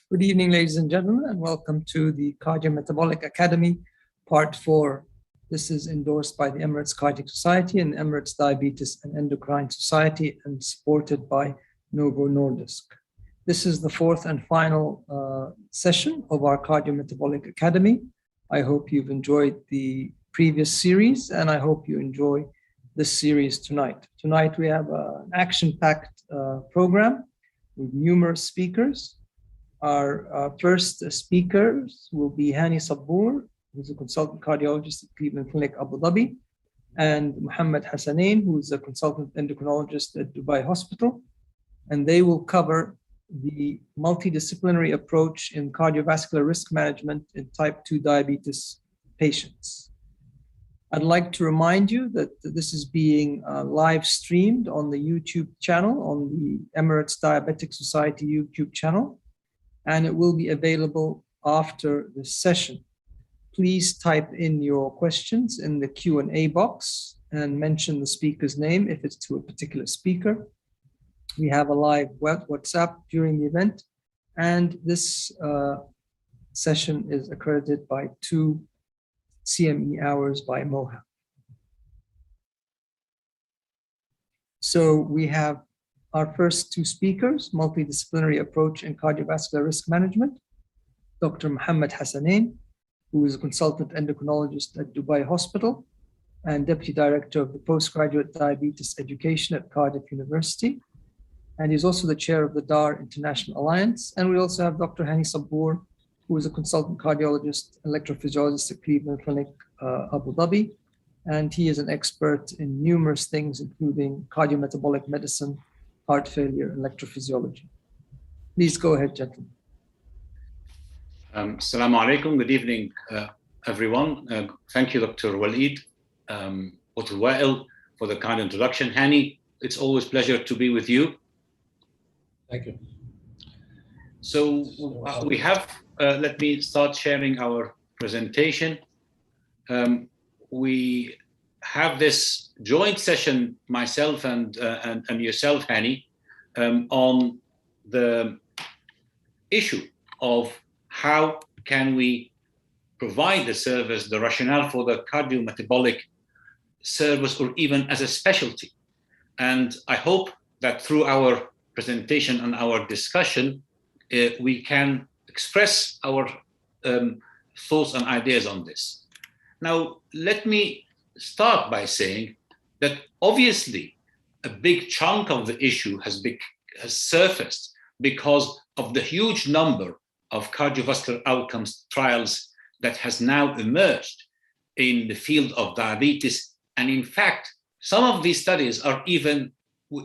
Good evening, ladies and gentlemen, and welcome to the Cardiometabolic Academy, Part 4. This is endorsed by the Emirates Cardiac Society and the Emirates Diabetes and Endocrine Society and supported by Novo Nordisk. This is the fourth and final session of our Cardiometabolic Academy. I hope you've enjoyed the previous series, and I hope you enjoy this series tonight. Tonight we have an action-packed program with numerous speakers. Our first speakers will be Hani Sabbour, who's a consultant cardiologist at Cleveland Clinic, Abu Dhabi, and Muhammad Hassanain, who's a consultant endocrinologist at Dubai Hospital. And they will cover the multidisciplinary approach in cardiovascular risk management in type 2 diabetes patients. I'd like to remind you that this is being live streamed on the YouTube channel, on the Emirates Diabetic Society YouTube channel, and it will be available after this session. Please type in your questions in the Q&A box and mention the speaker's name if it's to a particular speaker. We have a live WhatsApp during the event, and this session is accredited by 2 CME hours by MOHAP. So we have our first 2 speakers, multidisciplinary approach in cardiovascular risk management, Dr. Muhammad Hassanain, who is a consultant endocrinologist at Dubai Hospital and Deputy Director of the Postgraduate Diabetes Education at Cardiff University. And he's also the chair of the DAR International Alliance. And we also have Dr. Hani Sabbour, who is a consultant cardiologist, electrophysiologist at Cleveland Clinic, Abu Dhabi. And he is an expert in numerous things, including cardiometabolic medicine, heart failure, and electrophysiology. Please go ahead, gentlemen. Assalamu alaikum. Good evening, everyone. Thank you, Dr. Waleed, Dr. Wael, for the kind introduction. Hani, it's always a pleasure to be with you. Thank you. So we have, let me start sharing our presentation. We have this joint session, myself and yourself, Hani, on the issue of how can we provide the service, the rationale for the cardiometabolic service, or even as a specialty. And I hope that through our presentation and our discussion, we can express our thoughts and ideas on this. Now, let me start by saying that obviously a big chunk of the issue has surfaced because of the huge number of cardiovascular outcomes trials that has now emerged in the field of diabetes. And in fact, some of these studies are even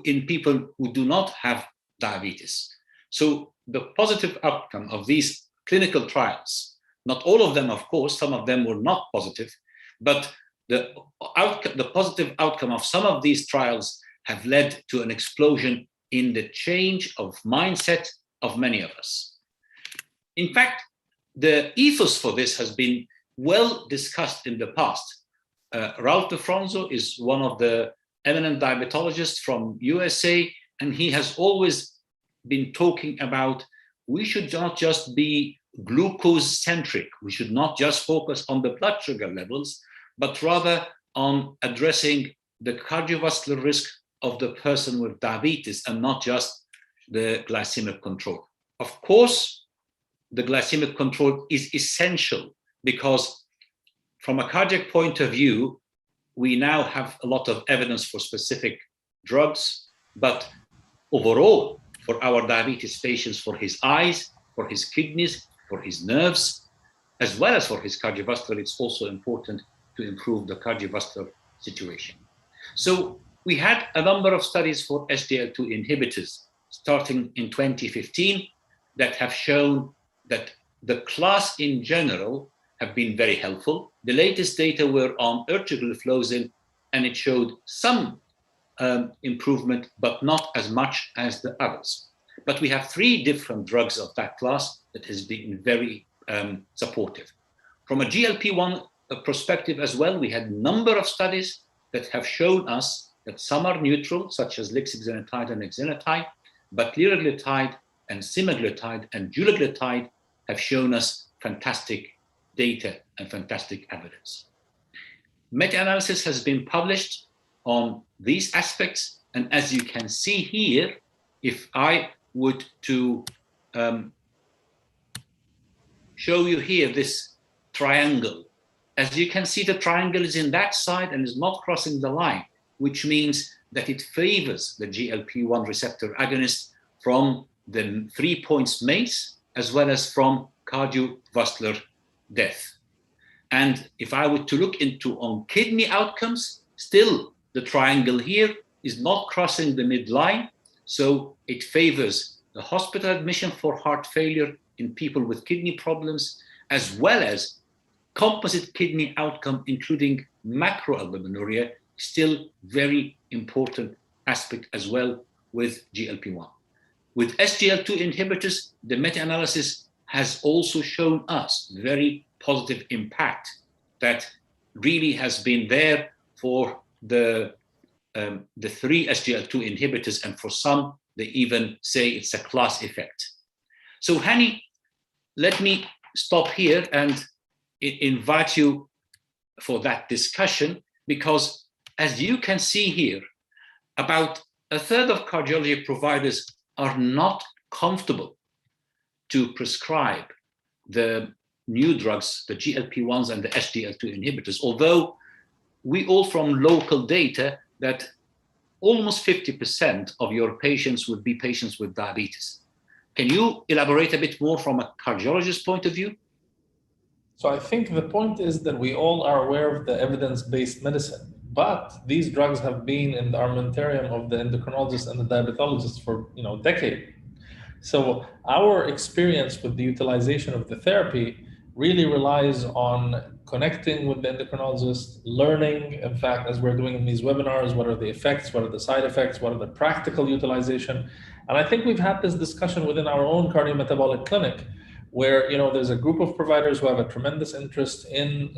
in people who do not have diabetes. So the positive outcome of these clinical trials, not all of them, of course, some of them were not positive, but the positive outcome of some of these trials have led to an explosion in the change of mindset of many of us. In fact, the ethos for this has been well discussed in the past. Ralph DeFronzo is one of the eminent diabetologists from USA, and he has always been talking about we should not just be glucose-centric. We should not just focus on the blood sugar levels, but rather on addressing the cardiovascular risk of the person with diabetes and not just the glycemic control. Of course, the glycemic control is essential because from a cardiac point of view, we now have a lot of evidence for specific drugs, but overall, for our diabetes patients, for his eyes, for his kidneys, for his nerves, as well as for his cardiovascular, it's also important to improve the cardiovascular situation. So we had a number of studies for SCLT2 inhibitors starting in 2015 that have shown that the class in general have been very helpful. The latest data were on ertugliflozin, and it showed some improvement, but not as much as the others. But we have 3 different drugs of that class that has been very supportive. From a GLP-1 perspective as well, we had a number of studies that have shown us that some are neutral, such as lixisenatide and exenatide, but liraglutide and semaglutide and dulaglutide have shown us fantastic data and fantastic evidence. Meta-analysis has been published on these aspects, and as you can see here, if I would to show you here this triangle, as you can see, the triangle is in that side and is not crossing the line, which means that it favors the GLP-1 receptor agonist from the 3 points MACE, as well as from cardiovascular death. And if I were to look into on kidney outcomes, still the triangle here is not crossing the midline. So it favors the hospital admission for heart failure in people with kidney problems, as well as composite kidney outcome, including macroalbuminuria, still very important aspect as well with GLP-1. With SGLT2 inhibitors, the meta-analysis has also shown us very positive impact that really has been there for the 3 SGLT2 inhibitors, and for some, they even say it's a class effect. So Hani, let me stop here and invite you for that discussion, because as you can see here, about a third of cardiology providers are not comfortable to prescribe the new drugs, the GLP-1s and the SGLT2 inhibitors, although we all from local data that almost 50% of your patients would be patients with diabetes. Can you elaborate a bit more from a cardiologist's point of view? So I think the point is that we all are aware of the evidence-based medicine, but these drugs have been in the armamentarium of the endocrinologists and the diabetologists for decades. So our experience with the utilization of the therapy really relies on connecting with the endocrinologist, learning, in fact, as we're doing in these webinars, what are the effects, what are the side effects, what are the practical utilization. And I think we've had this discussion within our own cardiometabolic clinic, where there's a group of providers who have a tremendous interest in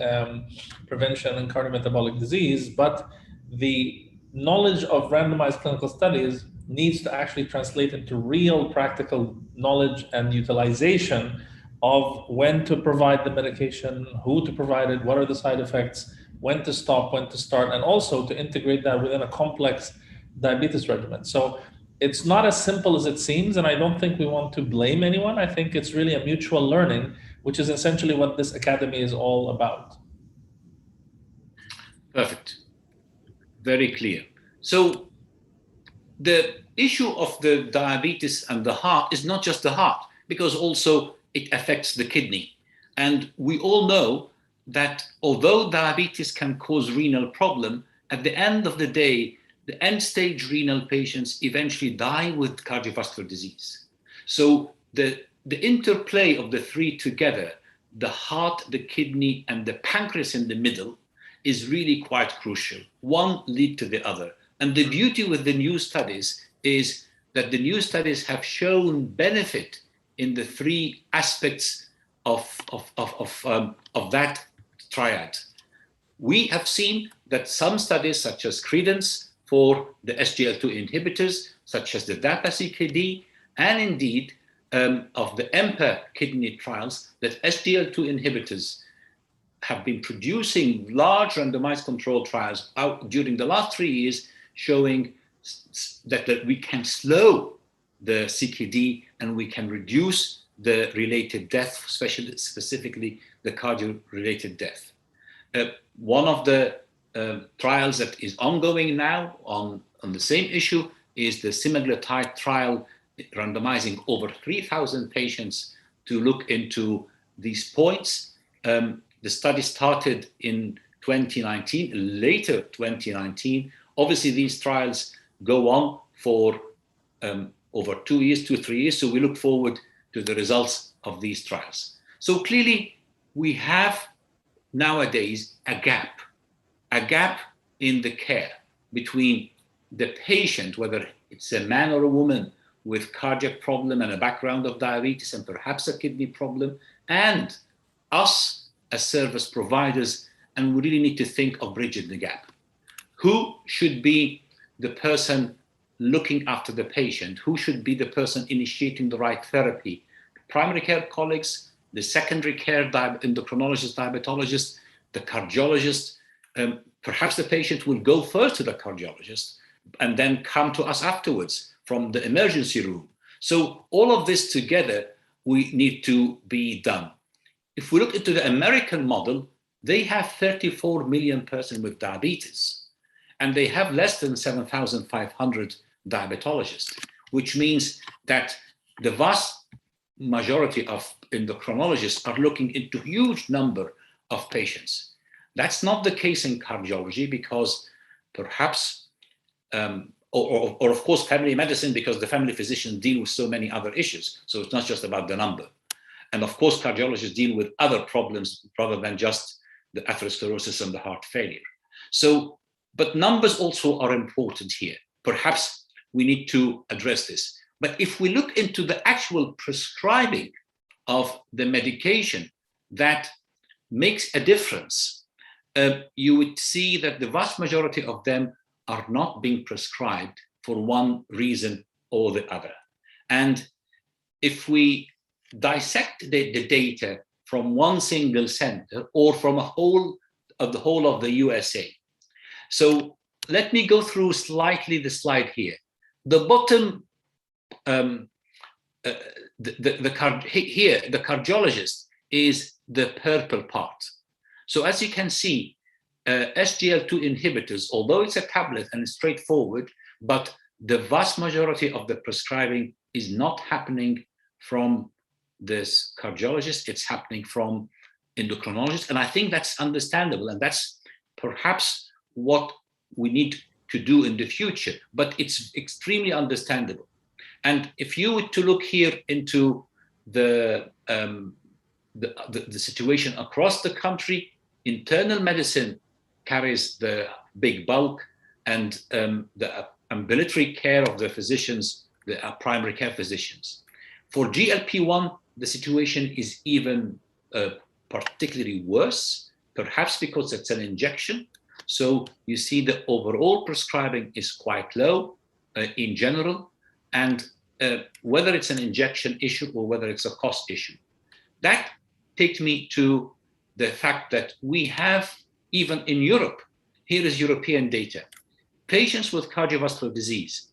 prevention and cardiometabolic disease, but the knowledge of randomized clinical studies needs to actually translate into real practical knowledge and utilization of when to provide the medication, who to provide it, what are the side effects, when to stop, when to start, and also to integrate that within a complex diabetes regimen. So it's not as simple as it seems, and I don't think we want to blame anyone. I think it's really a mutual learning, which is essentially what this academy is all about. Perfect. Very clear. So the issue of the diabetes and the heart is not just the heart, because also it affects the kidney. And we all know that although diabetes can cause renal problem, at the end of the day, the end-stage renal patients eventually die with cardiovascular disease. So the interplay of the three together, the heart, the kidney, and the pancreas in the middle, is really quite crucial. One leads to the other. And the beauty with the new studies is that the new studies have shown benefit in the three aspects of that triad. We have seen that some studies, such as Credence for the SGLT2 inhibitors, such as the DAPA-CKD, and indeed of the EMPA kidney trials, that SGLT2 inhibitors have been producing large randomized controlled trials out during the last 3 years, showing that we can slow the CKD and we can reduce the related death, specifically the cardio-related death. One of the trials that is ongoing now on the same issue is the semaglutide trial, randomizing over 3,000 patients to look into these points. The study started in 2019, later 2019. Obviously, these trials go on for over 2 years, 2 or 3 years. So we look forward to the results of these trials. So clearly, we have nowadays a gap in the care between the patient, whether it's a man or a woman with cardiac problem and a background of diabetes and perhaps a kidney problem, and us as service providers, and we really need to think of bridging the gap. Who should be the person looking after the patient? Who should be the person initiating the right therapy? Primary care colleagues, the secondary care endocrinologist, diabetologist, the cardiologist. Perhaps the patient will go first to the cardiologist and then come to us afterwards from the emergency room. So all of this together, we need to be done. If we look into the American model, they have 34 million persons with diabetes, and they have less than 7,500 diabetologists, which means that the vast majority of endocrinologists are looking into a huge number of patients. That's not the case in cardiology because perhaps, or of course, family medicine, because the family physicians deal with so many other issues. So it's not just about the number. And of course, cardiologists deal with other problems rather than just the atherosclerosis and the heart failure. So, but numbers also are important here. Perhaps we need to address this. But if we look into the actual prescribing of the medication that makes a difference, you would see that the vast majority of them are not being prescribed for one reason or the other. And if we dissect the data from one single center or from the whole of the USA. So let me go through slightly the slide here. The bottom, the cardiologist is the purple part. So as you can see, SGLT2 inhibitors, although it's a tablet and it's straightforward, but the vast majority of the prescribing is not happening from this cardiologist, it's happening from endocrinologists. And I think that's understandable. And that's perhaps what we need to do in the future, but it's extremely understandable. And if you were to look here into the situation across the country, internal medicine carries the big bulk, and the ambulatory care of the physicians, the primary care physicians. For GLP-1, the situation is even particularly worse, perhaps because it's an injection. So you see the overall prescribing is quite low in general, and whether it's an injection issue or whether it's a cost issue. That takes me to the fact that we have, even in Europe, here is European data, patients with cardiovascular disease,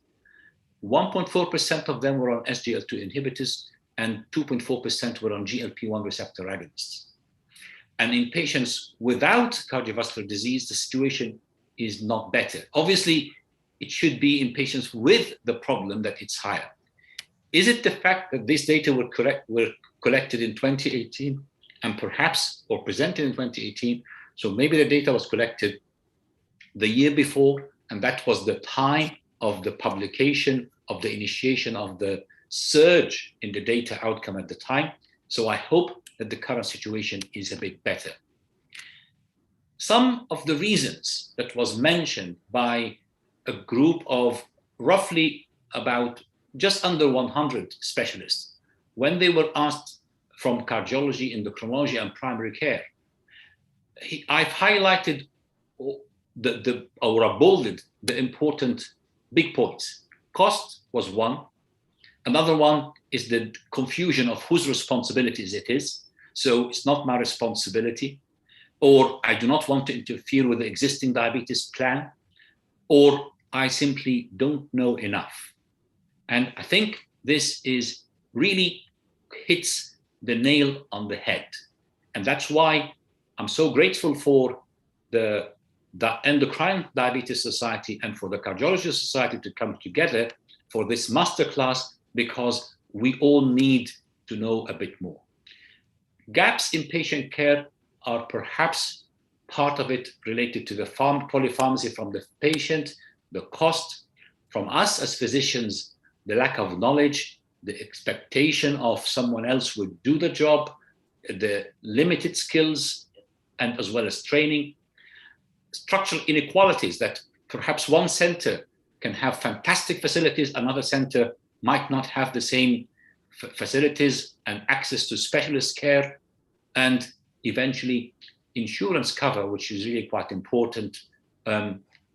1.4% of them were on SGLT2 inhibitors and 2.4% were on GLP-1 receptor agonists. And in patients without cardiovascular disease, the situation is not better. Obviously, it should be in patients with the problem that it's higher. Is it the fact that this data were collected in 2018 and perhaps, or presented in 2018, so maybe the data was collected the year before, and that was the time of the publication, of the initiation of the surge in the data outcome at the time. So I hope that the current situation is a bit better. Some of the reasons that was mentioned by a group of roughly about just under 100 specialists, when they were asked from cardiology, endocrinology, and primary care, I've highlighted or bolded the important big points. Cost was one. Another one is the confusion of whose responsibilities it is. So it's not my responsibility, or I do not want to interfere with the existing diabetes plan, or I simply don't know enough. And I think this is really hits the nail on the head. And that's why I'm so grateful for the Endocrine Diabetes Society and for the Cardiology Society to come together for this masterclass, because we all need to know a bit more. Gaps in patient care are perhaps part of it related to the polypharmacy from the patient, the cost from us as physicians, the lack of knowledge, the expectation of someone else would do the job, the limited skills, and as well as training, structural inequalities that perhaps one center can have fantastic facilities, another center might not have the same facilities and access to specialist care, and eventually insurance cover, which is really quite important,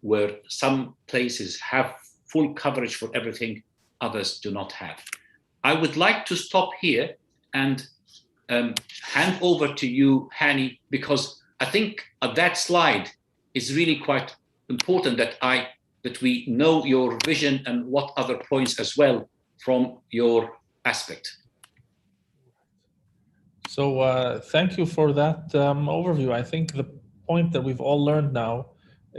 where some places have full coverage for everything others do not have. I would like to stop here and hand over to you, Hani, because I think that slide is really quite important that we know your vision and what other points as well from your aspect. So thank you for that overview. I think the point that we've all learned now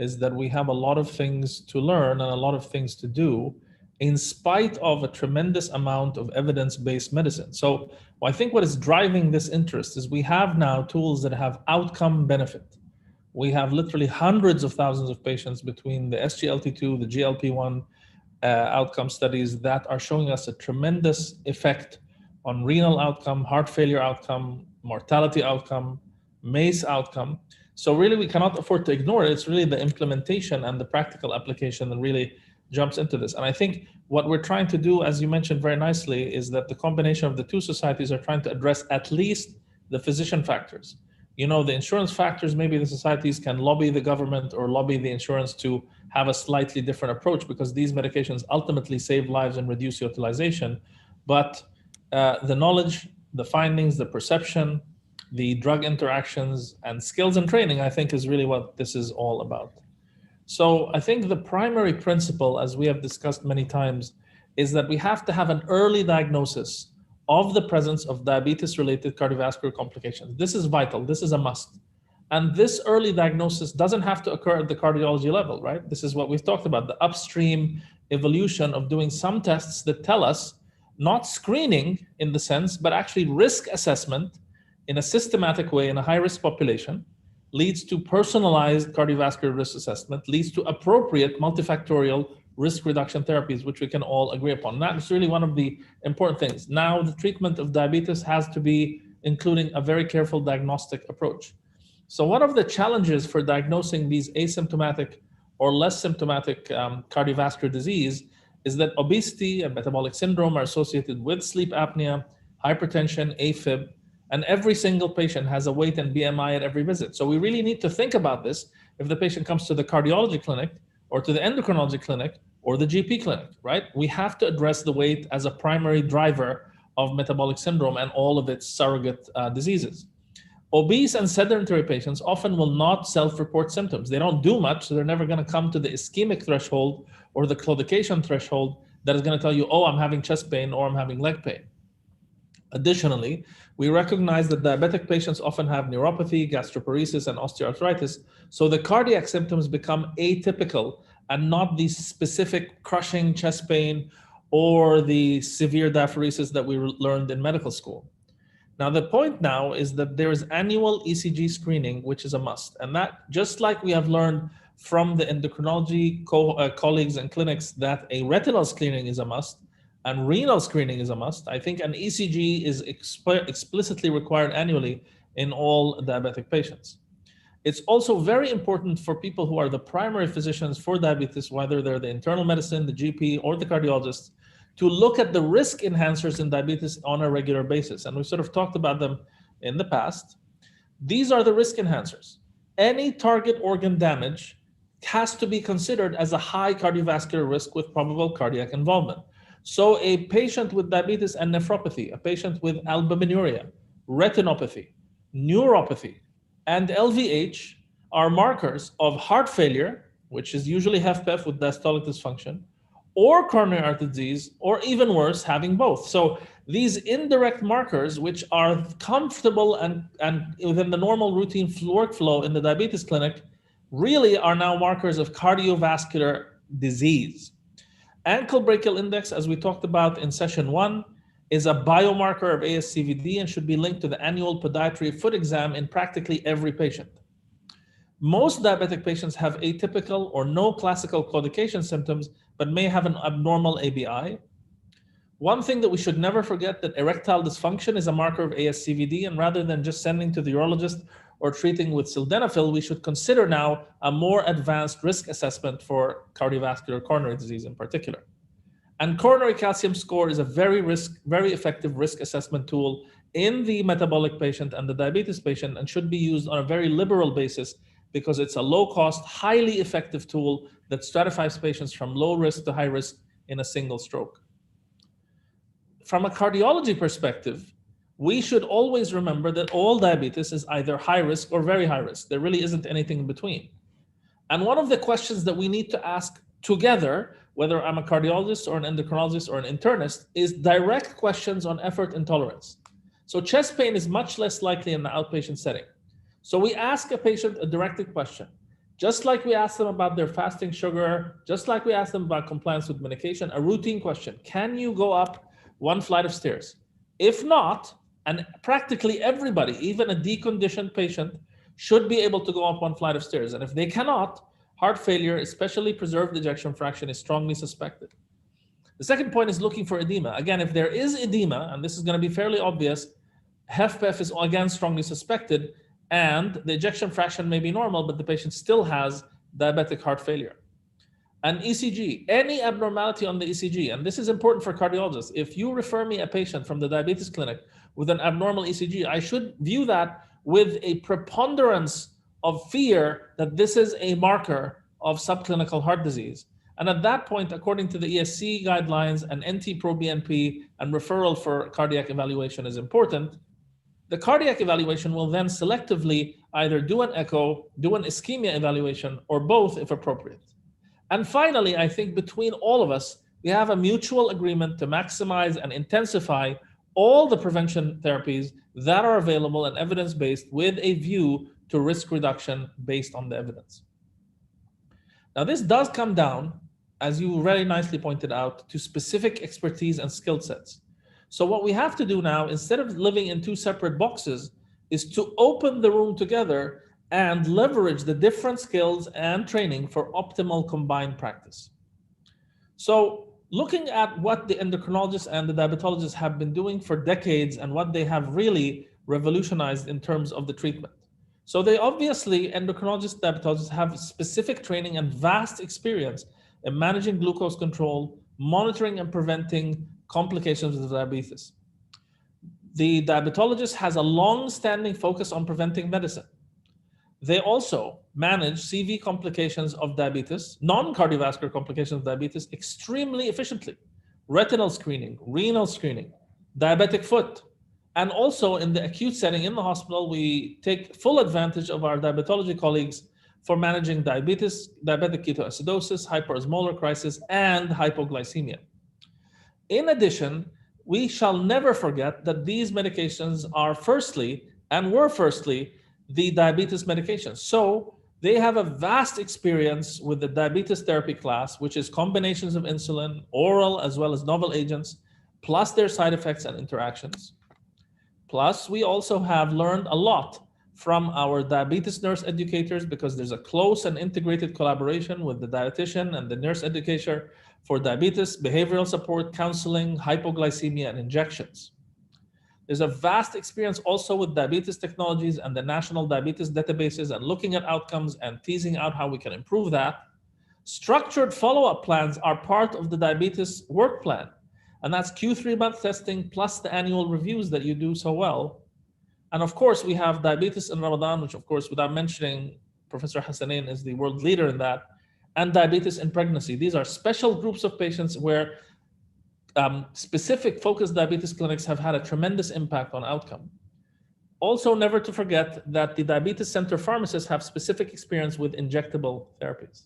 is that we have a lot of things to learn and a lot of things to do in spite of a tremendous amount of evidence-based medicine. So I think what is driving this interest is we have now tools that have outcome benefit. We have literally hundreds of thousands of patients between the SGLT2, the GLP-1 outcome studies that are showing us a tremendous effect on renal outcome, heart failure outcome, mortality outcome, MACE outcome. So really we cannot afford to ignore it. It's really the implementation and the practical application that really jumps into this. And I think what we're trying to do, as you mentioned very nicely, is that the combination of the two societies are trying to address at least the physician factors. You know, the insurance factors, maybe the societies can lobby the government or lobby the insurance to have a slightly different approach because these medications ultimately save lives and reduce utilization. But the knowledge, the findings, the perception, the drug interactions, and skills and training, I think is really what this is all about. So I think the primary principle, as we have discussed many times, is that we have to have an early diagnosis of the presence of diabetes-related cardiovascular complications. This is vital. This is a must. And this early diagnosis doesn't have to occur at the cardiology level, right? This is what we've talked about, the upstream evolution of doing some tests that tell us, not screening in the sense, but actually risk assessment in a systematic way in a high-risk population, leads to personalized cardiovascular risk assessment, leads to appropriate multifactorial risk reduction therapies, which we can all agree upon. That's really one of the important things. Now, the treatment of diabetes has to be including a very careful diagnostic approach. So one of the challenges for diagnosing these asymptomatic or less symptomatic cardiovascular disease is that obesity and metabolic syndrome are associated with sleep apnea, hypertension, AFib, and every single patient has a weight and BMI at every visit. So we really need to think about this if the patient comes to the cardiology clinic or to the endocrinology clinic or the GP clinic, right? We have to address the weight as a primary driver of metabolic syndrome and all of its surrogate diseases. Obese and sedentary patients often will not self-report symptoms. They don't do much, so they're never going to come to the ischemic threshold or the claudication threshold that is going to tell you, oh, I'm having chest pain or I'm having leg pain. Additionally, we recognize that diabetic patients often have neuropathy, gastroparesis, and osteoarthritis, so the cardiac symptoms become atypical and not the specific crushing chest pain or the severe diaphoresis that we learned in medical school. Now, the point now is that there is annual ECG screening, which is a must. And that, just like we have learned from the endocrinology colleagues and clinics that a retinal screening is a must, and renal screening is a must, I think an ECG is explicitly required annually in all diabetic patients. It's also very important for people who are the primary physicians for diabetes, whether they're the internal medicine, the GP, or the cardiologist, to look at the risk enhancers in diabetes on a regular basis. And we sort of talked about them in the past. These are the risk enhancers. Any target organ damage has to be considered as a high cardiovascular risk with probable cardiac involvement. So a patient with diabetes and nephropathy, a patient with albuminuria, retinopathy, neuropathy, and LVH are markers of heart failure, which is usually HFpEF with diastolic dysfunction, or coronary artery disease, or even worse, having both. So these indirect markers, which are comfortable and within the normal routine workflow in the diabetes clinic, really are now markers of cardiovascular disease. Ankle brachial index, as we talked about in session 1, is a biomarker of ASCVD and should be linked to the annual podiatry foot exam in practically every patient. Most diabetic patients have atypical or no classical claudication symptoms, but may have an abnormal ABI. One thing that we should never forget, that erectile dysfunction is a marker of ASCVD, and rather than just sending to the urologist or treating with sildenafil, we should consider now a more advanced risk assessment for cardiovascular coronary disease in particular. And coronary calcium score is a very effective risk assessment tool in the metabolic patient and the diabetes patient, and should be used on a very liberal basis because it's a low-cost, highly effective tool that stratifies patients from low risk to high risk in a single stroke. From a cardiology perspective, we should always remember that all diabetes is either high risk or very high risk. There really isn't anything in between. And one of the questions that we need to ask together, whether I'm a cardiologist or an endocrinologist or an internist, is direct questions on effort intolerance. So chest pain is much less likely in the outpatient setting. So we ask a patient a directed question, just like we ask them about their fasting sugar, just like we ask them about compliance with medication, a routine question. Can you go up one flight of stairs? If not, and practically everybody, even a deconditioned patient, should be able to go up one flight of stairs. And if they cannot, heart failure, especially preserved ejection fraction, is strongly suspected. The second point is looking for edema. Again, if there is edema, and this is going to be fairly obvious, HFpEF is again strongly suspected, and the ejection fraction may be normal, but the patient still has diabetic heart failure. An ECG, any abnormality on the ECG, and this is important for cardiologists. If you refer me a patient from the diabetes clinic with an abnormal ECG, I should view that with a preponderance of fear that this is a marker of subclinical heart disease. And at that point, according to the ESC guidelines, an NT-proBNP and referral for cardiac evaluation is important. The cardiac evaluation will then selectively either do an echo, do an ischemia evaluation, or both if appropriate. And finally, I think between all of us, we have a mutual agreement to maximize and intensify all the prevention therapies that are available and evidence-based with a view to risk reduction based on the evidence. Now, this does come down, as you very nicely pointed out, to specific expertise and skill sets. So what we have to do now, instead of living in two separate boxes, is to open the room together and leverage the different skills and training for optimal combined practice. So looking at what the endocrinologists and the diabetologists have been doing for decades and what they have really revolutionized in terms of the treatment. So they obviously, endocrinologists, diabetologists have specific training and vast experience in managing glucose control, monitoring and preventing complications of diabetes. The diabetologist has a long-standing focus on preventing medicine. They also manage CV complications of diabetes, non-cardiovascular complications of diabetes, extremely efficiently. Retinal screening, renal screening, diabetic foot. And also in the acute setting in the hospital, we take full advantage of our diabetology colleagues for managing diabetes, diabetic ketoacidosis, hyperosmolar crisis, and hypoglycemia. In addition, we shall never forget that these medications are firstly, the diabetes medications. So they have a vast experience with the diabetes therapy class, which is combinations of insulin, oral, as well as novel agents, plus their side effects and interactions. Plus, we also have learned a lot from our diabetes nurse educators because there's a close and integrated collaboration with the dietitian and the nurse educator for diabetes, behavioral support, counseling, hypoglycemia, and injections. There's a vast experience also with diabetes technologies and the national diabetes databases and looking at outcomes and teasing out how we can improve that. Structured follow-up plans are part of the diabetes work plan. And that's Q3 month testing plus the annual reviews that you do so well. And of course, we have diabetes in Ramadan, which of course, without mentioning, Professor Hassanein is the world leader in that, and diabetes in pregnancy. These are special groups of patients where specific focused diabetes clinics have had a tremendous impact on outcome. Also, never to forget that the diabetes center pharmacists have specific experience with injectable therapies.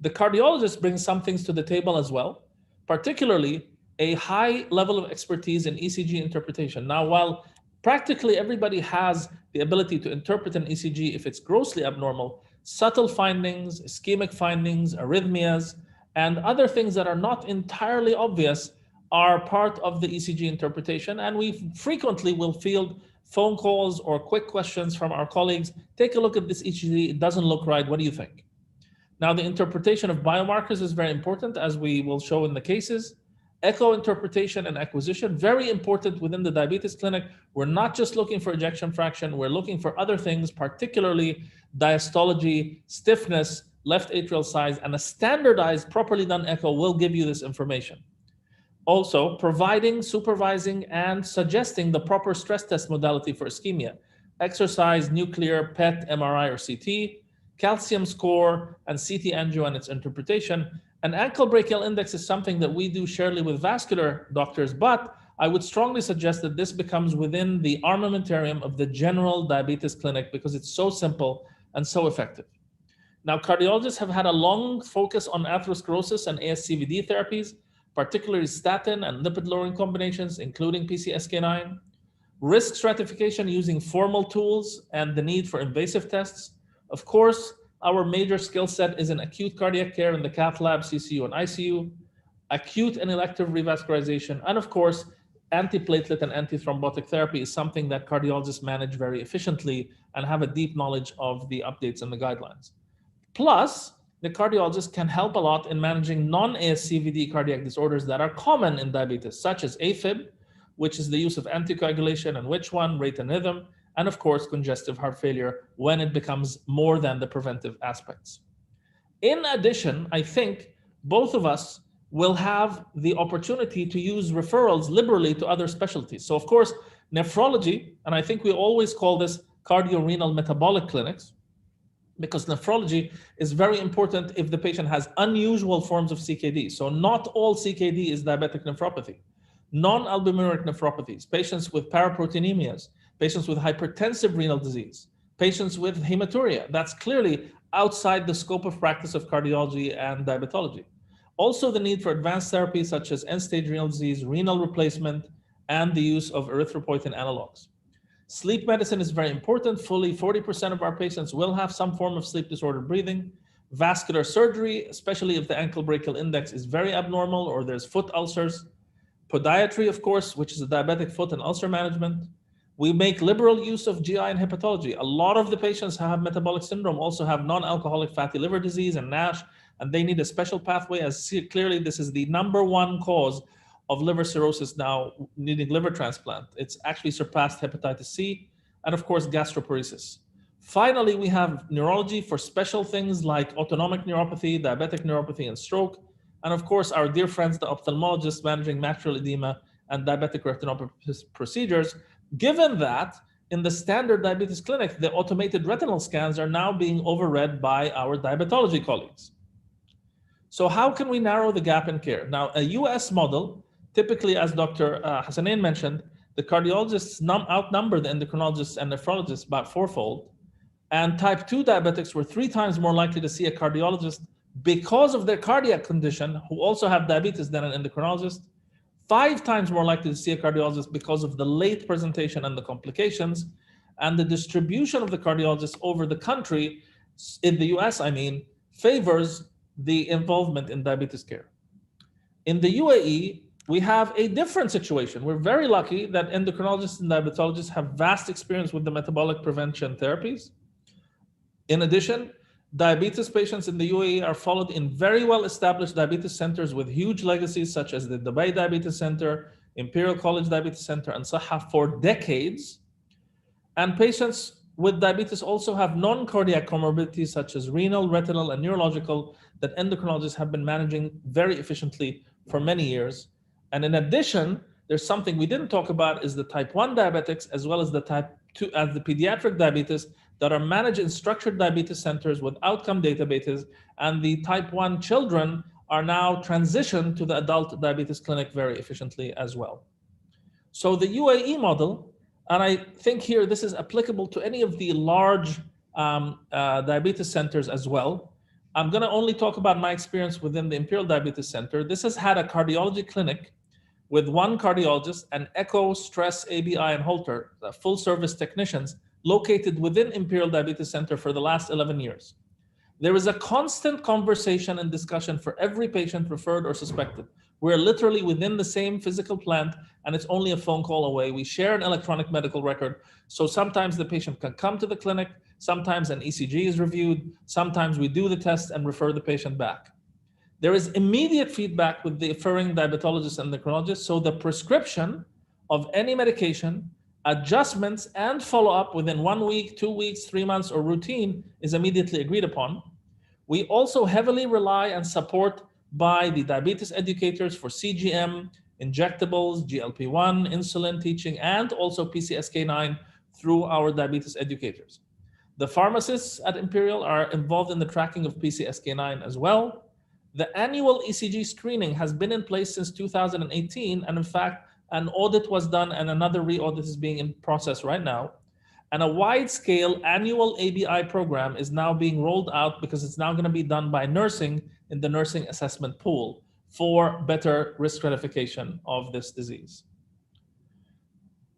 The cardiologist brings some things to the table as well, particularly a high level of expertise in ECG interpretation. Now, while practically everybody has the ability to interpret an ECG if it's grossly abnormal, subtle findings, ischemic findings, arrhythmias, and other things that are not entirely obvious are part of the ECG interpretation. And we frequently will field phone calls or quick questions from our colleagues. Take a look at this ECG, it doesn't look right, what do you think? Now, the interpretation of biomarkers is very important, as we will show in the cases. Echo interpretation and acquisition, very important within the diabetes clinic. We're not just looking for ejection fraction, we're looking for other things, particularly diastology, stiffness, left atrial size, and a standardized, properly done echo will give you this information. Also, providing, supervising, and suggesting the proper stress test modality for ischemia. exercise, nuclear, PET, MRI, or CT, calcium score, and CT angio and its interpretation. An ankle brachial index is something that we do surely with vascular doctors, but I would strongly suggest that this becomes within the armamentarium of the general diabetes clinic because it's so simple and so effective. Now, cardiologists have had a long focus on atherosclerosis and ASCVD therapies, particularly statin and lipid-lowering combinations, including PCSK9, risk stratification using formal tools, and the need for invasive tests. Of course, our major skill set is in acute cardiac care in the cath lab, CCU, and ICU, acute and elective revascularization, and of course, antiplatelet and antithrombotic therapy is something that cardiologists manage very efficiently and have a deep knowledge of the updates and the guidelines. Plus, the cardiologist can help a lot in managing non-ASCVD cardiac disorders that are common in diabetes, such as AFib, which is the use of anticoagulation, and which one, rate and rhythm, and of course, congestive heart failure when it becomes more than the preventive aspects. In addition, I think both of us will have the opportunity to use referrals liberally to other specialties. So of course, nephrology, and I think we always call this cardiorenal metabolic clinics, because nephrology is very important if the patient has unusual forms of CKD. So not all CKD is diabetic nephropathy. Non-albuminuric nephropathies, patients with paraproteinemias, patients with hypertensive renal disease, patients with hematuria, that's clearly outside the scope of practice of cardiology and diabetology. Also the need for advanced therapies such as end-stage renal disease, renal replacement, and the use of erythropoietin analogs. Sleep medicine is very important. Fully 40% of our patients will have some form of sleep disordered breathing. Vascular surgery, especially if the ankle brachial index is very abnormal or there's foot ulcers. Podiatry, of course, which is a diabetic foot and ulcer management. We make liberal use of GI and hepatology. A lot of the patients who have metabolic syndrome also have non-alcoholic fatty liver disease and NASH, and they need a special pathway, as clearly this is the #1 cause of liver cirrhosis now needing liver transplant. It's actually surpassed hepatitis C, and of course, gastroparesis. Finally, we have neurology for special things like autonomic neuropathy, diabetic neuropathy, and stroke. And of course, our dear friends, the ophthalmologists managing macular edema and diabetic retinopathy procedures, given that in the standard diabetes clinic, the automated retinal scans are now being overread by our diabetology colleagues. So how can we narrow the gap in care? Now, a US model, typically, as Dr. Hassanein mentioned, the cardiologists outnumber the endocrinologists and nephrologists about 4-fold. And type 2 diabetics were 3 times more likely to see a cardiologist because of their cardiac condition, who also have diabetes, than an endocrinologist. 5 times more likely to see a cardiologist because of the late presentation and the complications. And the distribution of the cardiologists over the country, in the US, favors the involvement in diabetes care. In the UAE, we have a different situation. We're very lucky that endocrinologists and diabetologists have vast experience with the metabolic prevention therapies. In addition, diabetes patients in the UAE are followed in very well-established diabetes centers with huge legacies, such as the Dubai Diabetes Center, Imperial College Diabetes Center, and Saha for decades. And patients with diabetes also have non-cardiac comorbidities, such as renal, retinal, and neurological, that endocrinologists have been managing very efficiently for many years. And in addition, there's something we didn't talk about, is the type 1 diabetics, as well as the type 2, as the pediatric diabetes, that are managed in structured diabetes centers with outcome databases, and the type 1 children are now transitioned to the adult diabetes clinic very efficiently as well. So the UAE model, and I think here this is applicable to any of the large diabetes centers as well. I'm going to only talk about my experience within the Imperial Diabetes Center. This has had a cardiology clinic with 1 cardiologist, and echo, stress, ABI, and Holter, the full service technicians, located within Imperial Diabetes Center for the last 11 years. There is a constant conversation and discussion for every patient referred or suspected. We're literally within the same physical plant, and it's only a phone call away. We share an electronic medical record. So sometimes the patient can come to the clinic, sometimes an ECG is reviewed, sometimes we do the test and refer the patient back. There is immediate feedback with the referring diabetologist and endocrinologist, so the prescription of any medication, adjustments, and follow-up within 1 week, 2 weeks, 3 months, or routine is immediately agreed upon. We also heavily rely and support by the diabetes educators for CGM, injectables, GLP-1, insulin teaching, and also PCSK9 through our diabetes educators. The pharmacists at Imperial are involved in the tracking of PCSK9 as well. The annual ECG screening has been in place since 2018, and in fact, an audit was done and another re-audit is being in process right now. And a wide-scale annual ABI program is now being rolled out because it's now going to be done by nursing in the nursing assessment pool for better risk stratification of this disease.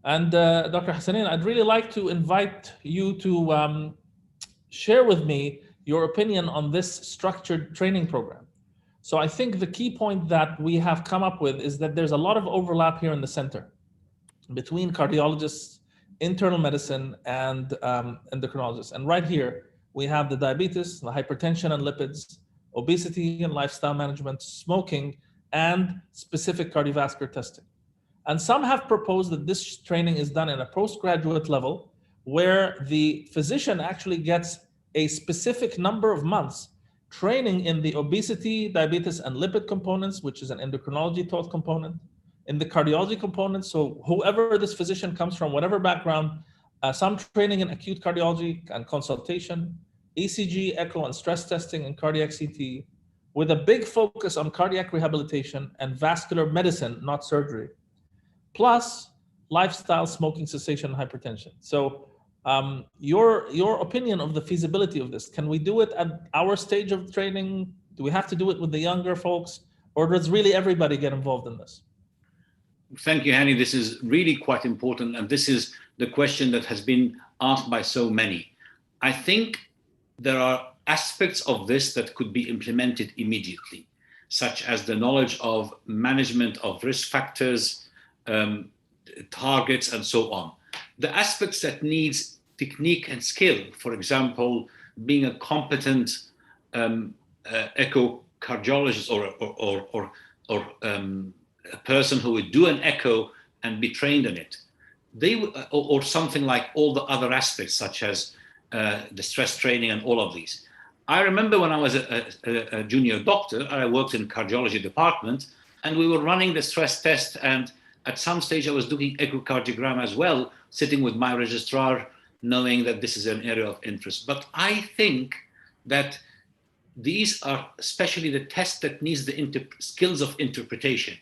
And Dr. Hassanein, I'd really like to invite you to share with me your opinion on this structured training program. So I think the key point that we have come up with is that there's a lot of overlap here in the center between cardiologists, internal medicine, and endocrinologists. And right here, we have the diabetes, the hypertension and lipids, obesity and lifestyle management, smoking, and specific cardiovascular testing. And some have proposed that this training is done at a postgraduate level where the physician actually gets a specific number of months training in the obesity, diabetes, and lipid components, which is an endocrinology taught component, in the cardiology component. So whoever this physician comes from, whatever background, some training in acute cardiology and consultation, ECG, echo, and stress testing, and cardiac CT, with a big focus on cardiac rehabilitation and vascular medicine, not surgery, plus lifestyle, smoking cessation, and hypertension. So your opinion of the feasibility of this, can we do it at our stage of training? Do we have to do it with the younger folks, or does really everybody get involved in this? Thank you, Hani. This is really quite important, and this is the question that has been asked by so many. I think there are aspects of this that could be implemented immediately, such as the knowledge of management of risk factors, targets, and so on. The aspects that needs technique and skill, for example, being a competent echocardiologist or a person who would do an echo and be trained in it, or something like all the other aspects, such as the stress training and all of these. I remember when I was a junior doctor, I worked in cardiology department, and we were running the stress test, and at some stage I was doing echocardiogram as well, sitting with my registrar, knowing that this is an area of interest. But I think that these are especially the tests that needs the skills of interpretation.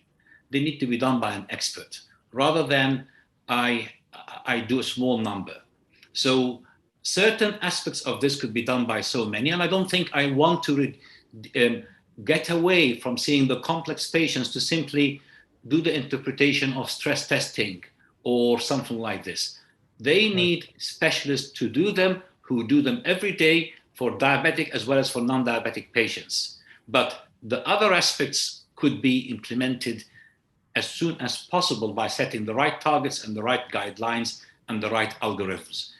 They need to be done by an expert, rather than I do a small number. So certain aspects of this could be done by so many, and I don't think I want to get away from seeing the complex patients to simply do the interpretation of stress testing or something like this. They need specialists to do them, who do them every day for diabetic as well as for non-diabetic patients. But the other aspects could be implemented as soon as possible by setting the right targets and the right guidelines and the right algorithms.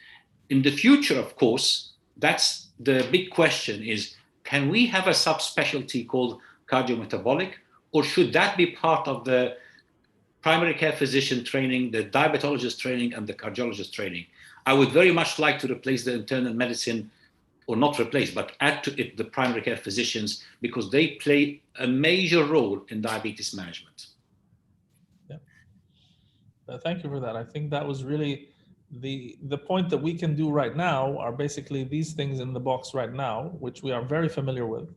In the future, of course, that's the big question is, can we have a subspecialty called cardiometabolic, or should that be part of the primary care physician training, the diabetologist training, and the cardiologist training? I would very much like to replace the internal medicine, or not replace, but add to it the primary care physicians, because they play a major role in diabetes management. Yeah. Thank you for that. I think that was really the point that we can do right now are basically these things in the box right now, which we are very familiar with.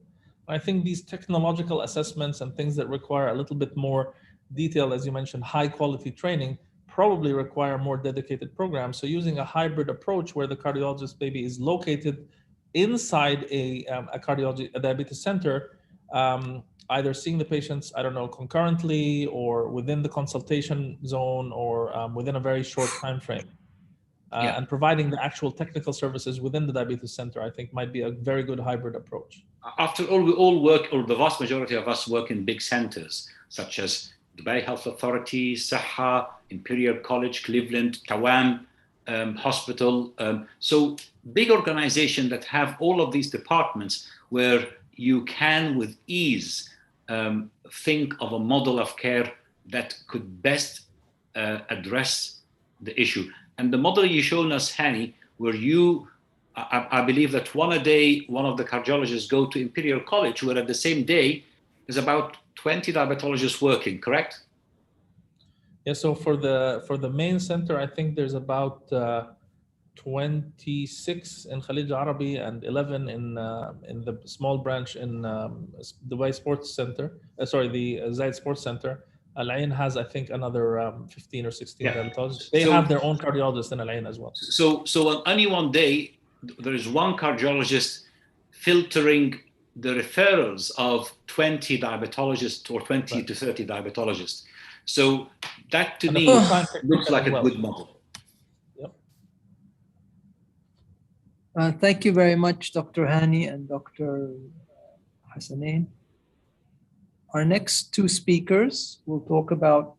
I think these technological assessments and things that require a little bit more detail, as you mentioned, high quality training, probably require more dedicated programs. So using a hybrid approach where the cardiologist maybe is located inside a diabetes center, either seeing the patients, I don't know, concurrently or within the consultation zone or within a very short time frame. And providing the actual technical services within the diabetes center, I think might be a very good hybrid approach. After all, we all work, or the vast majority of us work in big centers, such as Dubai Health Authority, Saha, Imperial College, Cleveland, Tawam Hospital. So big organizations that have all of these departments where you can with ease think of a model of care that could best address the issue. And the model you've shown us, Hani, where I believe that one a day, one of the cardiologists go to Imperial College, where at the same day, there's about 20 diabetologists working, correct? Yeah, so for the main center, I think there's about 26 in Khalij Arabi and 11 in the small branch in Dubai Sports Center. The Zayed Sports Center. Al Ain has, I think, another 15 or 16 dermatologists. They have their own cardiologist in Al Ain as well. So on any one day, there is one cardiologist filtering the referrals of 20 diabetologists or 20 to 30 diabetologists. So that to me looks like a good model. Thank you very much, Dr. Hani and Dr. Hassanein. Our next two speakers will talk about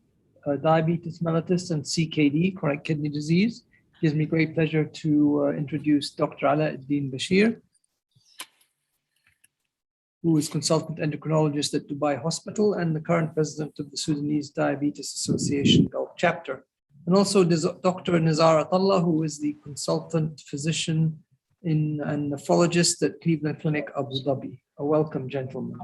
diabetes mellitus and CKD, chronic kidney disease. It gives me great pleasure to introduce Dr. Alauddin Bashir, who is consultant endocrinologist at Dubai Hospital and the current president of the Sudanese Diabetes Association Gulf chapter. And also Dr. Nizar Atallah, who is the consultant physician and nephrologist at Cleveland Clinic, Abu Dhabi. A welcome, gentlemen.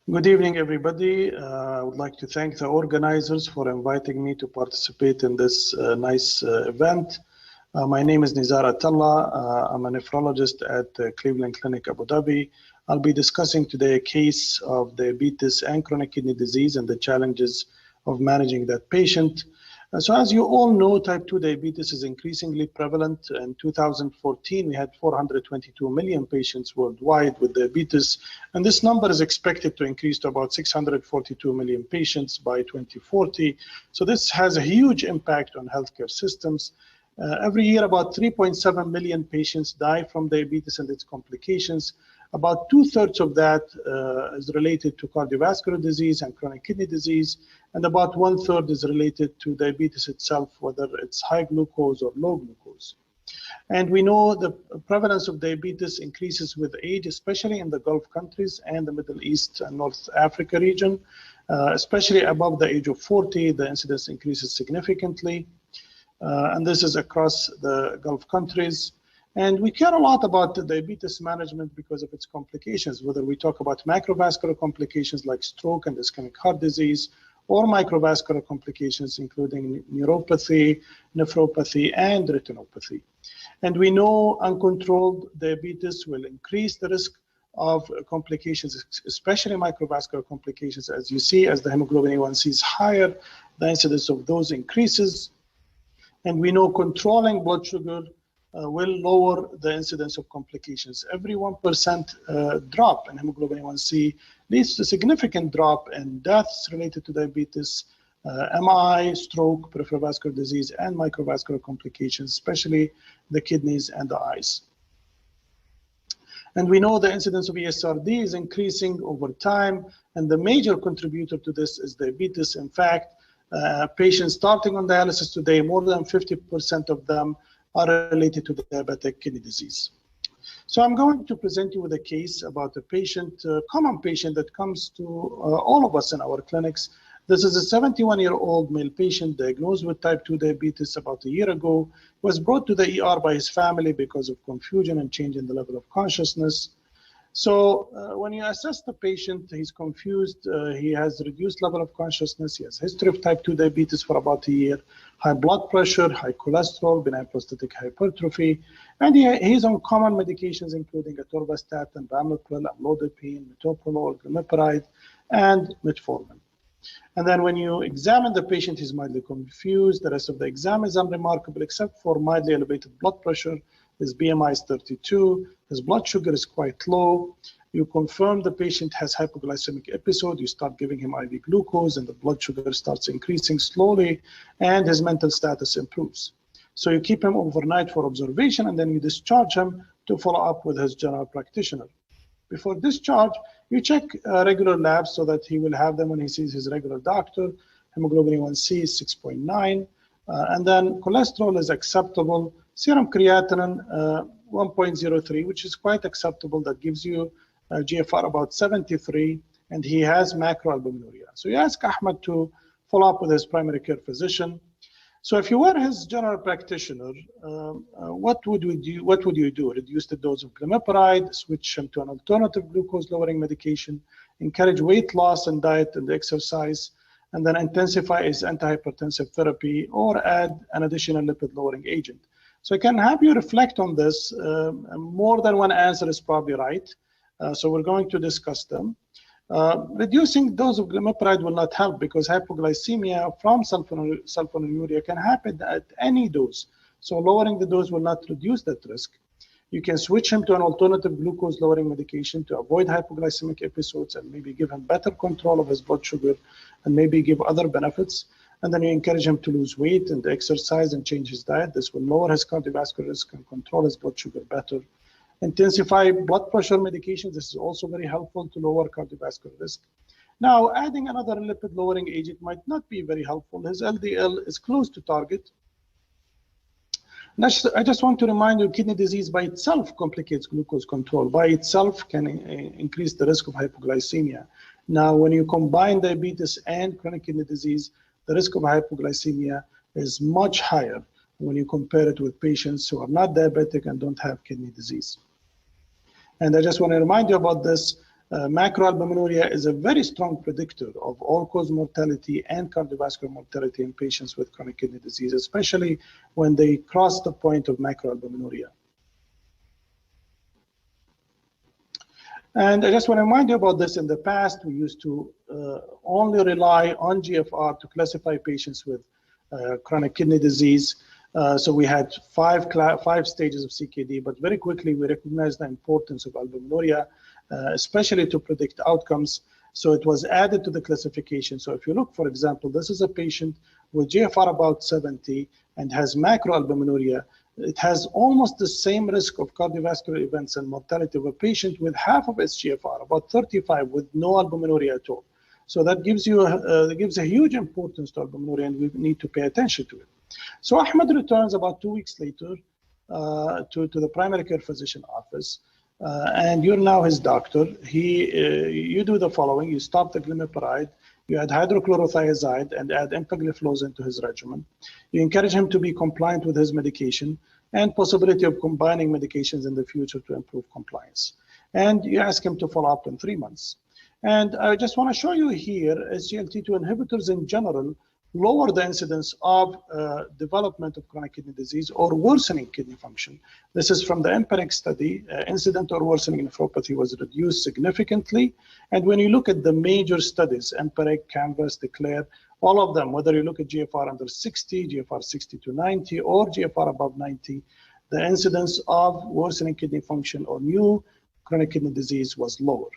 Good evening, everybody. I would like to thank the organizers for inviting me to participate in this nice event. My name is Nizar Atallah. I'm a nephrologist at Cleveland Clinic, Abu Dhabi. I'll be discussing today a case of diabetes and chronic kidney disease and the challenges of managing that patient. So as you all know, type 2 diabetes is increasingly prevalent. In 2014, we had 422 million patients worldwide with diabetes, and this number is expected to increase to about 642 million patients by 2040. So this has a huge impact on healthcare systems. Every year, about 3.7 million patients die from diabetes and its complications. About 2/3 of that is related to cardiovascular disease and chronic kidney disease, and about 1/3 is related to diabetes itself, whether it's high glucose or low glucose. And we know the prevalence of diabetes increases with age, especially in the Gulf countries and the Middle East and North Africa region. Especially above the age of 40, the incidence increases significantly. And this is across the Gulf countries. And we care a lot about the diabetes management because of its complications, whether we talk about macrovascular complications like stroke and ischemic heart disease, or microvascular complications including neuropathy, nephropathy, and retinopathy. And we know uncontrolled diabetes will increase the risk of complications, especially microvascular complications. As you see, as the hemoglobin A1C is higher, the incidence of those increases. And we know controlling blood sugar will lower the incidence of complications. Every 1% drop in hemoglobin A1C leads to a significant drop in deaths related to diabetes, MI, stroke, peripheral vascular disease, and microvascular complications, especially the kidneys and the eyes. And we know the incidence of ESRD is increasing over time, and the major contributor to this is diabetes. In fact, patients starting on dialysis today, more than 50% of them are related to diabetic kidney disease. So I'm going to present you with a case about a patient, a common patient that comes to all of us in our clinics. This is a 71-year-old male patient diagnosed with type 2 diabetes about a year ago, was brought to the ER by his family because of confusion and change in the level of consciousness. So when you assess the patient, he's confused, he has reduced level of consciousness, he has history of type 2 diabetes for about a year, high blood pressure, high cholesterol, benign prostatic hypertrophy, and he's on common medications including atorvastatin, ramipril, amlodipine, metoprolol, glimepiride, and metformin. And then when you examine the patient, he's mildly confused. The rest of the exam is unremarkable except for mildly elevated blood pressure. His BMI is 32. His blood sugar is quite low. You confirm the patient has hypoglycemic episode. You start giving him IV glucose, and the blood sugar starts increasing slowly, and his mental status improves. So you keep him overnight for observation, and then you discharge him to follow up with his general practitioner. Before discharge, you check regular labs so that he will have them when he sees his regular doctor. Hemoglobin A1C is 6.9, and then cholesterol is acceptable. Serum creatinine 1.03, which is quite acceptable. That gives you GFR about 73, and he has macroalbuminuria. So you ask Ahmed to follow up with his primary care physician. So if you were his general practitioner, what would you do? Reduce the dose of glimepiride, switch him to an alternative glucose-lowering medication, encourage weight loss and diet and exercise, and then intensify his antihypertensive therapy, or add an additional lipid-lowering agent. So I can have you reflect on this. More than one answer is probably right. So we're going to discuss them. Reducing dose of glimepiride will not help, because hypoglycemia from sulfonylurea can happen at any dose. So lowering the dose will not reduce that risk. You can switch him to an alternative glucose-lowering medication to avoid hypoglycemic episodes, and maybe give him better control of his blood sugar, and maybe give other benefits. And then you encourage him to lose weight and exercise and change his diet. This will lower his cardiovascular risk and control his blood sugar better. Intensify blood pressure medications. This is also very helpful to lower cardiovascular risk. Now, adding another lipid-lowering agent might not be very helpful. His LDL is close to target. I just want to remind you, kidney disease by itself complicates glucose control. By itself can increase the risk of hypoglycemia. Now, when you combine diabetes and chronic kidney disease, the risk of hypoglycemia is much higher when you compare it with patients who are not diabetic and don't have kidney disease. And I just want to remind you about this. Macroalbuminuria is a very strong predictor of all-cause mortality and cardiovascular mortality in patients with chronic kidney disease, especially when they cross the point of macroalbuminuria. And I just want to remind you about this. In the past, we used to only rely on GFR to classify patients with chronic kidney disease. So we had five stages of CKD, but very quickly we recognized the importance of albuminuria, especially to predict outcomes. So it was added to the classification. So if you look, for example, this is a patient with GFR about 70 and has macroalbuminuria. It has almost the same risk of cardiovascular events and mortality of a patient with half of its GFR, about 35, with no albuminuria at all. So that gives a huge importance to albuminuria, and we need to pay attention to it. So Ahmed returns about 2 weeks later to the primary care physician office, and you're now his doctor. You do the following: you stop the glimepiride, you add hydrochlorothiazide, and add empagliflozin to his regimen. You encourage him to be compliant with his medication, and possibility of combining medications in the future to improve compliance. And you ask him to follow up in 3 months. And I just want to show you here, SCLT2 inhibitors in general lower the incidence of development of chronic kidney disease or worsening kidney function. This is from the EMPIRIC study. Incident or worsening nephropathy was reduced significantly. And when you look at the major studies, EMPIRIC, CANVAS, DECLARE, all of them, whether you look at GFR under 60, GFR 60 to 90, or GFR above 90, the incidence of worsening kidney function or new chronic kidney disease was lower.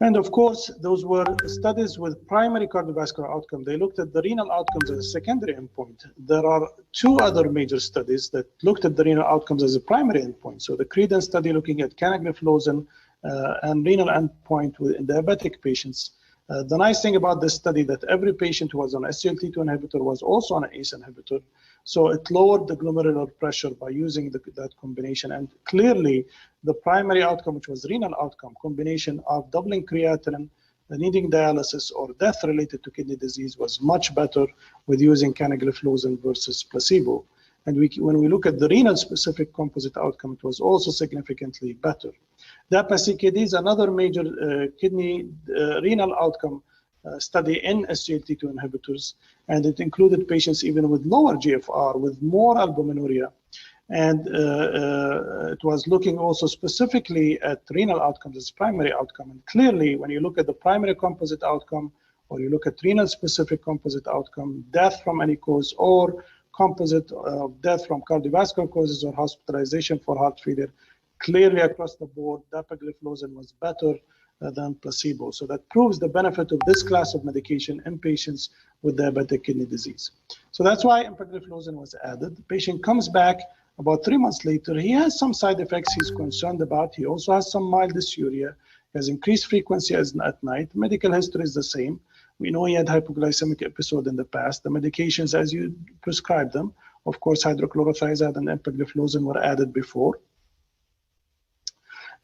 And of course, those were studies with primary cardiovascular outcome. They looked at the renal outcomes as a secondary endpoint. There are 2 other major studies that looked at the renal outcomes as a primary endpoint. So the CREDENCE study looking at canagliflozin and renal endpoint in diabetic patients. The nice thing about this study that every patient who was on SCLT2 inhibitor was also on an ACE inhibitor. So it lowered the glomerular pressure by using that combination. And clearly, the primary outcome, which was renal outcome, combination of doubling creatinine, needing dialysis, or death related to kidney disease was much better with using canagliflozin versus placebo. And when we look at the renal specific composite outcome, it was also significantly better. DAPA-CKD is another major kidney renal outcome study in SCLT2 inhibitors, and it included patients even with lower GFR, with more albuminuria, and it was looking also specifically at renal outcomes as primary outcome. And clearly, when you look at the primary composite outcome, or you look at renal specific composite outcome, death from any cause, or composite of death from cardiovascular causes or hospitalization for heart failure, clearly across the board, dapagliflozin was better than placebo. So that proves the benefit of this class of medication in patients with diabetic kidney disease. So that's why empagliflozin was added. The patient comes back about 3 months later. He has some side effects he's concerned about. He also has some mild dysuria. He has increased frequency at night. Medical history is the same. We know he had hypoglycemic episode in the past. The medications, as you prescribe them, Of course, hydrochlorothiazide and empagliflozin were added before.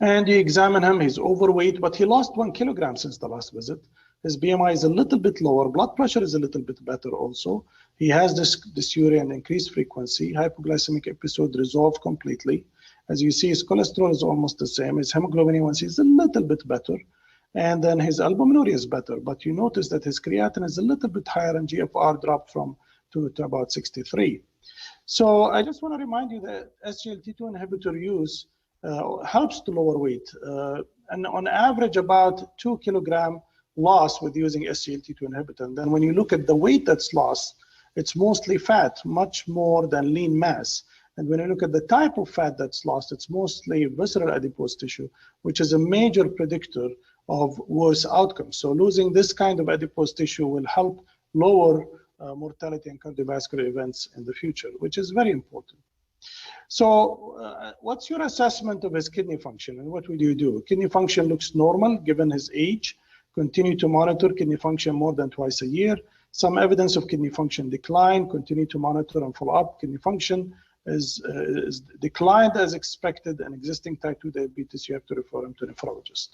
And you examine him, he's overweight, but he lost 1 kilogram since the last visit. His BMI is a little bit lower, blood pressure is a little bit better also. He has dysuria and increased frequency, hypoglycemic episode resolved completely. As you see, his cholesterol is almost the same, his hemoglobin A1C is a little bit better, and then his albuminuria is better, but you notice that his creatinine is a little bit higher and GFR dropped from 2 to about 63. So I just want to remind you that SGLT2 inhibitor use helps to lower weight, and on average about 2 kilogram loss with using SGLT2 inhibitor. And then when you look at the weight that's lost, it's mostly fat, much more than lean mass. And when you look at the type of fat that's lost, it's mostly visceral adipose tissue, which is a major predictor of worse outcomes. So losing this kind of adipose tissue will help lower mortality and cardiovascular events in the future, which is very important. So what's your assessment of his kidney function, and what would you do? Kidney function looks normal given his age. Continue to monitor kidney function more than twice a year. Some evidence of kidney function decline, continue to monitor and follow up. Kidney function is declined as expected, and existing type 2 diabetes, you have to refer him to a nephrologist.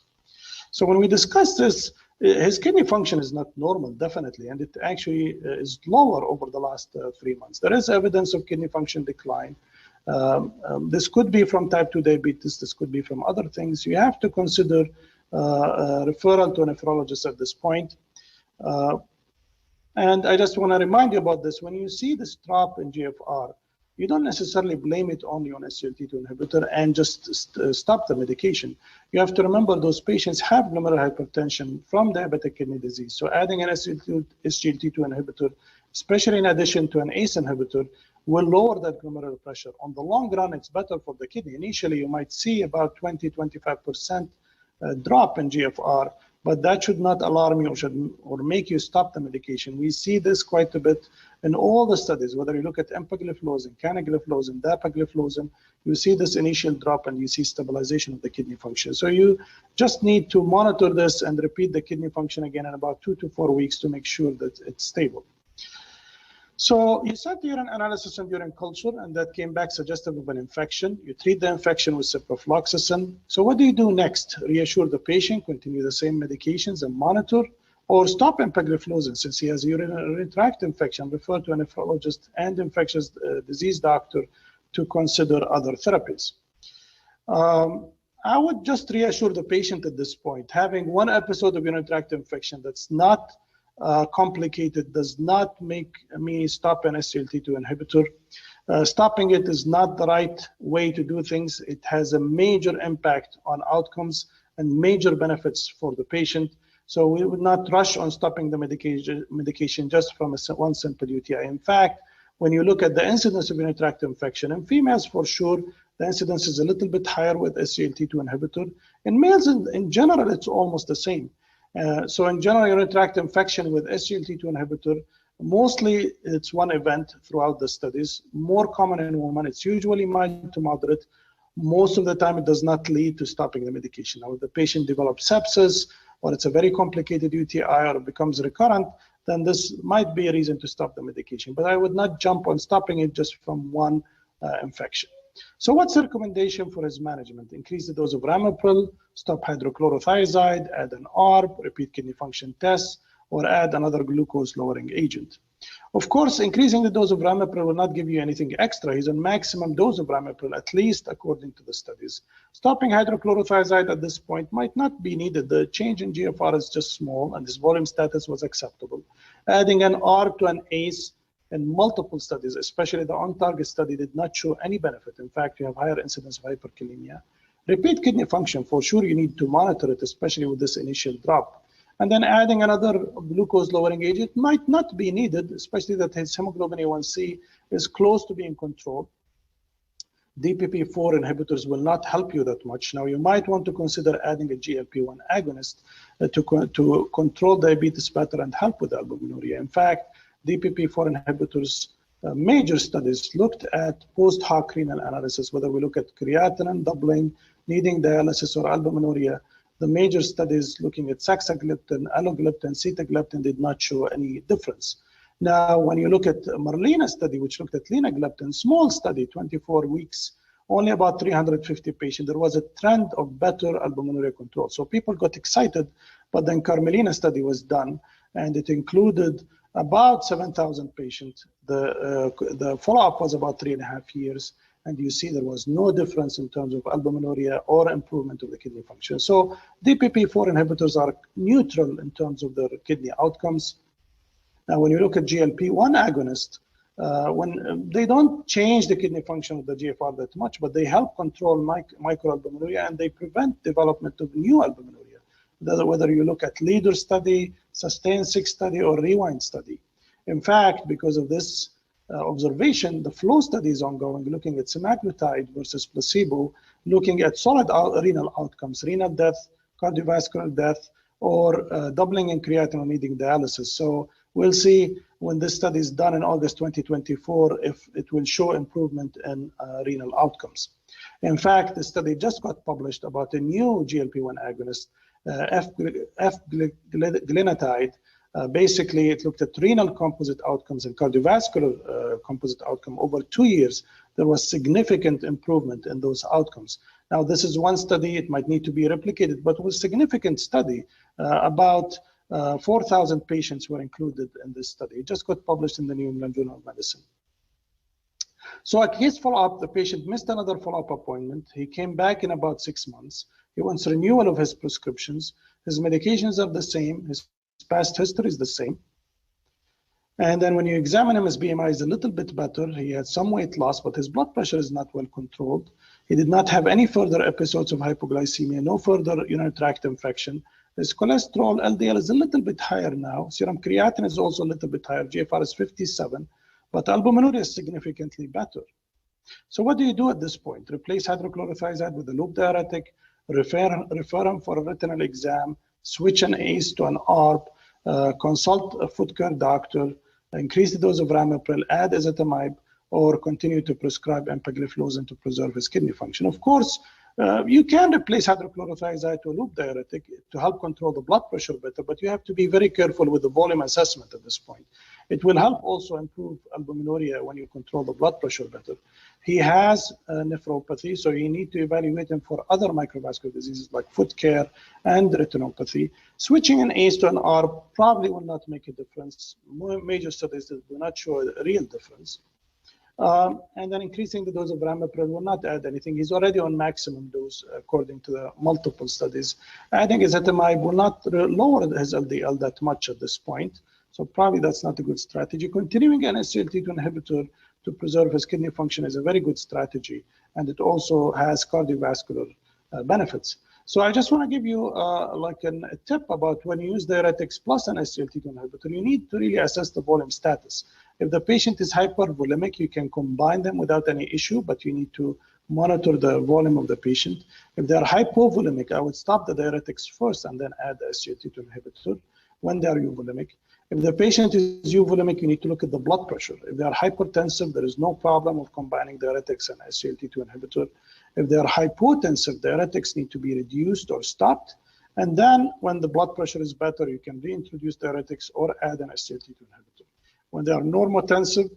So when we discuss this, his kidney function is not normal, definitely, and it actually is lower over the last 3 months. There is evidence of kidney function decline. This could be from type 2 diabetes, this could be from other things. You have to consider referral to a nephrologist at this point. And I just want to remind you about this. When you see this drop in GFR, you don't necessarily blame it only on SGLT2 inhibitor and just stop the medication. You have to remember those patients have glomerular hypertension from diabetic kidney disease. So adding an SGLT2 inhibitor, especially in addition to an ACE inhibitor, will lower that glomerular pressure. On the long run, it's better for the kidney. Initially, you might see about 20–25% drop in GFR, but that should not alarm you or make you stop the medication. We see this quite a bit in all the studies, whether you look at empagliflozin, canagliflozin, dapagliflozin, you see this initial drop and you see stabilization of the kidney function. So you just need to monitor this and repeat the kidney function again in about 2 to 4 weeks to make sure that it's stable. So you sent the urine analysis and urine culture, and that came back suggestive of an infection. You treat the infection with ciprofloxacin. So what do you do next? Reassure the patient, continue the same medications and monitor, or stop empagliflozin since he has a urinary tract infection, refer to a nephrologist and infectious disease doctor to consider other therapies. I would just reassure the patient at this point. Having one episode of urinary tract infection that's not complicated does not make me stop an SGLT2 inhibitor. Stopping it is not the right way to do things. It has a major impact on outcomes and major benefits for the patient. So we would not rush on stopping the medication just from one simple UTI. In fact, when you look at the incidence of urinary tract infection, in females for sure, the incidence is a little bit higher with SGLT2 inhibitor. In males, in general, it's almost the same. So in general, urinary tract infection with SGLT2 inhibitor, mostly it's one event throughout the studies. More common in women, it's usually mild to moderate. Most of the time, it does not lead to stopping the medication. Now, if the patient develops sepsis, or it's a very complicated UTI, or it becomes recurrent, then this might be a reason to stop the medication. But I would not jump on stopping it just from one infection. So what's the recommendation for his management? Increase the dose of ramipril, stop hydrochlorothiazide, add an ARB, repeat kidney function tests, or add another glucose-lowering agent. Of course, increasing the dose of ramipril will not give you anything extra. He's on maximum dose of ramipril, at least according to the studies. Stopping hydrochlorothiazide at this point might not be needed. The change in GFR is just small, and his volume status was acceptable. Adding an ARB to an ACE in multiple studies, especially the on-target study, did not show any benefit. In fact, you have higher incidence of hyperkalemia. Repeat kidney function, for sure, you need to monitor it, especially with this initial drop. And then adding another glucose-lowering agent might not be needed, especially that his hemoglobin A1C is close to being controlled. DPP-4 inhibitors will not help you that much. Now, you might want to consider adding a GLP-1 agonist to control diabetes better and help with albuminuria. In fact, DPP-4 inhibitors, major studies looked at post-hoc renal analysis, whether we look at creatinine doubling, needing dialysis, or albuminuria. The major studies looking at saxagliptin, alogliptin, sitagliptin did not show any difference. Now, when you look at Marlena study, which looked at linagliptin, small study, 24 weeks, only about 350 patients, there was a trend of better albuminuria control. So people got excited, but then Carmelina study was done, and it included about 7,000 patients. The follow-up was about 3.5 years, and you see there was no difference in terms of albuminuria or improvement of the kidney function. So DPP-4 inhibitors are neutral in terms of their kidney outcomes. Now, when you look at GLP-1 agonist, when they don't change the kidney function of the GFR that much, but they help control microalbuminuria, and they prevent development of new albuminuria. Whether you look at LEADER study, SUSTAIN-6 study, or REWIND study. In fact, because of this observation, the FLOW study is ongoing, looking at semaglutide versus placebo, looking at solid renal outcomes, renal death, cardiovascular death, or doubling in creatinine needing dialysis. So we'll see when this study is done in August 2024 if it will show improvement in renal outcomes. In fact, the study just got published about a new GLP-1 agonist, F-glinatide. Basically, it looked at renal composite outcomes and cardiovascular composite outcome over 2 years. There was significant improvement in those outcomes. Now, this is one study. It might need to be replicated, but it was a significant study. About 4,000 patients were included in this study. It just got published in the New England Journal of Medicine. So at his follow-up, the patient missed another follow-up appointment. He came back in about 6 months. He wants renewal of his prescriptions. His medications are the same. His past history is the same. And then when you examine him, his BMI is a little bit better. He had some weight loss, but his blood pressure is not well controlled. He did not have any further episodes of hypoglycemia, no further urinary tract infection. His cholesterol, LDL, is a little bit higher now. Serum creatinine is also a little bit higher. GFR is 57, but albuminuria is significantly better. So what do you do at this point? Replace hydrochlorothiazide with a loop diuretic, refer him for a retinal exam, switch an ACE to an ARB, consult a foot care doctor, increase the dose of ramipril, add ezetimibe, or continue to prescribe empagliflozin to preserve his kidney function. Of course, you can replace hydrochlorothiazide to a loop diuretic to help control the blood pressure better, but you have to be very careful with the volume assessment at this point. It will help also improve albuminuria when you control the blood pressure better. He has nephropathy, so you need to evaluate him for other microvascular diseases like foot care and retinopathy. Switching an ACE to an ARB probably will not make a difference. Major studies do not show a real difference. And then increasing the dose of ramipril will not add anything. He's already on maximum dose according to the multiple studies. Adding ezetimibe will not lower his LDL that much at this point. So probably that's not a good strategy. Continuing an SCLT2 inhibitor to preserve his kidney function is a very good strategy, and it also has cardiovascular benefits. So I just want to give you a tip about when you use diuretics plus an SCLT2 inhibitor, you need to really assess the volume status. If the patient is hypervolemic, you can combine them without any issue, but you need to monitor the volume of the patient. If they're hypovolemic, I would stop the diuretics first and then add the SCLT2 inhibitor when they are euvolemic. If the patient is euvolemic, you need to look at the blood pressure. If they are hypertensive, there is no problem of combining diuretics and SCLT2 inhibitor. If they are hypotensive, diuretics need to be reduced or stopped. And then when the blood pressure is better, you can reintroduce diuretics or add an SCLT2 inhibitor. When they are normotensive,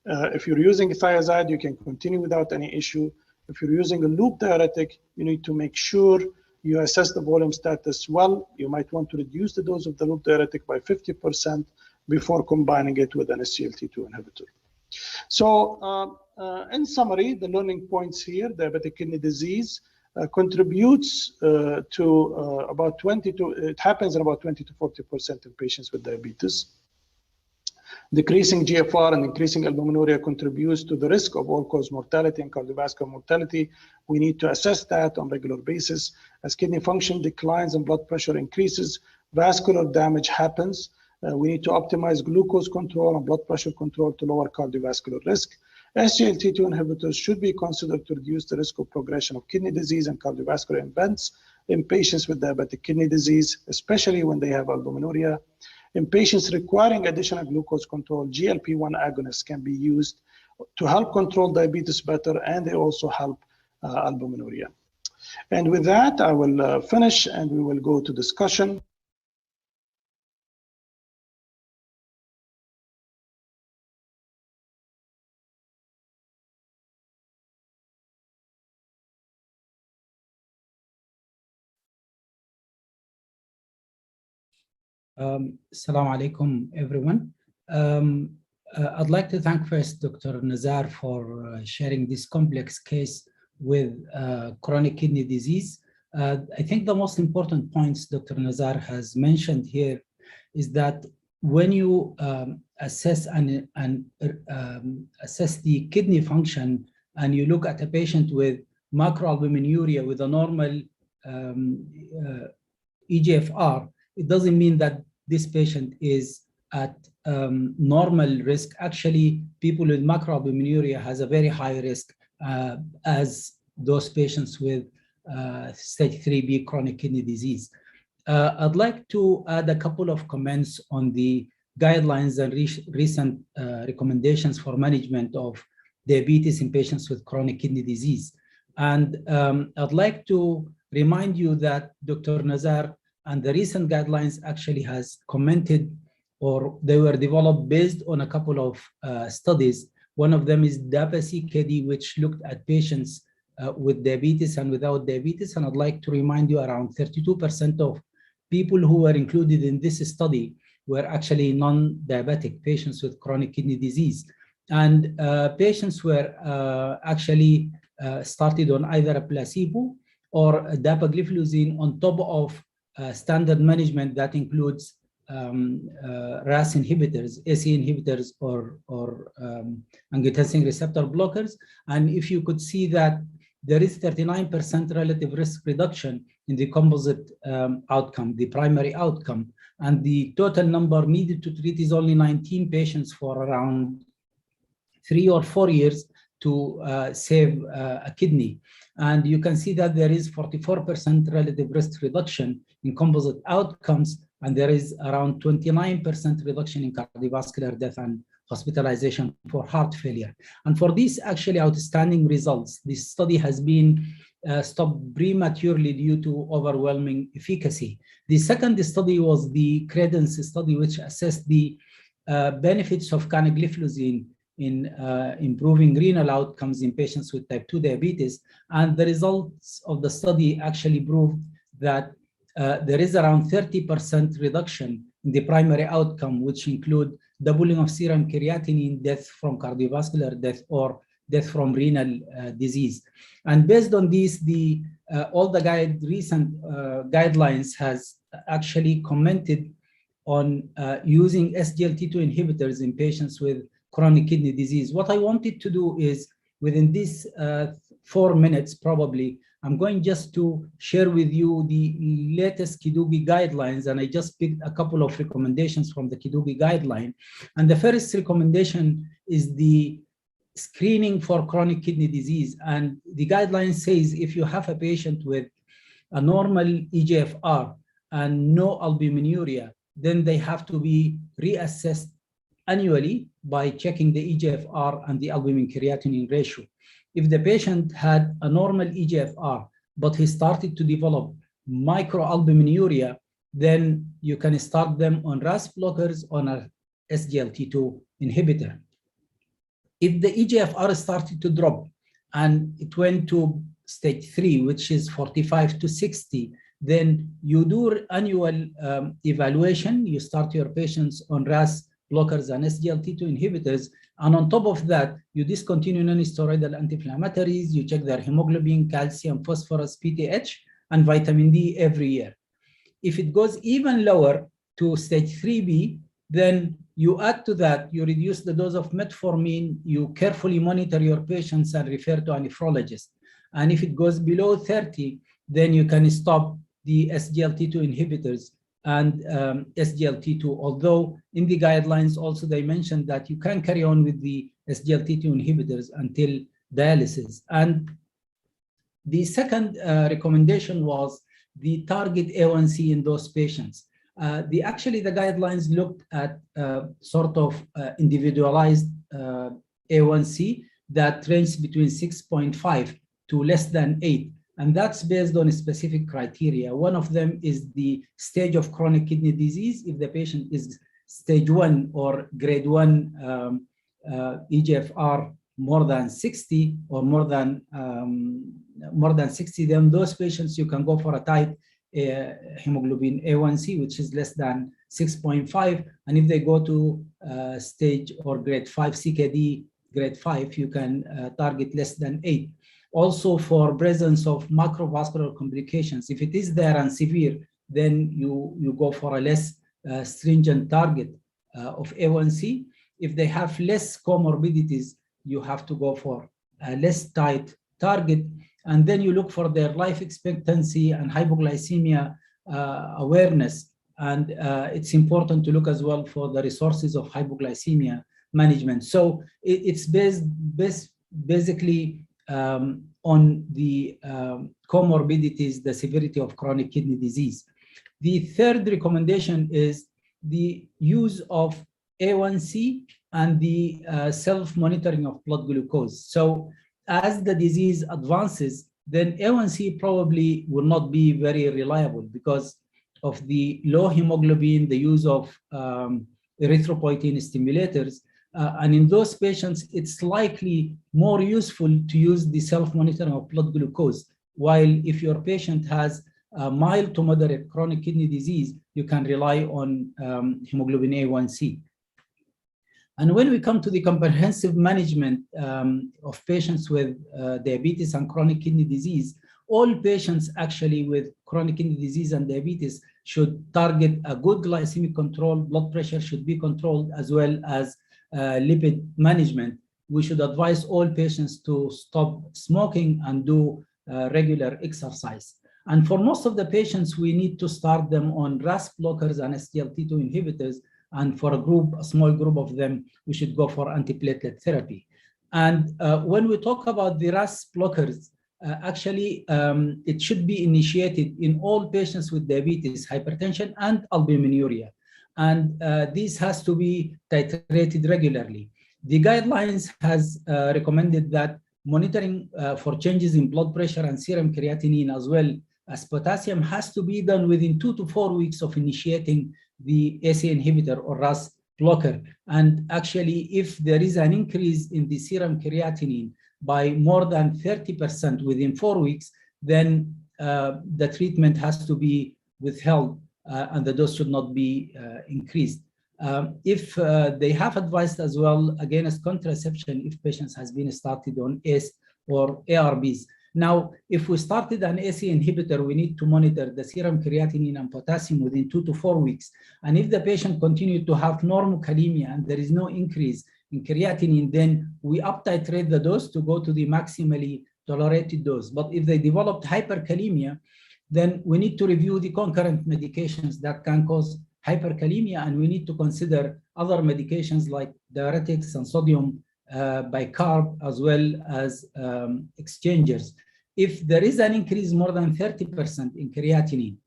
if you're using thiazide, you can continue without any issue. If you're using a loop diuretic, you need to make sure you assess the volume status well. You might want to reduce the dose of the loop diuretic by 50% before combining it with an SCLT2 inhibitor. So in summary, the learning points here, diabetic kidney disease contributes to about 20 to, it happens in about 20 to 40% in patients with diabetes. Decreasing GFR and increasing albuminuria contributes to the risk of all-cause mortality and cardiovascular mortality. We need to assess that on a regular basis. As kidney function declines and blood pressure increases, vascular damage happens. We need to optimize glucose control and blood pressure control to lower cardiovascular risk. SGLT2 inhibitors should be considered to reduce the risk of progression of kidney disease and cardiovascular events in patients with diabetic kidney disease, especially when they have albuminuria. In patients requiring additional glucose control, GLP-1 agonists can be used to help control diabetes better, and they also help albuminuria. And with that, I will finish and we will go to discussion. Assalamu alaikum, everyone. I'd like to thank first Dr. Nazar for sharing this complex case with chronic kidney disease. I think the most important points Dr. Nazar has mentioned here is that when you assess assess the kidney function and you look at a patient with macroalbuminuria with a normal EGFR, it doesn't mean that this patient is at normal risk. Actually, people with macroalbuminuria has a very high risk as those patients with stage 3B chronic kidney disease. I'd like to add a couple of comments on the guidelines and recent recommendations for management of diabetes in patients with chronic kidney disease. And I'd like to remind you that Dr. Nazar and the recent guidelines actually has commented, or they were developed based on a couple of studies. One of them is DAPA-CKD, which looked at patients with diabetes and without diabetes. And I'd like to remind you around 32% of people who were included in this study were actually non-diabetic patients with chronic kidney disease. And patients were actually started on either a placebo or a dapagliflozin on top of standard management that includes RAS inhibitors, AC inhibitors, or angiotensin receptor blockers. And if you could see that there is 39% relative risk reduction in the composite outcome, the primary outcome, and the total number needed to treat is only 19 patients for around 3 or 4 years to save a kidney. And you can see that there is 44% relative risk reduction in composite outcomes, and there is around 29% reduction in cardiovascular death and hospitalization for heart failure. And for these actually outstanding results, this study has been stopped prematurely due to overwhelming efficacy. The second study was the CREDENCE study, which assessed the benefits of canagliflozin in improving renal outcomes in patients with type 2 diabetes. And the results of the study actually proved that there is around 30% reduction in the primary outcome, which include doubling of serum creatinine, death from cardiovascular death, or death from renal disease. And based on this, all the recent guidelines has actually commented on using SGLT2 inhibitors in patients with chronic kidney disease. What I wanted to do is, within these 4 minutes probably, I'm going just to share with you the latest KDIGO guidelines, and I just picked a couple of recommendations from the KDIGO guideline. And the first recommendation is the screening for chronic kidney disease. And the guideline says if you have a patient with a normal EGFR and no albuminuria, then they have to be reassessed annually by checking the EGFR and the albumin creatinine ratio. If the patient had a normal EGFR, but he started to develop microalbuminuria, then you can start them on RAS blockers on a SGLT2 inhibitor. If the EGFR started to drop and it went to stage 3, which is 45 to 60, then you do annual evaluation. You start your patients on RAS blockers and SGLT2 inhibitors, and on top of that, you discontinue non-steroidal anti-inflammatories, you check their hemoglobin, calcium, phosphorus, PTH, and vitamin D every year. If it goes even lower to stage 3B, then you add to that, you reduce the dose of metformin, you carefully monitor your patients and refer to a nephrologist. And if it goes below 30, then you can stop the SGLT2 inhibitors and SGLT2, although in the guidelines also they mentioned that you can carry on with the SGLT2 inhibitors until dialysis. And the second recommendation was the target A1C in those patients. Actually, the guidelines looked at sort of individualized A1C that ranged between 6.5 to less than 8. And that's based on specific criteria. One of them is the stage of chronic kidney disease. If the patient is stage 1 or grade 1 EGFR more than 60 or more than 60, then those patients you can go for a tight hemoglobin A1C, which is less than 6.5. And if they go to stage or grade 5 CKD, grade 5, you can target less than 8. Also for presence of macrovascular complications, if it is there and severe, then you go for a less stringent target of A1C. If they have less comorbidities, you have to go for a less tight target. And then you look for their life expectancy and hypoglycemia awareness. And it's important to look as well for the resources of hypoglycemia management. So it's basically on the comorbidities, the severity of chronic kidney disease. The third recommendation is the use of A1C and the self-monitoring of blood glucose. So as the disease advances, then A1C probably will not be very reliable because of the low hemoglobin, the use of erythropoietin stimulators. And in those patients, it's likely more useful to use the self-monitoring of blood glucose. While if your patient has mild to moderate chronic kidney disease, you can rely on hemoglobin A1C. And when we come to the comprehensive management of patients with diabetes and chronic kidney disease, all patients actually with chronic kidney disease and diabetes should target a good glycemic control, blood pressure should be controlled, as well as lipid management. We should advise all patients to stop smoking and do regular exercise. And for most of the patients, we need to start them on RAS blockers and SCLT2 inhibitors. And for a small group of them, we should go for antiplatelet therapy. And when we talk about the RAS blockers, actually, it should be initiated in all patients with diabetes, hypertension, and albuminuria. And this has to be titrated regularly. The guidelines has recommended that monitoring for changes in blood pressure and serum creatinine, as well as potassium, has to be done within 2 to 4 weeks of initiating the ACE inhibitor or RAS blocker. And actually, if there is an increase in the serum creatinine by more than 30% within 4 weeks, then the treatment has to be withheld and the dose should not be increased. If they have advised as well against contraception if patients has been started on ACE or ARBs. Now, if we started an ACE inhibitor, we need to monitor the serum creatinine and potassium within 2 to 4 weeks. And if the patient continued to have normokalemia and there is no increase in creatinine, then we up-titrate the dose to go to the maximally tolerated dose. But if they developed hyperkalemia, then we need to review the concurrent medications that can cause hyperkalemia, and we need to consider other medications like diuretics and sodium bicarb, as well as exchangers. If there is an increase more than 30% in creatinine,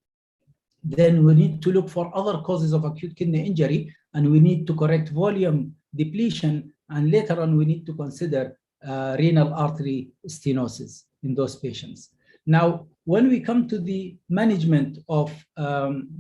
then we need to look for other causes of acute kidney injury, and we need to correct volume depletion, and later on we need to consider renal artery stenosis in those patients. Now, when we come to the management of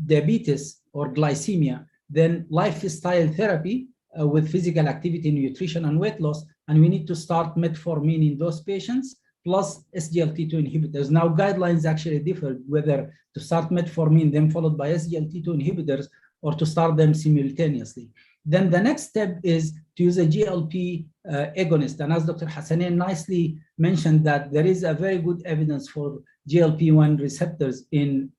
diabetes or glycemia, then lifestyle therapy with physical activity, nutrition, and weight loss, and we need to start metformin in those patients, plus SGLT2 inhibitors. Now, guidelines actually differ whether to start metformin, then followed by SGLT2 inhibitors, or to start them simultaneously. Then the next step is to use a GLP agonist. And as Dr. Hassanein nicely mentioned, that there is a very good evidence for GLP-1 receptors in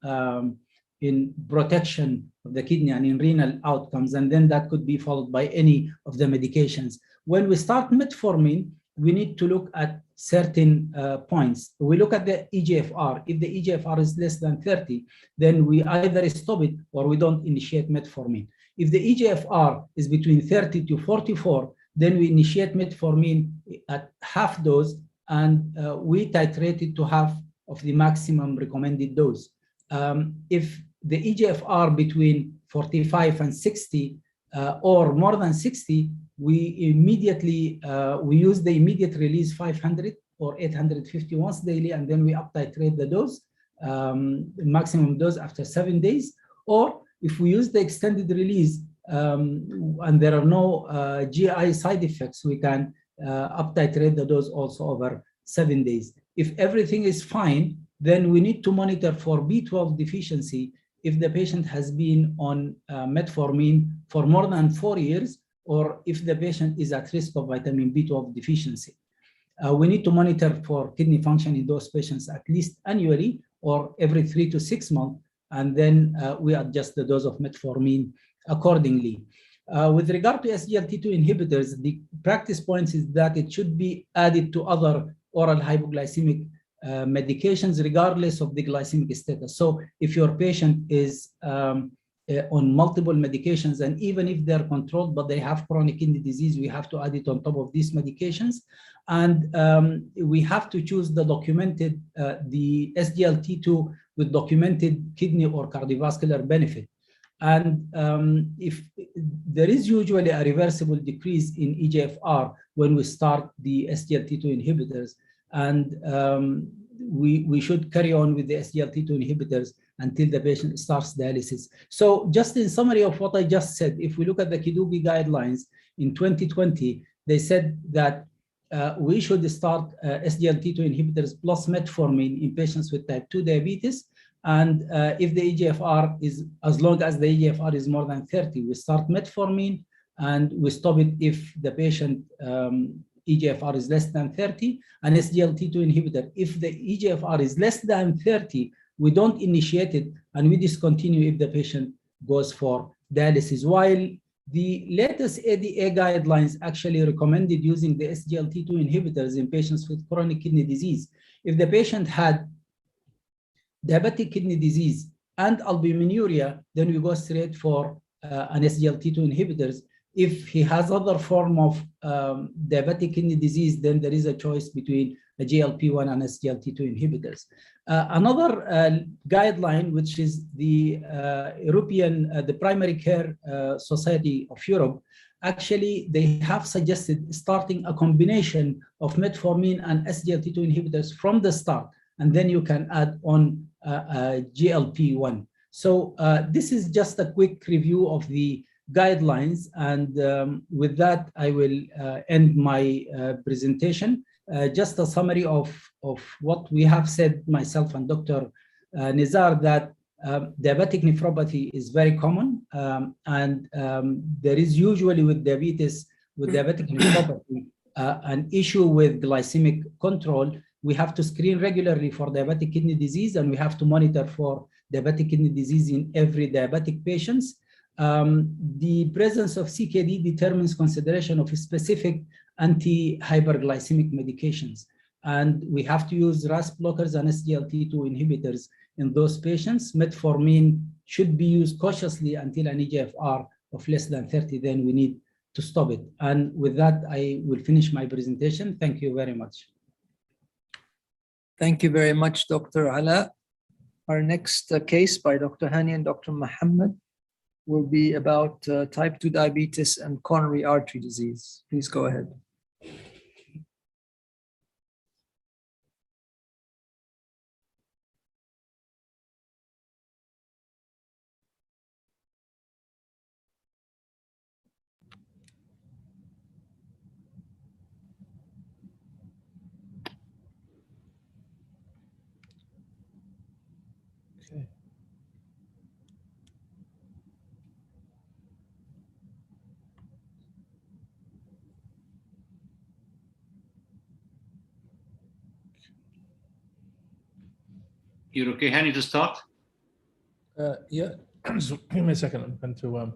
protection of the kidney and in renal outcomes. And then that could be followed by any of the medications. When we start metformin, we need to look at certain points. We look at the EGFR. If the EGFR is less than 30, then we either stop it or we don't initiate metformin. If the EGFR is between 30 to 44, then we initiate metformin at half dose, and we titrate it to half of the maximum recommended dose. If the EGFR between 45 and 60 or more than 60, we immediately we use the immediate release 500 or 850 once daily, and then we up titrate the dose, maximum dose after 7 days. Or if we use the extended release and there are no GI side effects, we can up titrate the dose also over 7 days. If everything is fine, then we need to monitor for B12 deficiency if the patient has been on metformin for more than 4 years, or if the patient is at risk of vitamin B12 deficiency. We need to monitor for kidney function in those patients at least annually or every 3 to 6 months, and then we adjust the dose of metformin accordingly. With regard to SGLT2 inhibitors, the practice points is that it should be added to other oral hypoglycemic medications regardless of the glycemic status. So if your patient is on multiple medications, and even if they're controlled but they have chronic kidney disease, we have to add it on top of these medications. And we have to choose the documented, the SGLT2 with documented kidney or cardiovascular benefit. And if there is usually a reversible decrease in eGFR when we start the SGLT2 inhibitors, and we should carry on with the SGLT2 inhibitors until the patient starts dialysis. So just in summary of what I just said, if we look at the KDIGO guidelines in 2020, they said that we should start SGLT2 inhibitors plus metformin in patients with type 2 diabetes. And if the eGFR is, as long as the eGFR is more than 30, we start metformin and we stop it if the patient eGFR is less than 30, and SGLT2 inhibitor. If the eGFR is less than 30, we don't initiate it and we discontinue if the patient goes for dialysis. While the latest ADA guidelines actually recommended using the SGLT2 inhibitors in patients with chronic kidney disease. If the patient had diabetic kidney disease and albuminuria, then we go straight for an SGLT2 inhibitors. If he has other form of diabetic kidney disease, then there is a choice between a GLP-1 and SGLT2 inhibitors. Another guideline, which is the European, the Primary Care Society of Europe, actually they have suggested starting a combination of metformin and SGLT2 inhibitors from the start, and then you can add on GLP-1. So this is just a quick review of the guidelines, and with that I will end my presentation. Just a summary of what we have said, myself and Dr. Nizar, that diabetic nephropathy is very common, and there is usually with diabetes, with diabetic nephropathy, an issue with glycemic control. We have to screen regularly for diabetic kidney disease, and we have to monitor for diabetic kidney disease in every diabetic patients. The presence of CKD determines consideration of specific anti-hyperglycemic medications. And we have to use RAS blockers and SGLT2 inhibitors in those patients. Metformin should be used cautiously until an eGFR of less than 30, then we need to stop it. And with that, I will finish my presentation. Thank you very much. Thank you very much, Dr. Ala. Our next case by Dr. Hani and Dr. Muhammad will be about type 2 diabetes and coronary artery disease. Please go ahead. Okay. You're okay, Hani, to start? Yeah, so give me a second. I'm going to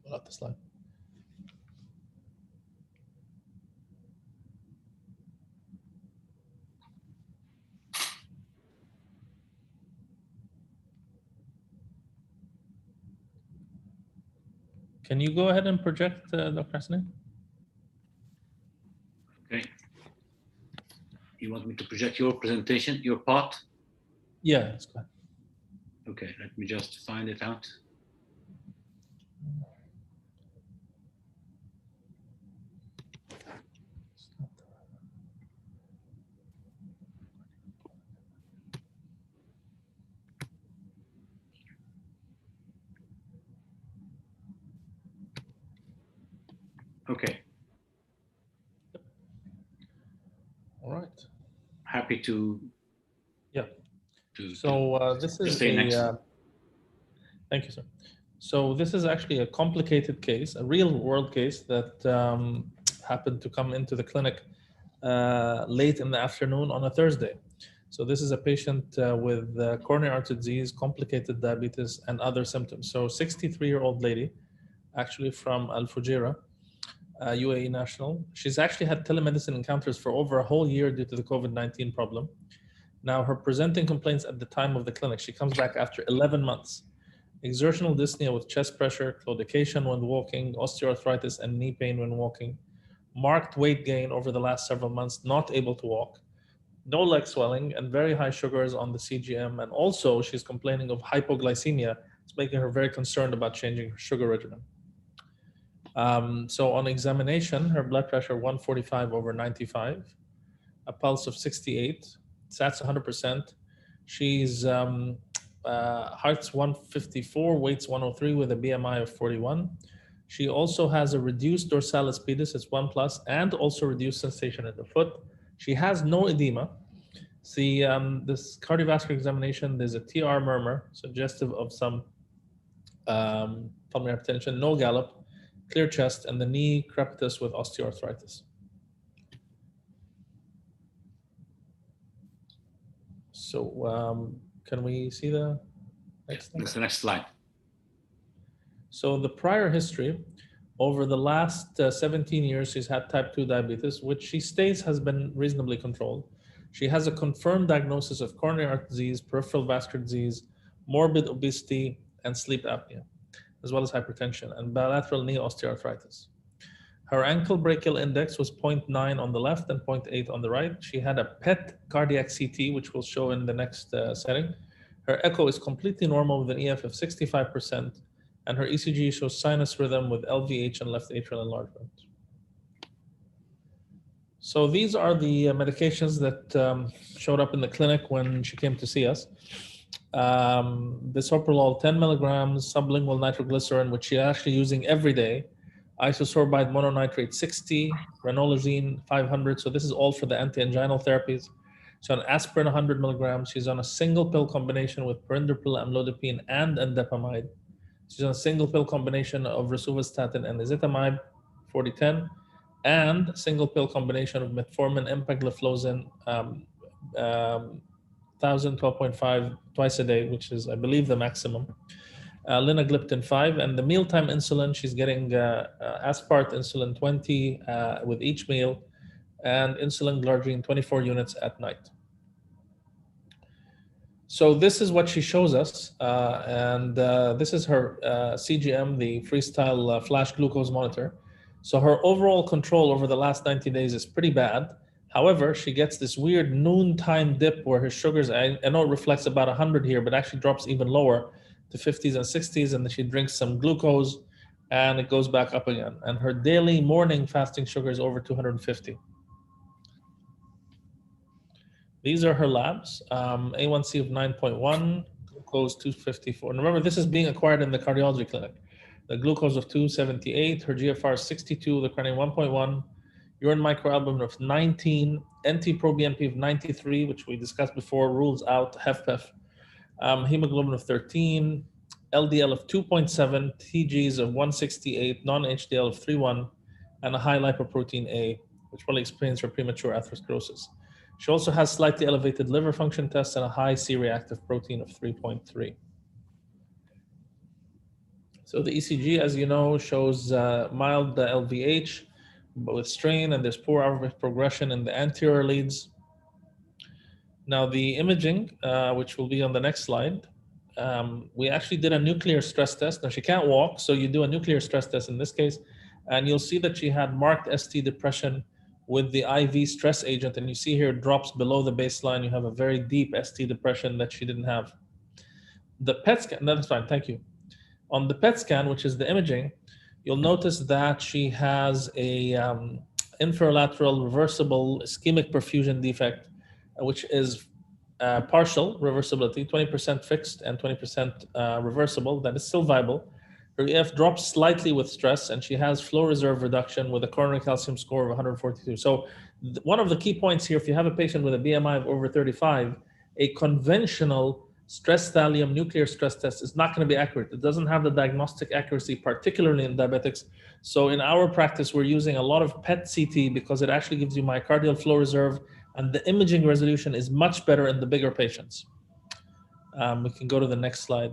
pull up the slide. Can you go ahead and project, Dr. Hasnain? Okay. You want me to project your presentation, your part? Yeah, that's good. Okay, let me just find it out. Okay. All right. Happy to Yeah. So this is stay next. Thank you, sir. So this is actually a complicated case, a real world case that happened to come into the clinic late in the afternoon on a Thursday. So this is a patient with coronary artery disease, complicated diabetes, and other symptoms. So 63-year-old lady, actually from Al Fujairah, UAE national. She's actually had telemedicine encounters for over a whole year due to the COVID-19 problem. Now, her presenting complaints at the time of the clinic, she comes back after 11 months. Exertional dyspnea with chest pressure, claudication when walking, osteoarthritis and knee pain when walking, marked weight gain over the last several months, not able to walk, no leg swelling, and very high sugars on the CGM. And also she's complaining of hypoglycemia. It's making her very concerned about changing her sugar regimen. So on examination, her blood pressure 145/95, a pulse of 68, SATs 100%. She's heart's 154, weights 103 with a BMI of 41. She also has a reduced dorsalis pedis, it's 1+, and also reduced sensation in the foot. She has no edema. See, this cardiovascular examination, there's a TR murmur, suggestive of some pulmonary hypertension, no gallop, clear chest, and the knee crepitus with osteoarthritis. So can we see the next slide? That's the next slide. So the prior history, over the last 17 years, she's had type 2 diabetes, which she states has been reasonably controlled. She has a confirmed diagnosis of coronary artery disease, peripheral vascular disease, morbid obesity, and sleep apnea, as well as hypertension and bilateral knee osteoarthritis. Her ankle brachial index was 0.9 on the left and 0.8 on the right. She had a PET cardiac CT, which we'll show in the next setting. Her echo is completely normal with an EF of 65%, and her ECG shows sinus rhythm with LVH and left atrial enlargement. So these are the medications that showed up in the clinic when she came to see us. Bisoprolol 10 milligrams, sublingual nitroglycerin, which she's actually using every day, isosorbide mononitrate 60, ranolazine 500. So this is all for the anti-anginal therapies. So on aspirin 100 milligrams. She's on a single pill combination with perindopril, amlodipine, and indapamide. She's on a single pill combination of rosuvastatin and ezetimibe 40-10, and single pill combination of metformin, empagliflozin 1000, 12.5 twice a day, which is, I believe, the maximum. Linagliptin 5, and the mealtime insulin, she's getting aspart insulin 20 with each meal, and insulin glargine 24 units at night. So this is what she shows us, and this is her CGM, the Freestyle Flash Glucose Monitor. So her overall control over the last 90 days is pretty bad. However, she gets this weird noontime dip where her sugars, I know it reflects about 100 here, but actually drops even lower to 50s and 60s, and then she drinks some glucose, and it goes back up again. And her daily morning fasting sugar is over 250. These are her labs, A1C of 9.1, glucose 254. And remember, this is being acquired in the cardiology clinic. The glucose of 278, her GFR is 62, the creatinine 1.1, urine microalbumin of 19, NT-proBNP of 93, which we discussed before, rules out HFpEF, hemoglobin of 13, LDL of 2.7, TGs of 168, non-HDL of 3.1, and a high lipoprotein A, which probably explains her premature atherosclerosis. She also has slightly elevated liver function tests and a high C-reactive protein of 3.3. So the ECG, as you know, shows mild LVH, but with strain, and there's poor average progression in the anterior leads. Now the imaging, which will be on the next slide, we actually did a nuclear stress test. Now she can't walk, so you do a nuclear stress test in this case, and you'll see that she had marked ST depression with the IV stress agent, and you see here it drops below the baseline. You have a very deep ST depression that she didn't have. The PET scan, that's fine, thank you. On the PET scan, which is the imaging, you'll notice that she has a inferolateral reversible ischemic perfusion defect, which is partial reversibility, 20% fixed and 20% reversible. That is still viable. Her EF drops slightly with stress, and she has flow reserve reduction with a coronary calcium score of 142. So one of the key points here, if you have a patient with a BMI of over 35, a conventional stress thallium nuclear stress test is not going to be accurate. It doesn't have the diagnostic accuracy, particularly in diabetics. So in our practice, we're using a lot of PET CT because it actually gives you myocardial flow reserve, and the imaging resolution is much better in the bigger patients. We can go to the next slide.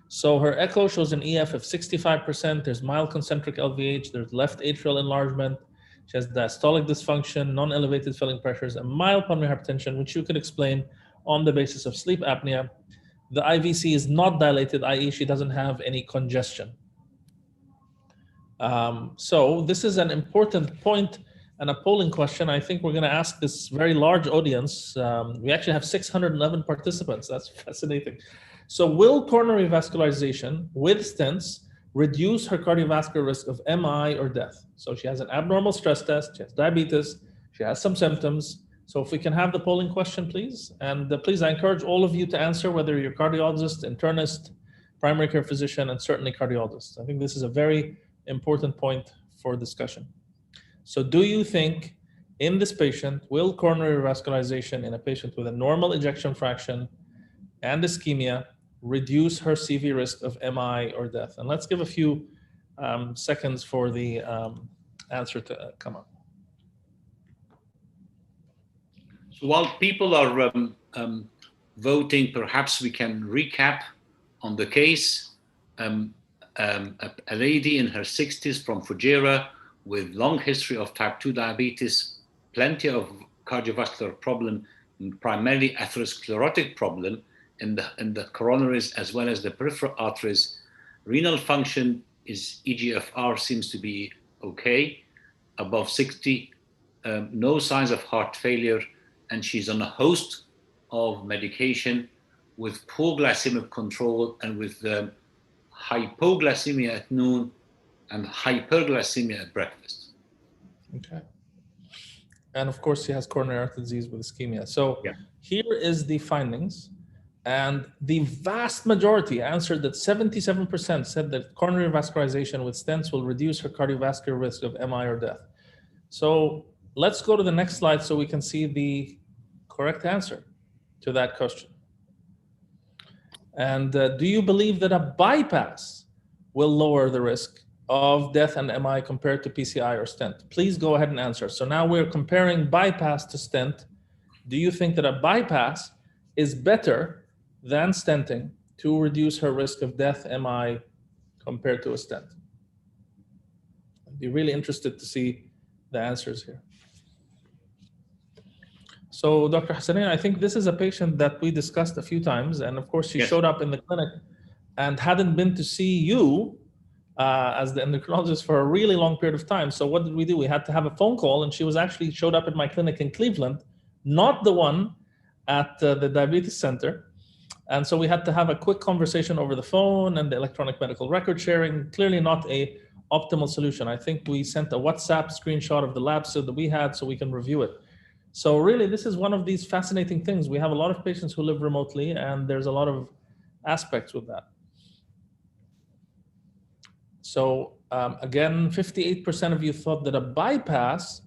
So her echo shows an EF of 65%. There's mild concentric LVH. There's left atrial enlargement. She has diastolic dysfunction, non-elevated filling pressures, and mild pulmonary hypertension, which you could explain on the basis of sleep apnea. The IVC is not dilated, i.e. she doesn't have any congestion. So this is an important point and a polling question. I think we're going to ask this very large audience. We actually have 611 participants. That's fascinating. So will coronary vascularization with stents reduce her cardiovascular risk of MI or death? So she has an abnormal stress test, she has diabetes, she has some symptoms. So if we can have the polling question, please. And please, I encourage all of you to answer, whether you're cardiologist, internist, primary care physician, and certainly cardiologist. I think this is a very important point for discussion. So do you think in this patient, will coronary vascularization in a patient with a normal ejection fraction and ischemia reduce her CV risk of MI or death? And let's give a few seconds for the answer to come up. So while people are voting, perhaps we can recap on the case. A lady in her 60s from Fujairah with long history of type 2 diabetes, plenty of cardiovascular problem, primarily atherosclerotic problem in the coronaries as well as the peripheral arteries. Renal function is EGFR seems to be okay, above 60, no signs of heart failure, and she's on a host of medication with poor glycemic control and with hypoglycemia at noon and hyperglycemia at breakfast. Okay. And of course, she has coronary artery disease with ischemia. So here is the findings. And the vast majority answered that 77% said that coronary vascularization with stents will reduce her cardiovascular risk of MI or death. So let's go to the next slide so we can see the correct answer to that question. And do you believe that a bypass will lower the risk of death and MI compared to PCI or stent? Please go ahead and answer. So now we're comparing bypass to stent. Do you think that a bypass is better than stenting to reduce her risk of death, MI, compared to a stent? I'd be really interested to see the answers here. So Dr. Hassanein, I think this is a patient that we discussed a few times. And of course, she showed up in the clinic and hadn't been to see you as the endocrinologist for a really long period of time. So what did we do? We had to have a phone call, and she was actually showed up at my clinic in Cleveland, not the one at the diabetes center. And so we had to have a quick conversation over the phone and the electronic medical record sharing, clearly not a optimal solution. I think we sent a WhatsApp screenshot of the lab so that we had so we can review it. So really, this is one of these fascinating things. We have a lot of patients who live remotely, and there's a lot of aspects with that. So again, 58% of you thought that a bypass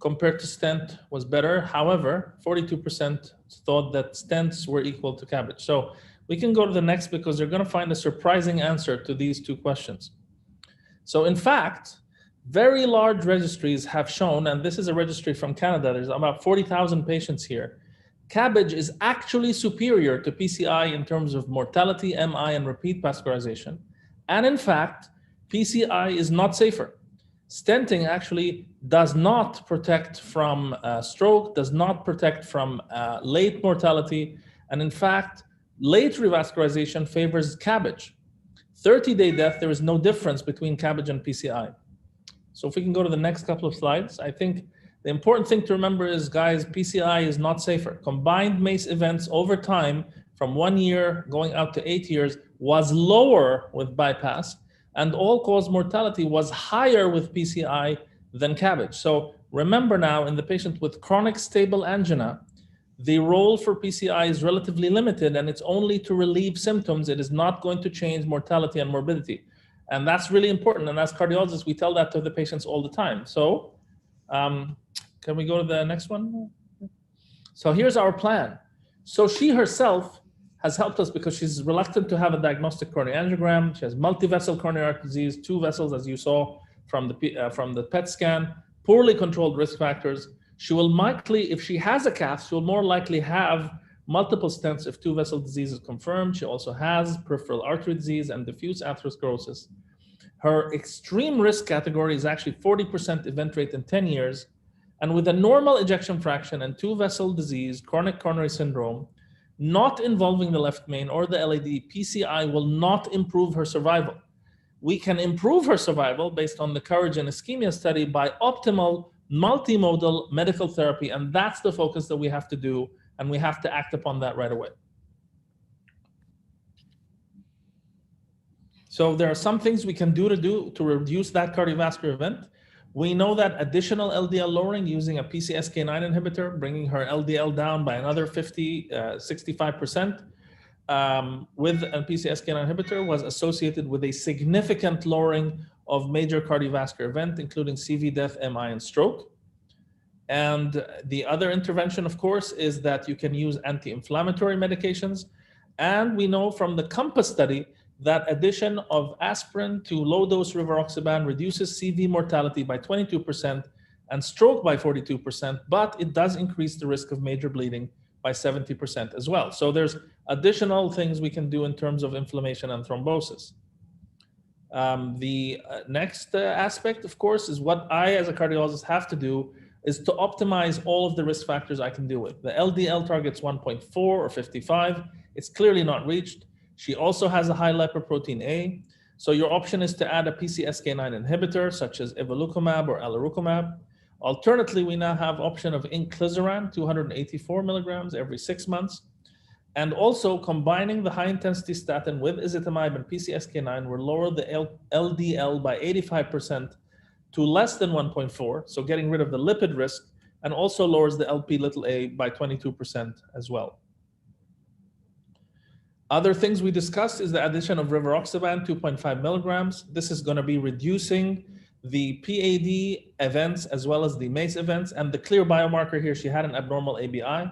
compared to stent was better. However, 42% thought that stents were equal to CABG. So we can go to the next because they're going to find a surprising answer to these two questions. So in fact, very large registries have shown, and this is a registry from Canada, there's about 40,000 patients here. CABG is actually superior to PCI in terms of mortality, MI, and repeat vascularization. And in fact, PCI is not safer. Stenting actually does not protect from stroke, does not protect from late mortality. And in fact, late revascularization favors CABG. 30-day death, there is no difference between CABG and PCI. So if we can go to the next couple of slides, I think the important thing to remember is, guys, PCI is not safer. Combined MACE events over time from 1 year going out to 8 years was lower with bypass, and all-cause mortality was higher with PCI than CABG. So remember now, in the patient with chronic stable angina, the role for PCI is relatively limited, and it's only to relieve symptoms. It is not going to change mortality and morbidity. And that's really important. And as cardiologists, we tell that to the patients all the time. So can we go to the next one? So here's our plan. So she herself has helped us because she's reluctant to have a diagnostic coronary angiogram. She has multi-vessel coronary artery disease, 2 vessels, as you saw from the PET scan, poorly controlled risk factors. She will likely, if she has a cath, she will more likely have multiple stents if 2-vessel disease is confirmed. She also has peripheral artery disease and diffuse atherosclerosis. Her extreme risk category is actually 40% event rate in 10 years. And with a normal ejection fraction and 2-vessel disease, chronic coronary syndrome, not involving the left main or the LAD, PCI will not improve her survival. We can improve her survival based on the courage and ischemia study by optimal multimodal medical therapy. And that's the focus that we have to do. And we have to act upon that right away. So there are some things we can do to reduce that cardiovascular event. We know that additional LDL lowering using a PCSK9 inhibitor, bringing her LDL down by another 65% with a PCSK9 inhibitor was associated with a significant lowering of major cardiovascular event, including CV death, MI, and stroke. And the other intervention, of course, is that you can use anti-inflammatory medications. And we know from the COMPASS study that addition of aspirin to low-dose rivaroxaban reduces CV mortality by 22% and stroke by 42%, but it does increase the risk of major bleeding by 70% as well. So there's additional things we can do in terms of inflammation and thrombosis. The next aspect, of course, is what I as a cardiologist have to do is to optimize all of the risk factors I can deal with. The LDL target's 1.4 or 55. It's clearly not reached. She also has a high lipoprotein A. So your option is to add a PCSK9 inhibitor, such as evolocumab or alirocumab. Alternatively, we now have option of inclisiran, 284 milligrams every 6 months. And also combining the high-intensity statin with ezetimibe and PCSK9 will lower the LDL by 85% to less than 1.4, so getting rid of the lipid risk, and also lowers the Lp(a) by 22% as well. Other things we discussed is the addition of rivaroxaban, 2.5 milligrams. This is going to be reducing the PAD events as well as the MACE events, and the clear biomarker here, she had an abnormal ABI.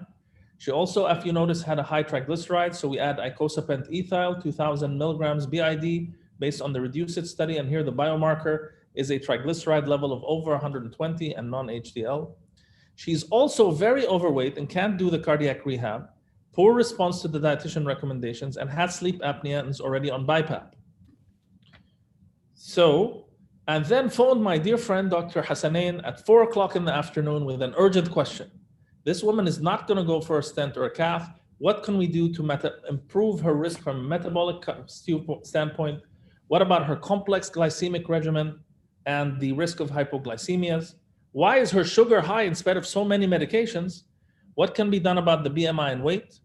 She also, if you notice, had a high triglyceride, so we add icosapent ethyl, 2,000 milligrams BID, based on the REDUCE-IT study, and here the biomarker is a triglyceride level of over 120 and non-HDL. She's also very overweight and can't do the cardiac rehab, poor response to the dietitian recommendations, and had sleep apnea and is already on BiPAP. So, and then phoned my dear friend, Dr. Hassanain, at 4 o'clock in the afternoon with an urgent question. This woman is not going to go for a stent or a cath. What can we do to improve her risk from a metabolic standpoint? What about her complex glycemic regimen and the risk of hypoglycemias? Why is her sugar high in spite of so many medications? What can be done about the BMI and weight?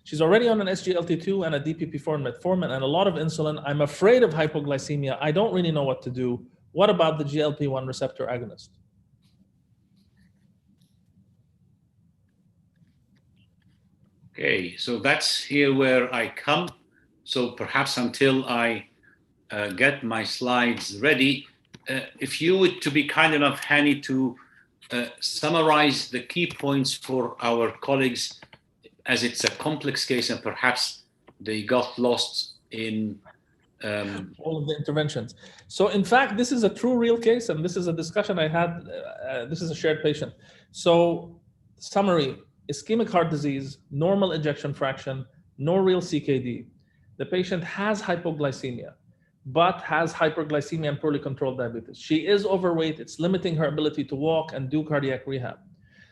She's already on an SGLT2 and a DPP4 and metformin and a lot of insulin. I'm afraid of hypoglycemia. I don't really know what to do. What about the GLP-1 receptor agonist? Okay, so that's here where I come. So perhaps until I get my slides ready, if you would to be kind enough, Hani, to summarize the key points for our colleagues, as it's a complex case and perhaps they got lost in all of the interventions. So in fact, this is a true real case, and this is a discussion I had. This is a shared patient. So summary, ischemic heart disease, normal ejection fraction, no real CKD. The patient has hypoglycemia, but has hyperglycemia and poorly controlled diabetes. She is overweight. It's limiting her ability to walk and do cardiac rehab.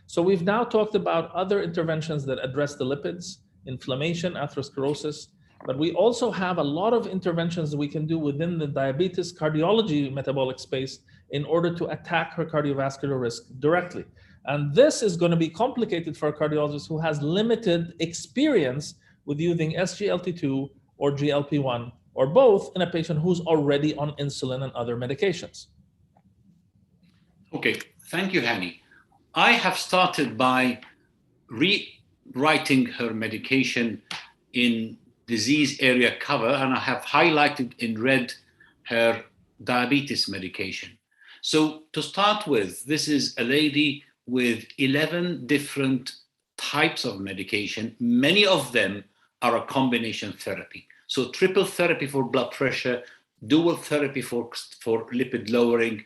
So we've now talked about other interventions that address the lipids, inflammation, atherosclerosis, but we also have a lot of interventions that we can do within the diabetes cardiology metabolic space in order to attack her cardiovascular risk directly. And this is going to be complicated for a cardiologist who has limited experience with using SGLT2 or GLP-1 or both in a patient who's already on insulin and other medications. Okay, thank you, Hani. I have started by rewriting her medication in disease area cover, and I have highlighted in red her diabetes medication. So to start with, this is a lady with 11 different types of medication. Many of them are a combination therapy. So triple therapy for blood pressure, dual therapy for lipid lowering,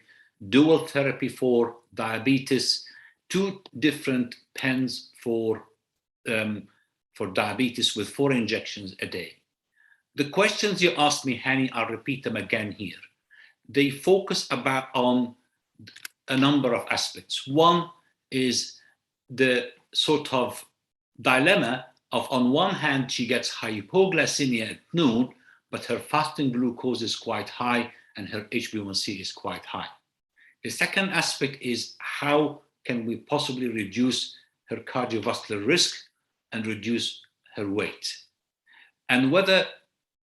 dual therapy for diabetes, 2 different pens for diabetes with 4 injections a day. The questions you asked me, Hani, I'll repeat them again here. They focus on a number of aspects. One is the sort of dilemma of, on one hand, she gets hypoglycemia at noon, but her fasting glucose is quite high and her HbA1c is quite high. The second aspect is, how can we possibly reduce her cardiovascular risk and reduce her weight? And whether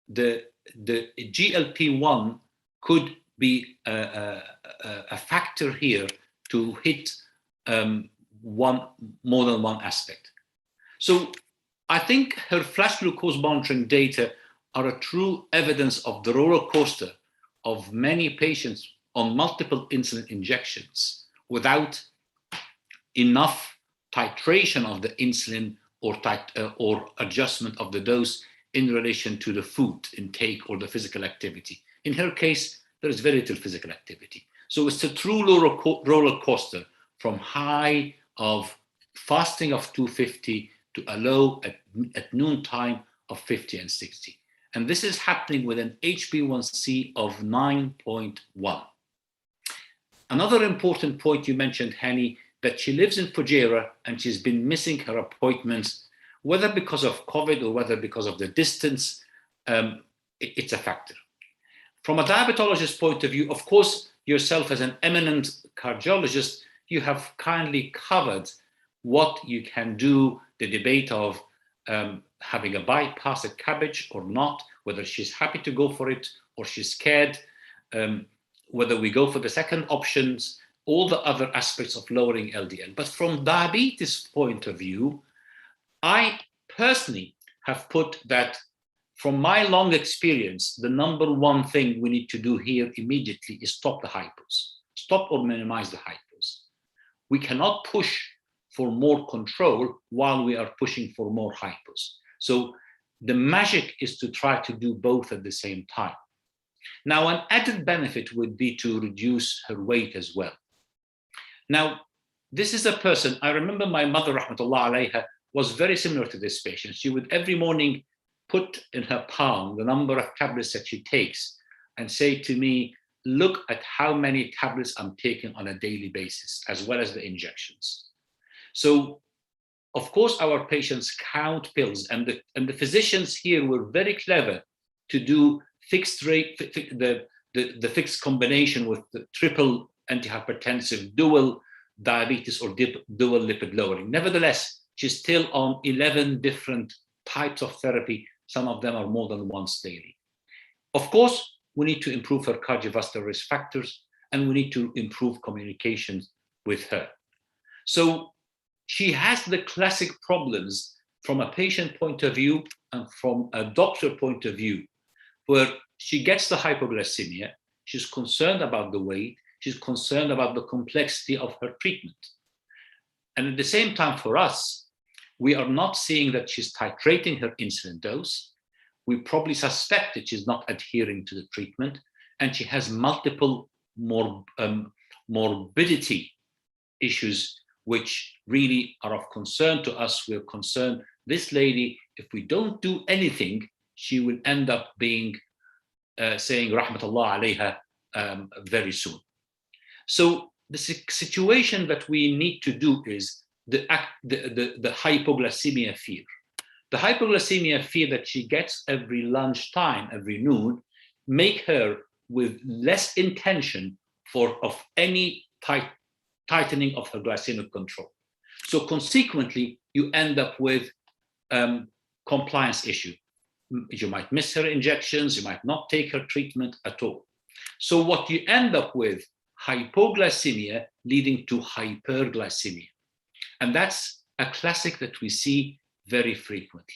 the GLP-1 could be a factor here to hit more than one aspect. So I think her flash glucose monitoring data are a true evidence of the roller coaster of many patients on multiple insulin injections without enough titration of the insulin or adjustment of the dose in relation to the food intake or the physical activity. In her case, there is very little physical activity. So it's a true roller coaster from high of fasting of 250 to a low at noon time of 50 and 60. And this is happening with an HbA1c of 9.1. Another important point you mentioned, Hani, that she lives in Fujairah and she's been missing her appointments, whether because of COVID or whether because of the distance, it's a factor. From a diabetologist point of view, of course, yourself as an eminent cardiologist, you have kindly covered what you can do, the debate of having a bypass at CABG or not, whether she's happy to go for it or she's scared, whether we go for the second options, all the other aspects of lowering LDL. But from diabetes point of view, I personally have put that, from my long experience, the number one thing we need to do here immediately is stop the hypos, stop or minimize the hypos. We cannot push for more control while we are pushing for more hypos. So the magic is to try to do both at the same time. Now, an added benefit would be to reduce her weight as well. Now, this is a person, I remember my mother, rahmatullah alayha, was very similar to this patient. She would every morning put in her palm the number of tablets that she takes and say to me, look at how many tablets I'm taking on a daily basis, as well as the injections. So, of course, our patients count pills, and the physicians here were very clever to do fixed rate, the fixed combination with the triple antihypertensive, dual diabetes or dual lipid lowering. Nevertheless, she's still on 11 different types of therapy. Some of them are more than once daily. Of course, we need to improve her cardiovascular risk factors, and we need to improve communications with her. So she has the classic problems from a patient point of view and from a doctor point of view, where she gets the hypoglycemia, she's concerned about the weight, she's concerned about the complexity of her treatment. And at the same time, for us, we are not seeing that she's titrating her insulin dose. We probably suspect that she's not adhering to the treatment, and she has multiple morbidity issues, which really are of concern to us. We're concerned this lady, if we don't do anything, she will end up being saying rahmatullah alayha very soon. So the situation that we need to do is the hypoglycemia fear. The hypoglycemia fear that she gets every lunchtime, every noon, make her with less intention of any tightening of her glycemic control. So consequently, you end up with compliance issue. You might miss her injections, you might not take her treatment at all. So what you end up with, hypoglycemia leading to hyperglycemia. And that's a classic that we see very frequently.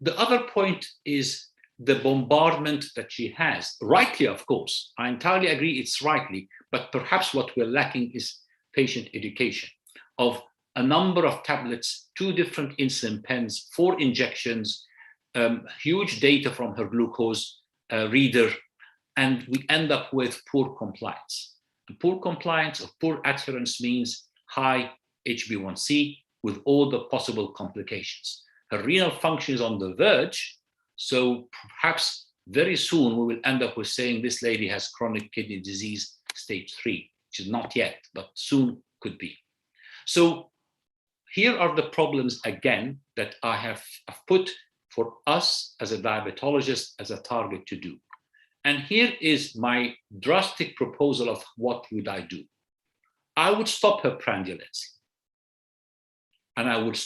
The other point is the bombardment that she has, rightly, of course. I entirely agree it's rightly, but perhaps what we're lacking is patient education of a number of tablets, 2 different insulin pens, 4 injections, huge data from her glucose reader, and we end up with poor compliance. And poor compliance or poor adherence means high HbA1c with all the possible complications. Her renal function is on the verge, so perhaps very soon we will end up with saying this lady has chronic kidney disease stage 3, which is not yet, but soon could be. So here are the problems again that I've put for us as a diabetologist as a target to do. And here is my drastic proposal of what would I do. I would stop her prandial insulin. And I would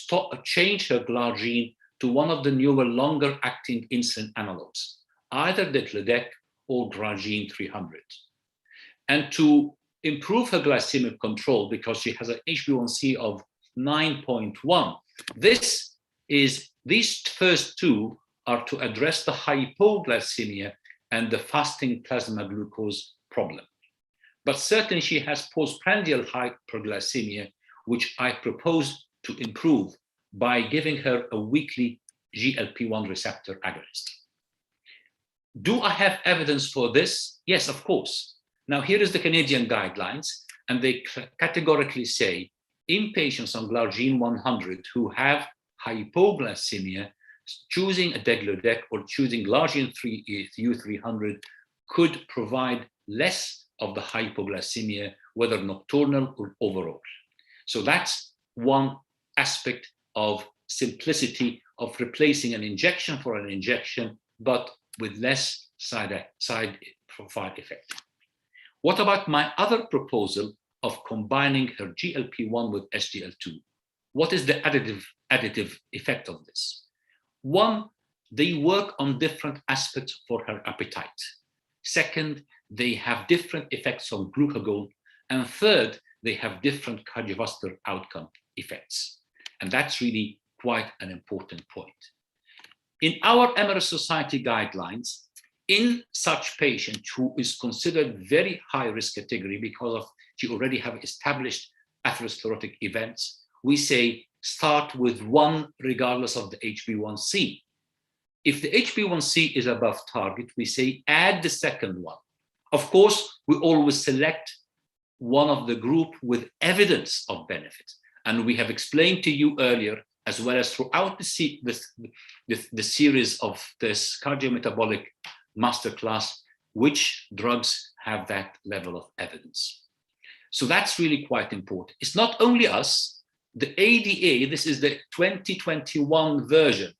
change her glargine to one of the newer, longer-acting insulin analogs, either degludec or glargine 300. And to improve her glycemic control, because she has an HbA1c of 9.1, these first 2 are to address the hypoglycemia and the fasting plasma glucose problem. But certainly she has postprandial hyperglycemia, which I propose to improve by giving her a weekly GLP-1 receptor agonist. Do I have evidence for this? Yes, of course. Now, here is the Canadian guidelines, and they categorically say in patients on glargine 100 who have hypoglycemia, choosing a degludec or choosing glargine U300 could provide less of the hypoglycemia, whether nocturnal or overall. So that's one aspect of simplicity of replacing an injection for an injection, but with less side profile effect. What about my other proposal of combining her GLP-1 with SGL2? What is the additive effect of this? One, they work on different aspects for her appetite. Second, they have different effects on glucagon. And third, they have different cardiovascular outcome effects. And that's really quite an important point. In our Emirates Society guidelines, in such patient who is considered very high risk category because of she already have established atherosclerotic events, we say start with 1 regardless of the HbA1c. If the HbA1c is above target, we say add the second one. Of course, we always select one of the group with evidence of benefit. And we have explained to you earlier, as well as throughout the series of this cardiometabolic masterclass, which drugs have that level of evidence. So that's really quite important. It's not only us, the ADA, this is the 2021 version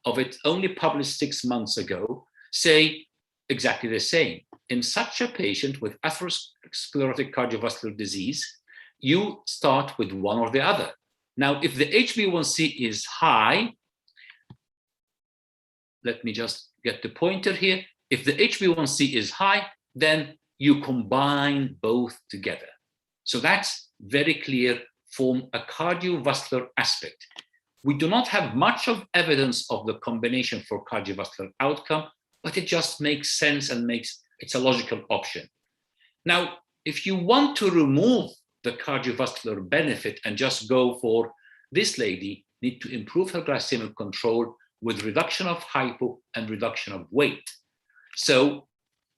of it, only published 6 months ago, say exactly the same. In such a patient with atherosclerotic cardiovascular disease, you start with one or the other. Now, if the HbA1c is high, let me just get the pointer here. If the HbA1c is high, then you combine both together. So that's very clear from a cardiovascular aspect. We do not have much of evidence of the combination for cardiovascular outcome, but it just makes sense and it's a logical option. Now, if you want to remove the cardiovascular benefit and just go for this lady, need to improve her glycemic control with reduction of hypo and reduction of weight. So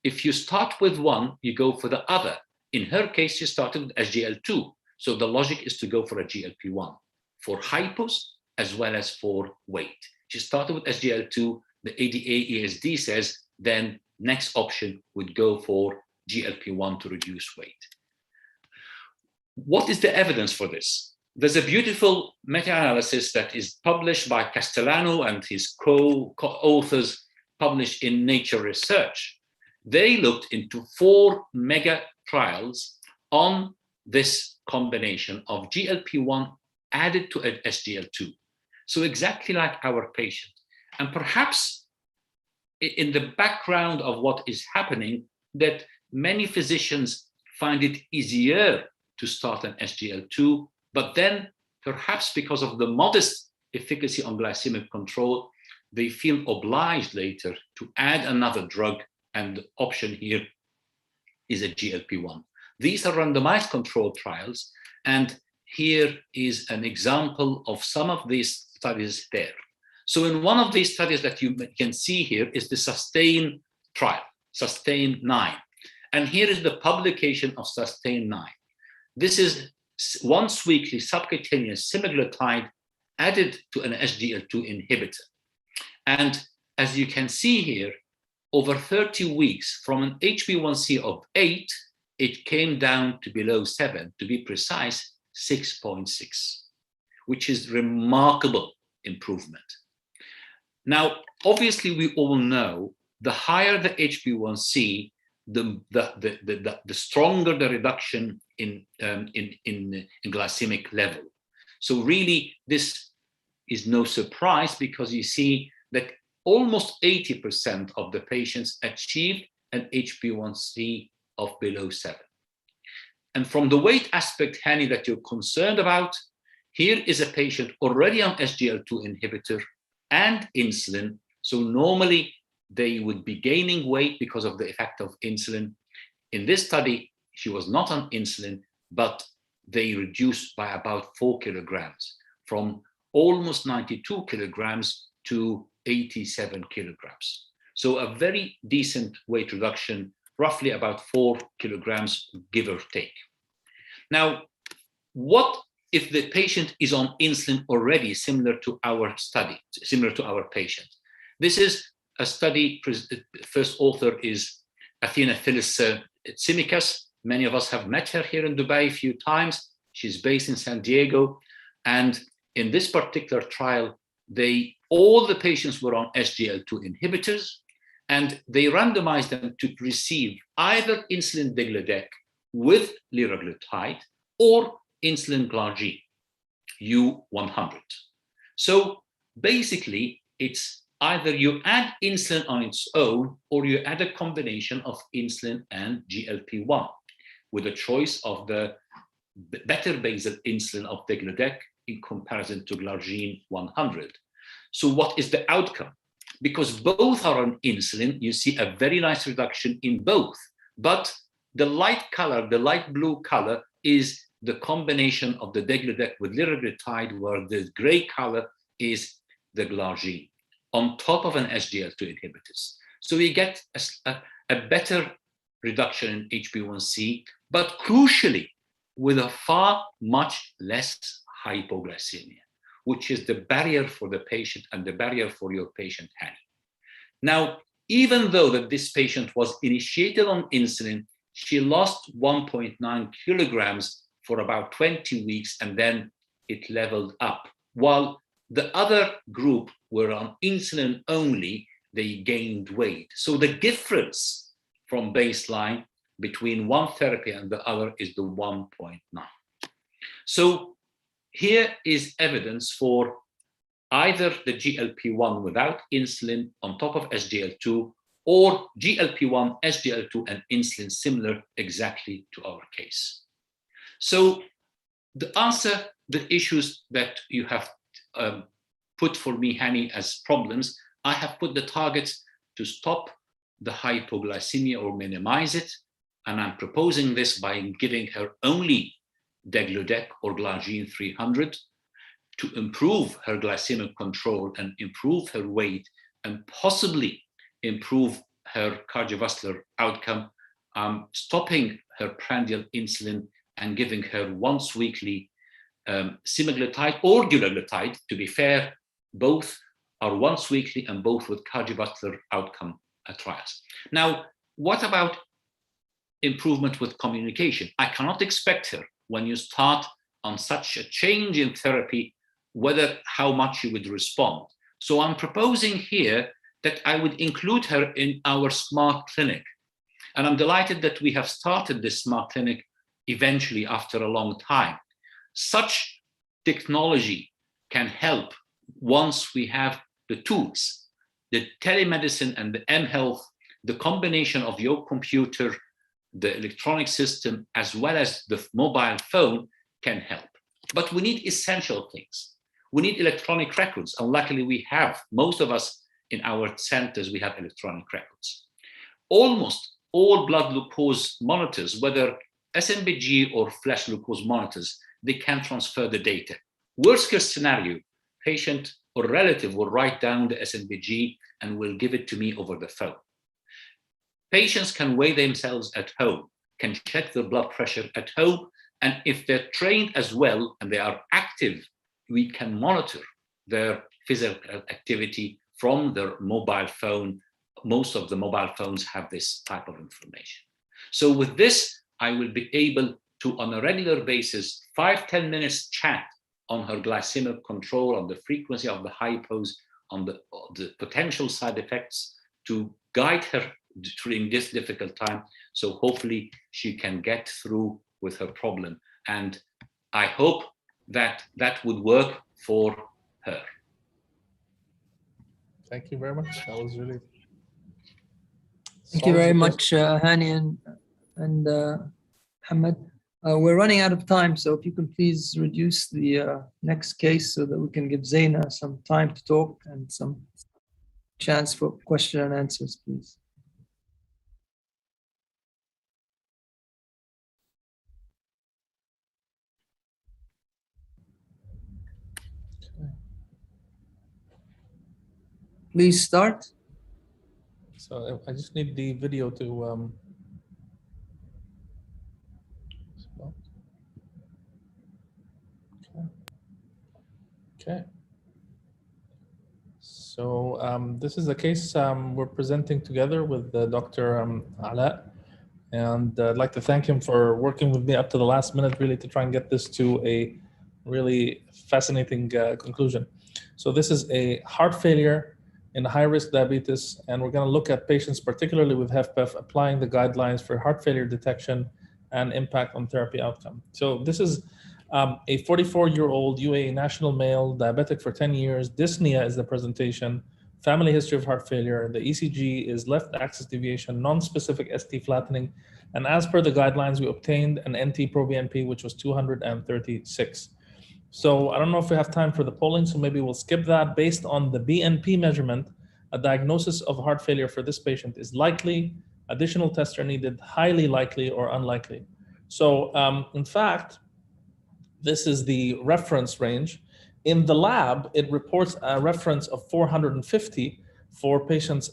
if you start with one, you go for the other. In her case, she started with SGL2. So the logic is to go for a GLP-1 for hypos as well as for weight. She started with SGL2, the ADA-ESD says, then next option would go for GLP-1 to reduce weight. What is the evidence for this? There's a beautiful meta-analysis that is published by Castellano and his co-authors, published in Nature Research. They looked into 4 mega trials on this combination of GLP-1 added to an SGL2. So exactly like our patient. And perhaps in the background of what is happening, that many physicians find it easier to start an SGL2, but then perhaps because of the modest efficacy on glycemic control, they feel obliged later to add another drug, and the option here is a GLP-1. These are randomized controlled trials, and here is an example of some of these studies there. So in one of these studies that you can see here is the SUSTAIN trial, SUSTAIN 9. And here is the publication of SUSTAIN 9. This is once weekly subcutaneous semaglutide added to an SGLT2 inhibitor. And as you can see here, over 30 weeks from an HbA1c of 8, it came down to below 7, to be precise, 6.6, which is remarkable improvement. Now, obviously, we all know the higher the HbA1c, the stronger the reduction in glycemic level. So really, this is no surprise because you see that almost 80% of the patients achieved an HbA1c of below 7. And from the weight aspect, Hani, that you're concerned about, here is a patient already on SGLT2 inhibitor and insulin. So normally they would be gaining weight because of the effect of insulin. In this study, she was not on insulin, but they reduced by about 4 kilograms, from almost 92 kilograms to 87 kilograms. So a very decent weight reduction, roughly about 4 kilograms, give or take. Now, what if the patient is on insulin already, similar to our study, similar to our patient? This is a study, first author is Athena Phyllis Tsimikas. Many of us have met her here in Dubai a few times. She's based in San Diego. And in this particular trial, all the patients were on SGLT2 inhibitors, and they randomized them to receive either insulin degludec with liraglutide or insulin glargine, U100. So basically, it's either you add insulin on its own or you add a combination of insulin and GLP-1 with a choice of the better basal insulin of degludec in comparison to glargine 100. So what is the outcome? Because both are on insulin, you see a very nice reduction in both. But the light color, the light blue color, is the combination of the degludec with liraglutide, where the gray color is the glargine on top of an SGLT2 inhibitors. So we get a better reduction in HbA1c, but crucially, with a far much less hypoglycemia, which is the barrier for the patient and the barrier for your patient, Hani. Now, even though that this patient was initiated on insulin, she lost 1.9 kilograms for about 20 weeks, and then it leveled up. While the other group were on insulin only, they gained weight. So the difference from baseline between one therapy and the other is the 1.9. So here is evidence for either the GLP-1 without insulin on top of SGLT2, or GLP-1, SGLT2, and insulin similar exactly to our case. So the answer, the issues that you have put for me, Hani, as problems, I have put the targets to stop the hypoglycemia or minimize it. And I'm proposing this by giving her only degludec or glargine 300 to improve her glycemic control and improve her weight and possibly improve her cardiovascular outcome, stopping her prandial insulin and giving her once weekly semaglutide or dulaglutide. To be fair, both are once weekly and both with cardiovascular outcome trials. Now, what about improvement with communication? I cannot expect her, when you start on such a change in therapy, how much you would respond. So I'm proposing here that I would include her in our smart clinic. And I'm delighted that we have started this smart clinic eventually after a long time. Such technology can help once we have the tools, the telemedicine and the mHealth, the combination of your computer, the electronic system, as well as the mobile phone can help. But we need essential things. We need electronic records. And luckily we have, most of us in our centers, we have electronic records. Almost all blood glucose monitors, whether SMBG or flash glucose monitors, they can transfer the data. Worst case scenario, patient or relative will write down the SNBG and will give it to me over the phone. Patients can weigh themselves at home, can check their blood pressure at home, and if they're trained as well and they are active, we can monitor their physical activity from their mobile phone. Most of the mobile phones have this type of information. So with this, I will be able to, on a regular basis, 5-10 minutes chat on her glycemic control, on the frequency of the hypos, on the potential side effects, to guide her during this difficult time. So hopefully she can get through with her problem. And I hope that that would work for her. Thank you very much. That was really. Thank you very much, Hani and Mohammed. We're running out of time, so if you can please reduce the next case so that we can give Zaina some time to talk and some chance for question and answers, please. Please start. So I just need the video to. Okay. So this is a case we're presenting together with Dr. Ala, and I'd like to thank him for working with me up to the last minute, really, to try and get this to a really fascinating conclusion. So this is a heart failure in high-risk diabetes, and we're going to look at patients, particularly with HFpEF, applying the guidelines for heart failure detection and impact on therapy outcome. So this is a 44-year-old UAE national male, diabetic for 10 years. Dyspnea is the presentation. Family history of heart failure. The ECG is left axis deviation, non-specific ST flattening. And as per the guidelines, we obtained an NT-proBNP, which was 236. So I don't know if we have time for the polling, so maybe we'll skip that. Based on the BNP measurement, a diagnosis of heart failure for this patient is likely, additional tests are needed, highly likely, or unlikely. So in fact, this is the reference range. In the lab, it reports a reference of 450 for patients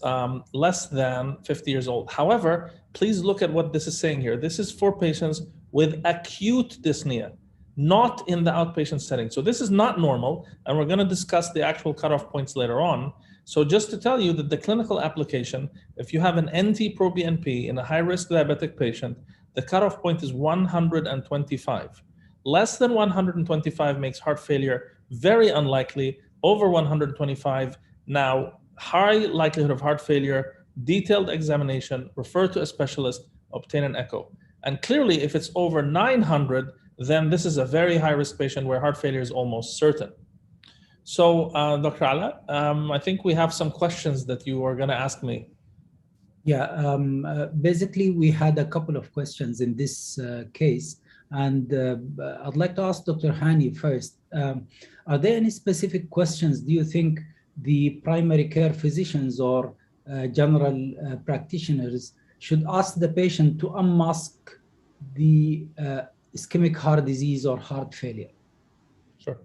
less than 50 years old. However, please look at what this is saying here. This is for patients with acute dyspnea, not in the outpatient setting. So this is not normal, and we're going to discuss the actual cutoff points later on. So just to tell you that the clinical application, if you have an NT-proBNP in a high-risk diabetic patient, the cutoff point is 125. Less than 125 makes heart failure very unlikely. Over 125, now high likelihood of heart failure, detailed examination, refer to a specialist, obtain an echo. And clearly, if it's over 900, then this is a very high-risk patient where heart failure is almost certain. So, Dr. Ala, I think we have some questions that you are going to ask me. Yeah, basically, we had a couple of questions in this case. And I'd like to ask Dr. Hani first. Are there any specific questions do you think the primary care physicians or general practitioners should ask the patient to unmask the ischemic heart disease or heart failure? Sure.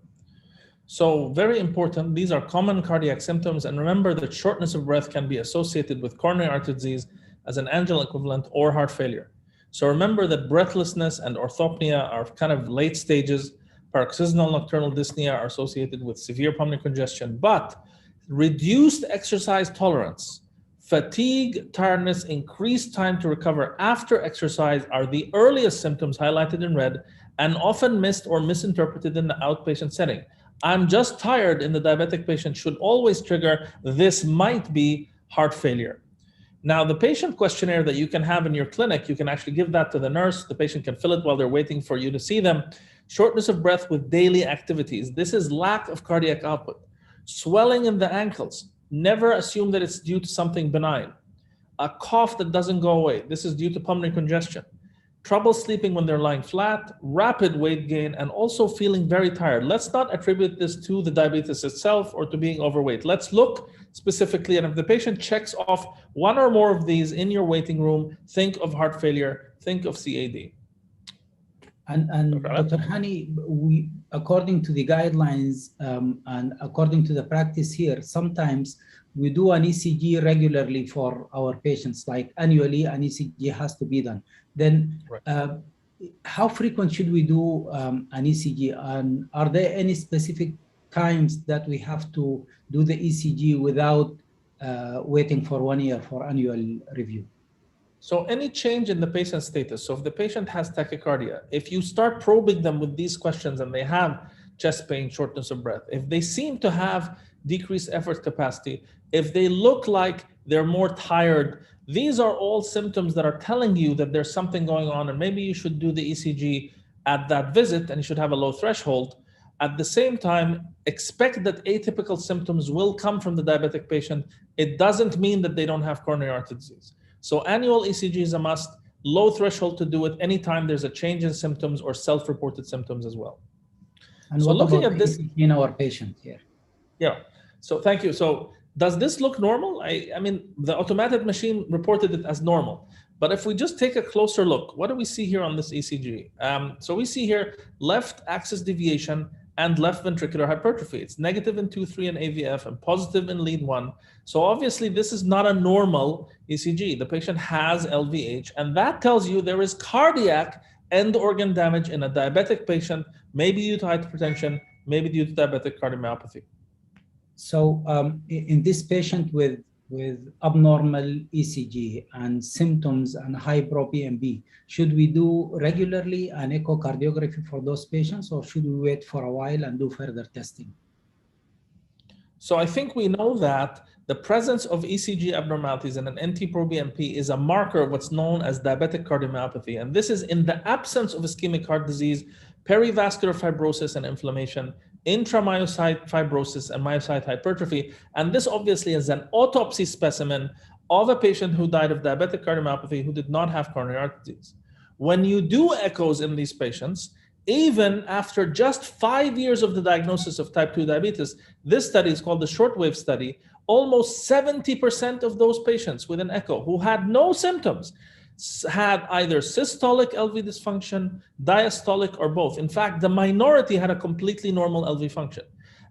So very important, these are common cardiac symptoms. And remember that shortness of breath can be associated with coronary artery disease as an angina equivalent or heart failure. So remember that breathlessness and orthopnea are kind of late stages. Paroxysmal nocturnal dyspnea are associated with severe pulmonary congestion, but reduced exercise tolerance, fatigue, tiredness, increased time to recover after exercise are the earliest symptoms highlighted in red and often missed or misinterpreted in the outpatient setting. I'm just tired in the diabetic patient should always trigger this might be heart failure. Now, the patient questionnaire that you can have in your clinic, you can actually give that to the nurse. The patient can fill it while they're waiting for you to see them. Shortness of breath with daily activities. This is lack of cardiac output. Swelling in the ankles. Never assume that it's due to something benign. A cough that doesn't go away. This is due to pulmonary congestion. Trouble sleeping when they're lying flat, rapid weight gain, and also feeling very tired. Let's not attribute this to the diabetes itself or to being overweight. Let's look specifically, and if the patient checks off one or more of these in your waiting room, think of heart failure, think of CAD. And Dr. Hani, we, according to the guidelines and according to the practice here, sometimes we do an ECG regularly for our patients, like annually an ECG has to be done. Then how frequent should we do an ECG? And are there any specific times that we have to do the ECG without waiting for 1 year for annual review? So any change in the patient's status, so if the patient has tachycardia, if you start probing them with these questions and they have chest pain, shortness of breath, if they seem to have decreased effort capacity, if they look like they're more tired, these are all symptoms that are telling you that there's something going on, and maybe you should do the ECG at that visit and you should have a low threshold. At the same time, expect that atypical symptoms will come from the diabetic patient. It doesn't mean that they don't have coronary artery disease. So annual ECG is a must, low threshold to do it anytime there's a change in symptoms or self-reported symptoms as well. And so what looking about at this in our patient here? Yeah, so thank you. So does this look normal? I mean, the automated machine reported it as normal. But if we just take a closer look, what do we see here on this ECG? So we see here left axis deviation and left ventricular hypertrophy. It's negative in 2-3 in AVF and positive in lead 1. So obviously this is not a normal ECG. The patient has LVH, and that tells you there is cardiac end organ damage in a diabetic patient, maybe due to hypertension, maybe due to diabetic cardiomyopathy. So in this patient with abnormal ECG and symptoms and high pro-BNP, should we do regularly an echocardiography for those patients, or should we wait for a while and do further testing? So I think we know that the presence of ECG abnormalities in an NT-proBNP is a marker of what's known as diabetic cardiomyopathy. And this is in the absence of ischemic heart disease, perivascular fibrosis and inflammation, intramyocyte fibrosis and myocyte hypertrophy. And this obviously is an autopsy specimen of a patient who died of diabetic cardiomyopathy who did not have coronary artery disease. When you do echoes in these patients, even after just 5 years of the diagnosis of type 2 diabetes, this study is called the shortwave study, almost 70% of those patients with an echo who had no symptoms had either systolic LV dysfunction, diastolic, or both. In fact, the minority had a completely normal LV function.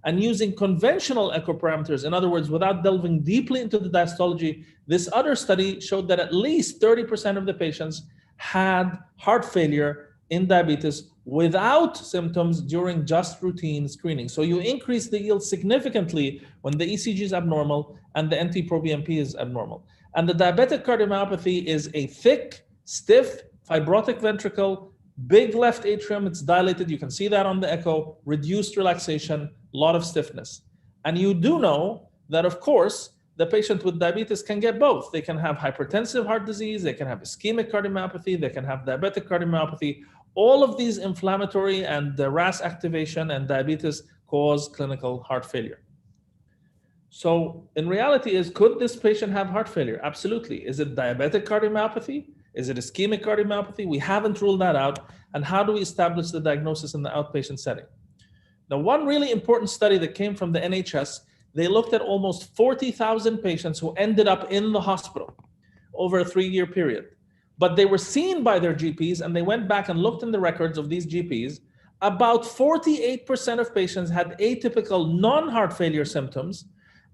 And using conventional echo parameters, in other words, without delving deeply into the diastology, this other study showed that at least 30% of the patients had heart failure in diabetes without symptoms during just routine screening. So you increase the yield significantly when the ECG is abnormal and the NT-proBNP is abnormal. And the diabetic cardiomyopathy is a thick, stiff, fibrotic ventricle, big left atrium, it's dilated, you can see that on the echo, reduced relaxation, a lot of stiffness. And you do know that, of course, the patient with diabetes can get both. They can have hypertensive heart disease, they can have ischemic cardiomyopathy, they can have diabetic cardiomyopathy. All of these inflammatory and RAS activation and diabetes cause clinical heart failure. So in reality could this patient have heart failure? Absolutely. Is it diabetic cardiomyopathy? Is it ischemic cardiomyopathy? We haven't ruled that out. And how do we establish the diagnosis in the outpatient setting? Now, one really important study that came from the NHS, they looked at almost 40,000 patients who ended up in the hospital over a 3-year period. But they were seen by their GPs, and they went back and looked in the records of these GPs. About 48% of patients had atypical non-heart failure symptoms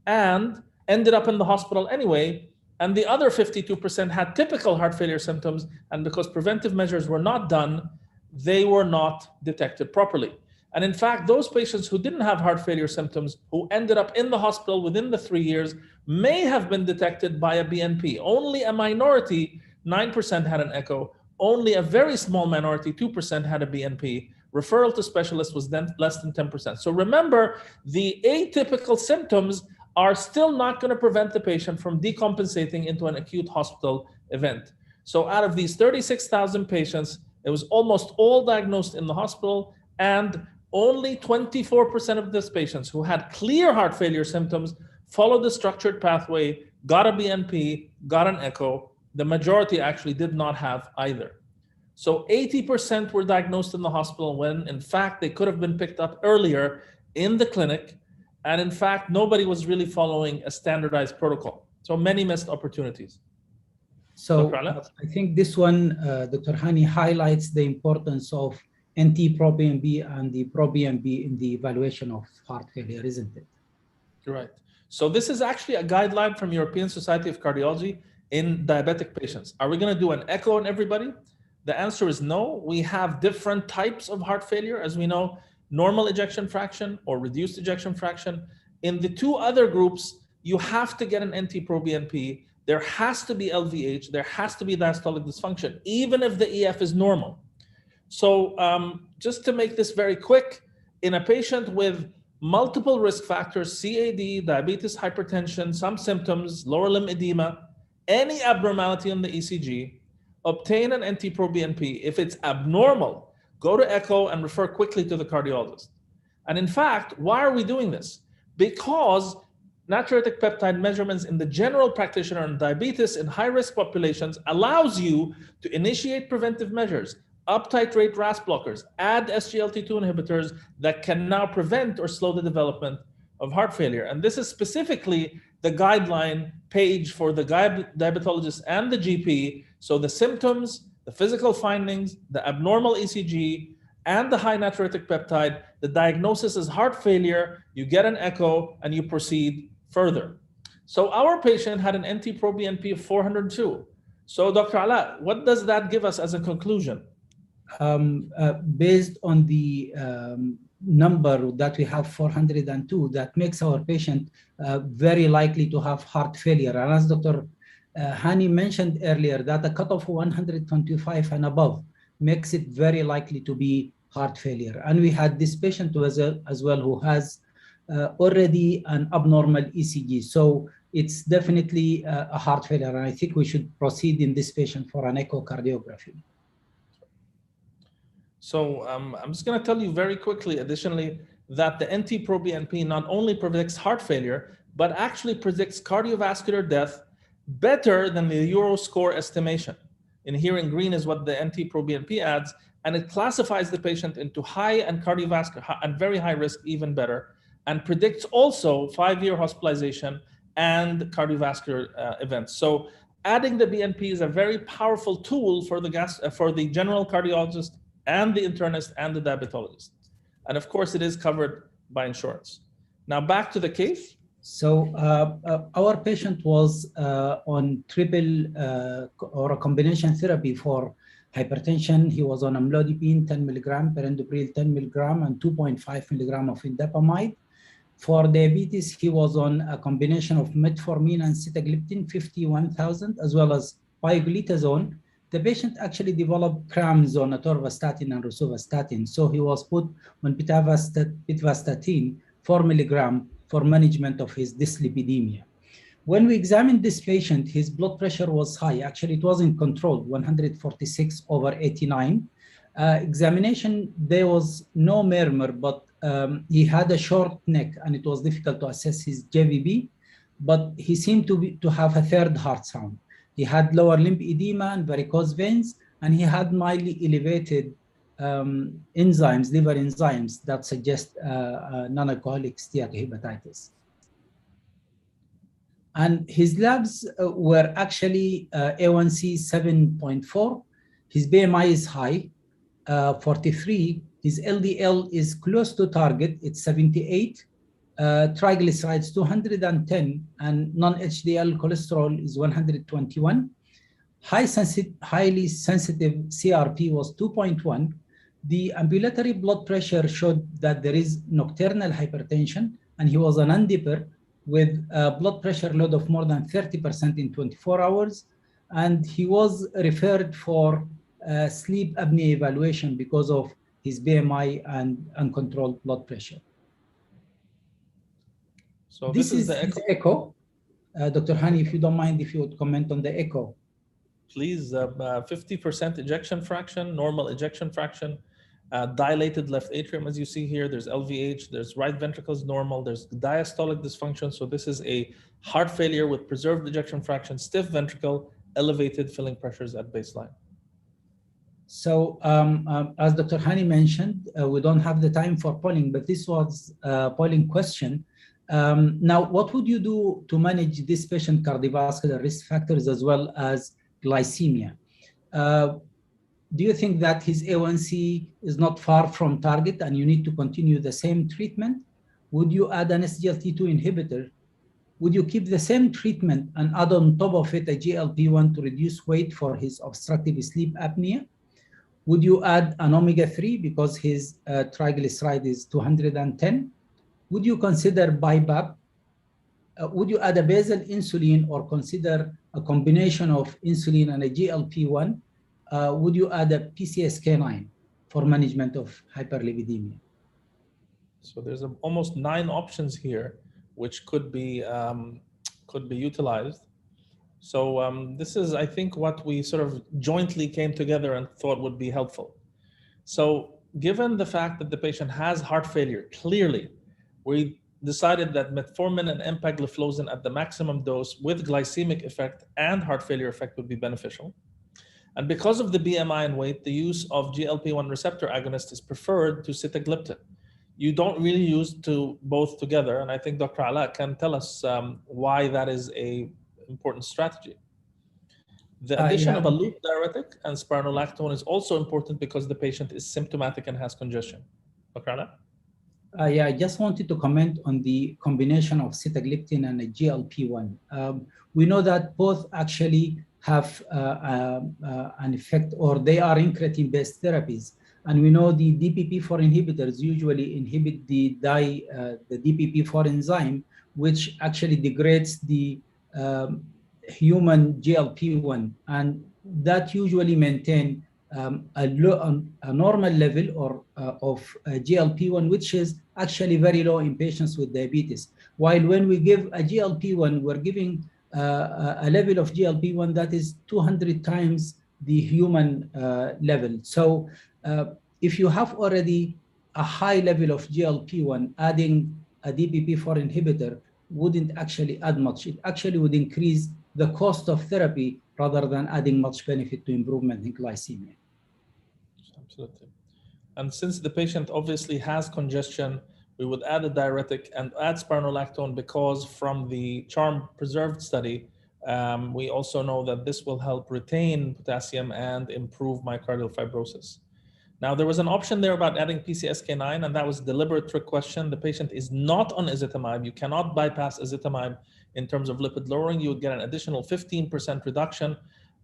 and ended up in the hospital anyway. And the other 52% had typical heart failure symptoms, and because preventive measures were not done, they were not detected properly. And in fact, those patients who didn't have heart failure symptoms, who ended up in the hospital within the 3 years, may have been detected by a BNP. Only a minority, 9%, had an echo. Only a very small minority, 2%, had a BNP. Referral to specialist was then less than 10%. So remember, the atypical symptoms are still not going to prevent the patient from decompensating into an acute hospital event. So out of these 36,000 patients, it was almost all diagnosed in the hospital, and only 24% of these patients who had clear heart failure symptoms followed the structured pathway, got a BNP, got an echo. The majority actually did not have either. So 80% were diagnosed in the hospital when, in fact, they could have been picked up earlier in the clinic. And in fact, nobody was really following a standardized protocol. So many missed opportunities. So I think this one, Dr. Hani, highlights the importance of NT-proBNP and the proBNP in the evaluation of heart failure, isn't it? Right. So this is actually a guideline from European Society of Cardiology in diabetic patients. Are we going to do an echo on everybody? The answer is no. We have different types of heart failure, as we know, normal ejection fraction or reduced ejection fraction. In the two other groups, you have to get an NT-proBNP. There has to be LVH. There has to be diastolic dysfunction, even if the EF is normal. So just to make this very quick, in a patient with multiple risk factors, CAD, diabetes, hypertension, some symptoms, lower limb edema, any abnormality on the ECG, obtain an NT-proBNP. If it's abnormal, go to echo and refer quickly to the cardiologist. And in fact, why are we doing this? Because natriuretic peptide measurements in the general practitioner in diabetes in high-risk populations allows you to initiate preventive measures, up-titrate RAS blockers, add SGLT2 inhibitors that can now prevent or slow the development of heart failure. And this is specifically the guideline page for the diabetologist and the GP. So the symptoms, the physical findings, the abnormal ECG, and the high natriuretic peptide, the diagnosis is heart failure, you get an echo, and you proceed further. So our patient had an NT-proBNP of 402. So Dr. Ala, what does that give us as a conclusion? Based on the number that we have, 402, that makes our patient very likely to have heart failure. And as Dr. Hani mentioned earlier, that a cutoff of 125 and above makes it very likely to be heart failure. And we had this patient as well who has already an abnormal ECG. So it's definitely a heart failure. And I think we should proceed in this patient for an echocardiography. So I'm just going to tell you very quickly, additionally, that the NT-proBNP not only predicts heart failure, but actually predicts cardiovascular death better than the Euroscore estimation. In here in green is what the NT-proBNP adds, and it classifies the patient into high and cardiovascular and very high risk even better, and predicts also 5-year hospitalization and cardiovascular events. So adding the BNP is a very powerful tool for the general cardiologist and the internist and the diabetologist. And of course, it is covered by insurance. Now back to the case. So our patient was on triple or a combination therapy for hypertension. He was on amlodipine 10 milligram, perindopril 10 milligram, and 2.5 milligram of indapamide. For diabetes, he was on a combination of metformin and sitagliptin 51,000, as well as pioglitazone. The patient actually developed cramps on atorvastatin and rosuvastatin, so he was put on pitvastatin 4 milligram for management of his dyslipidemia. When we examined this patient, his blood pressure was high. Actually, it wasn't controlled, 146/89. Examination, there was no murmur, but he had a short neck and it was difficult to assess his JVB, but he seemed to have a third heart sound. He had lower limb edema and varicose veins, and he had mildly elevated enzymes, liver enzymes that suggest non-alcoholic steatohepatitis. And his labs were actually A1C 7.4. His BMI is high, 43. His LDL is close to target, it's 78. Triglycerides 210, and non-HDL cholesterol is 121. Highly sensitive CRP was 2.1. The ambulatory blood pressure showed that there is nocturnal hypertension, and he was an undipper with a blood pressure load of more than 30% in 24 hours. And he was referred for sleep apnea evaluation because of his BMI and uncontrolled blood pressure. So this is the echo. Dr. Hani, if you don't mind, if you would comment on the echo. Please, 50% ejection fraction, normal ejection fraction, dilated left atrium, as you see here. There's LVH, there's right ventricle is normal, there's diastolic dysfunction. So this is a heart failure with preserved ejection fraction, stiff ventricle, elevated filling pressures at baseline. So as Dr. Hani mentioned, we don't have the time for polling, but this was a polling question. Now, what would you do to manage this patient cardiovascular risk factors as well as glycemia? do you think that his A1C is not far from target and you need to continue the same treatment? Would you add an SGLT2 inhibitor? Would you keep the same treatment and add on top of it a GLP-1 to reduce weight for his obstructive sleep apnea? Would you add an omega-3 because his triglyceride is 210? Would you consider BiPAP? Would you add a basal insulin or consider a combination of insulin and a GLP-1? Would you add a PCSK9 for management of hyperlipidemia? So there's almost 9 options here, which could be utilized. So this is, I think, what we sort of jointly came together and thought would be helpful. So given the fact that the patient has heart failure, clearly, we decided that metformin and empagliflozin at the maximum dose with glycemic effect and heart failure effect would be beneficial. And because of the BMI and weight, the use of GLP-1 receptor agonist is preferred to sitagliptin. You don't really use both together, and I think Dr. Ala can tell us why that is an important strategy. The addition of a loop diuretic and spironolactone is also important because the patient is symptomatic and has congestion. Dr. Ala? Yeah, I just wanted to comment on the combination of sitagliptin and a GLP-1. We know that both actually have an effect, or they are incretin-based therapies. And we know the DPP-4 inhibitors usually inhibit the DPP-4 enzyme, which actually degrades the human GLP-1, and that usually maintain a normal level or of GLP-1, which is actually very low in patients with diabetes. While when we give a GLP-1, we're giving a level of GLP-1 that is 200 times the human level. So if you have already a high level of GLP-1, adding a DPP-4 inhibitor wouldn't actually add much. It actually would increase the cost of therapy rather than adding much benefit to improvement in glycemia. Absolutely. And since the patient obviously has congestion, we would add a diuretic and add spironolactone because from the CHARM preserved study, we also know that this will help retain potassium and improve myocardial fibrosis. Now, there was an option there about adding PCSK9, and that was a deliberate trick question. The patient is not on ezetimibe. You cannot bypass ezetimibe in terms of lipid lowering. You would get an additional 15% reduction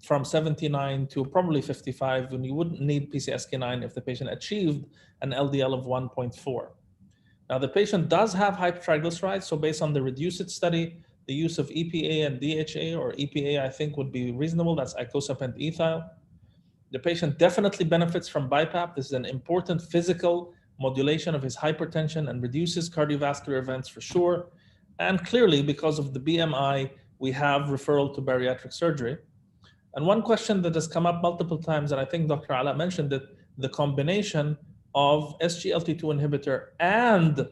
from 79 to probably 55, and you wouldn't need PCSK9 if the patient achieved an LDL of 1.4. Now, the patient does have hypertriglycerides, so based on the REDUCE-IT study, the use of EPA and DHA, or EPA, I think would be reasonable. That's icosapent ethyl. The patient definitely benefits from BiPAP. This is an important physical modulation of his hypertension and reduces cardiovascular events for sure. And clearly, because of the BMI, we have referral to bariatric surgery. And one question that has come up multiple times, and I think Dr. Ala mentioned it, the combination of SGLT2 inhibitor and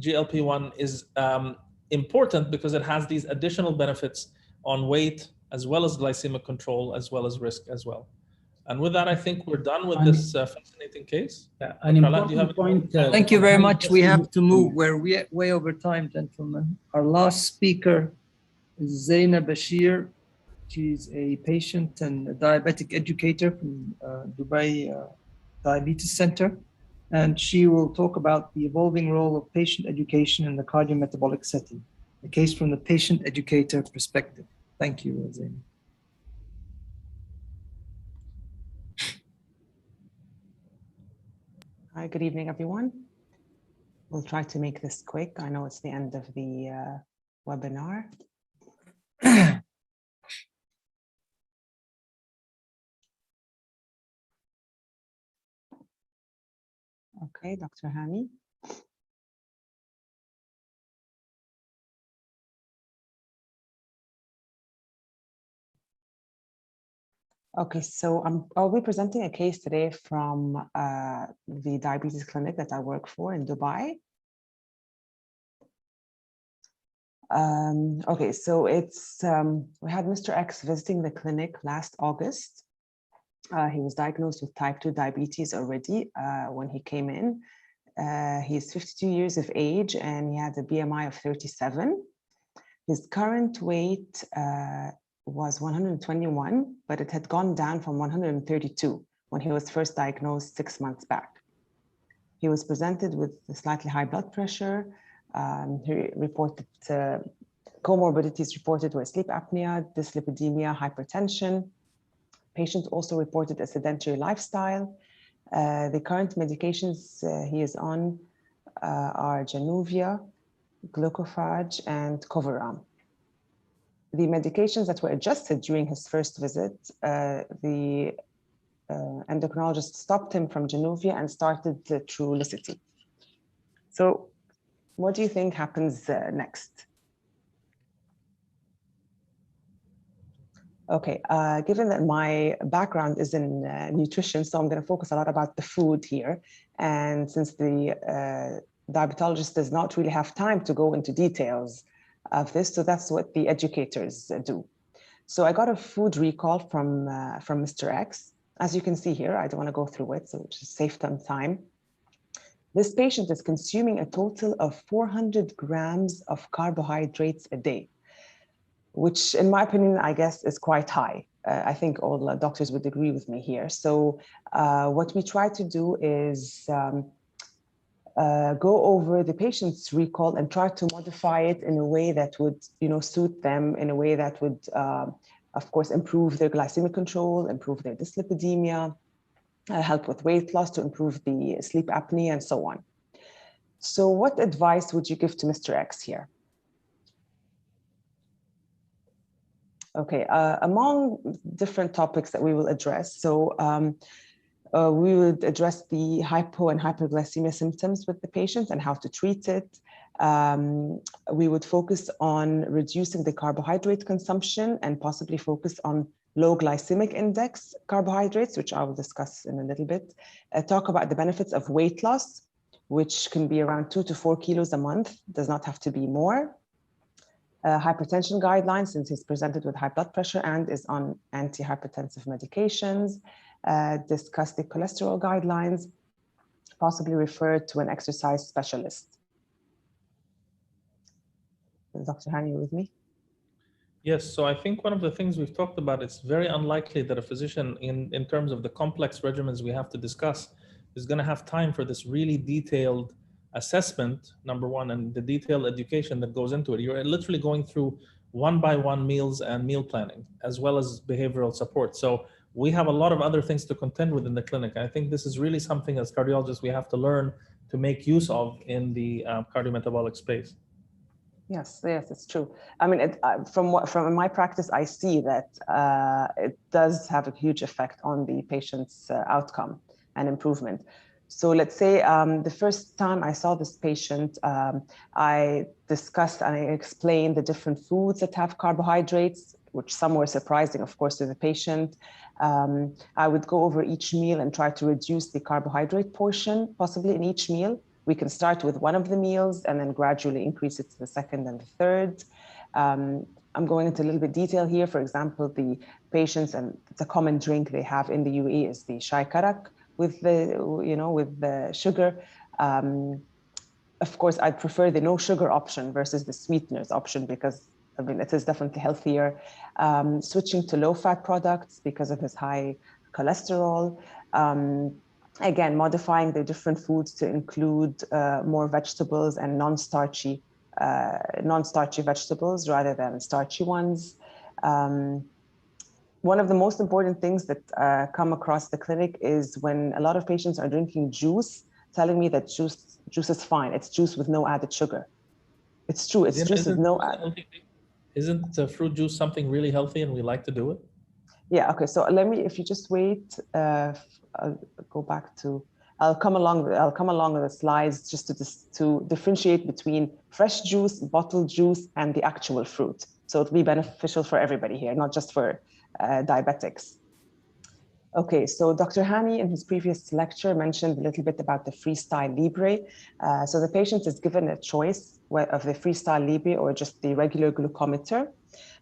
GLP-1 is important because it has these additional benefits on weight, as well as glycemic control, as well as risk as well. And with that, I think we're done with this fascinating case. Yeah, an important point. Thank you very much. We have to move. We're way over time, gentlemen. Our last speaker is Zaina Bashir. She's a patient and a diabetic educator from Dubai Diabetes Center. And she will talk about the evolving role of patient education in the cardiometabolic setting, a case from the patient educator perspective. Thank you, Zaina. Hi, good evening, everyone. We'll try to make this quick. I know it's the end of the webinar. Okay, Dr. Hani. Okay, so I'll be presenting a case today from the diabetes clinic that I work for in Dubai. Okay, so it's we had Mr. X visiting the clinic last August. He was diagnosed with type 2 diabetes already when he came in. He's 52 years of age and he had a BMI of 37. His current weight was 121, but it had gone down from 132 when he was first diagnosed 6 months back. He was presented with slightly high blood pressure. He reported comorbidities reported were sleep apnea, dyslipidemia, hypertension. Patient also reported a sedentary lifestyle. The current medications he is on are Januvia, Glucophage, and Coveram. The medications that were adjusted during his first visit, the endocrinologist stopped him from Januvia and started the Trulicity. So what do you think happens next? Okay, given that my background is in nutrition, so I'm going to focus a lot about the food here. And since the diabetologist does not really have time to go into details of this, so that's what the educators do. So I got a food recall from Mr. X. As you can see here, I don't want to go through it, so just save them time. This patient is consuming a total of 400 grams of carbohydrates a day, which in my opinion, I guess is quite high. I think all the doctors would agree with me here. So what we try to do is go over the patient's recall and try to modify it in a way that would, suit them, in a way that would, of course, improve their glycemic control, improve their dyslipidemia, help with weight loss, to improve the sleep apnea, and so on. So what advice would you give to Mr. X here? Okay, among different topics that we will address, so we would address the hypo and hyperglycemia symptoms with the patient and how to treat it. We would focus on reducing the carbohydrate consumption and possibly focus on low glycemic index carbohydrates, which I will discuss in a little bit. Talk about the benefits of weight loss, which can be around 2 to 4 kilos a month, does not have to be more. Hypertension guidelines, since he's presented with high blood pressure and is on antihypertensive medications. Discuss the cholesterol guidelines, possibly refer to an exercise specialist. Dr. Hani, you with me? Yes, so I think one of the things we've talked about, it's very unlikely that a physician, in terms of the complex regimens we have to discuss, is going to have time for this really detailed assessment, number one, and the detailed education that goes into it. You're literally going through one-by-one meals and meal planning, as well as behavioral support. So we have a lot of other things to contend with in the clinic. I think this is really something as cardiologists we have to learn to make use of in the cardiometabolic space. Yes, it's true. I mean, from my practice, I see that it does have a huge effect on the patient's outcome and improvement. So let's say the first time I saw this patient, I discussed and I explained the different foods that have carbohydrates, which some were surprising, of course, to the patient. I would go over each meal and try to reduce the carbohydrate portion, possibly in each meal. We can start with one of the meals and then gradually increase it to the second and the third. I'm going into a little bit detail here. For example, the patients, and it's a common drink they have in the UAE, is the shai karak with the sugar. Of course, I'd prefer the no sugar option versus the sweeteners option because it is definitely healthier. Switching to low fat products because of his high cholesterol. Again, modifying the different foods to include more vegetables and non-starchy vegetables rather than starchy ones. One of the most important things that come across the clinic is when a lot of patients are drinking juice, telling me that juice is fine. It's juice with no added sugar. It's true. It's juice with no added. Isn't fruit juice something really healthy and we like to do it? Yeah. Okay. So if you just wait, I'll go back to. I'll come along with the slides just to differentiate between fresh juice, bottled juice, and the actual fruit. So it'll be beneficial for everybody here, not just for diabetics. Okay, so Dr. Hani in his previous lecture mentioned a little bit about the Freestyle Libre. So the patient is given a choice of the Freestyle Libre or just the regular glucometer.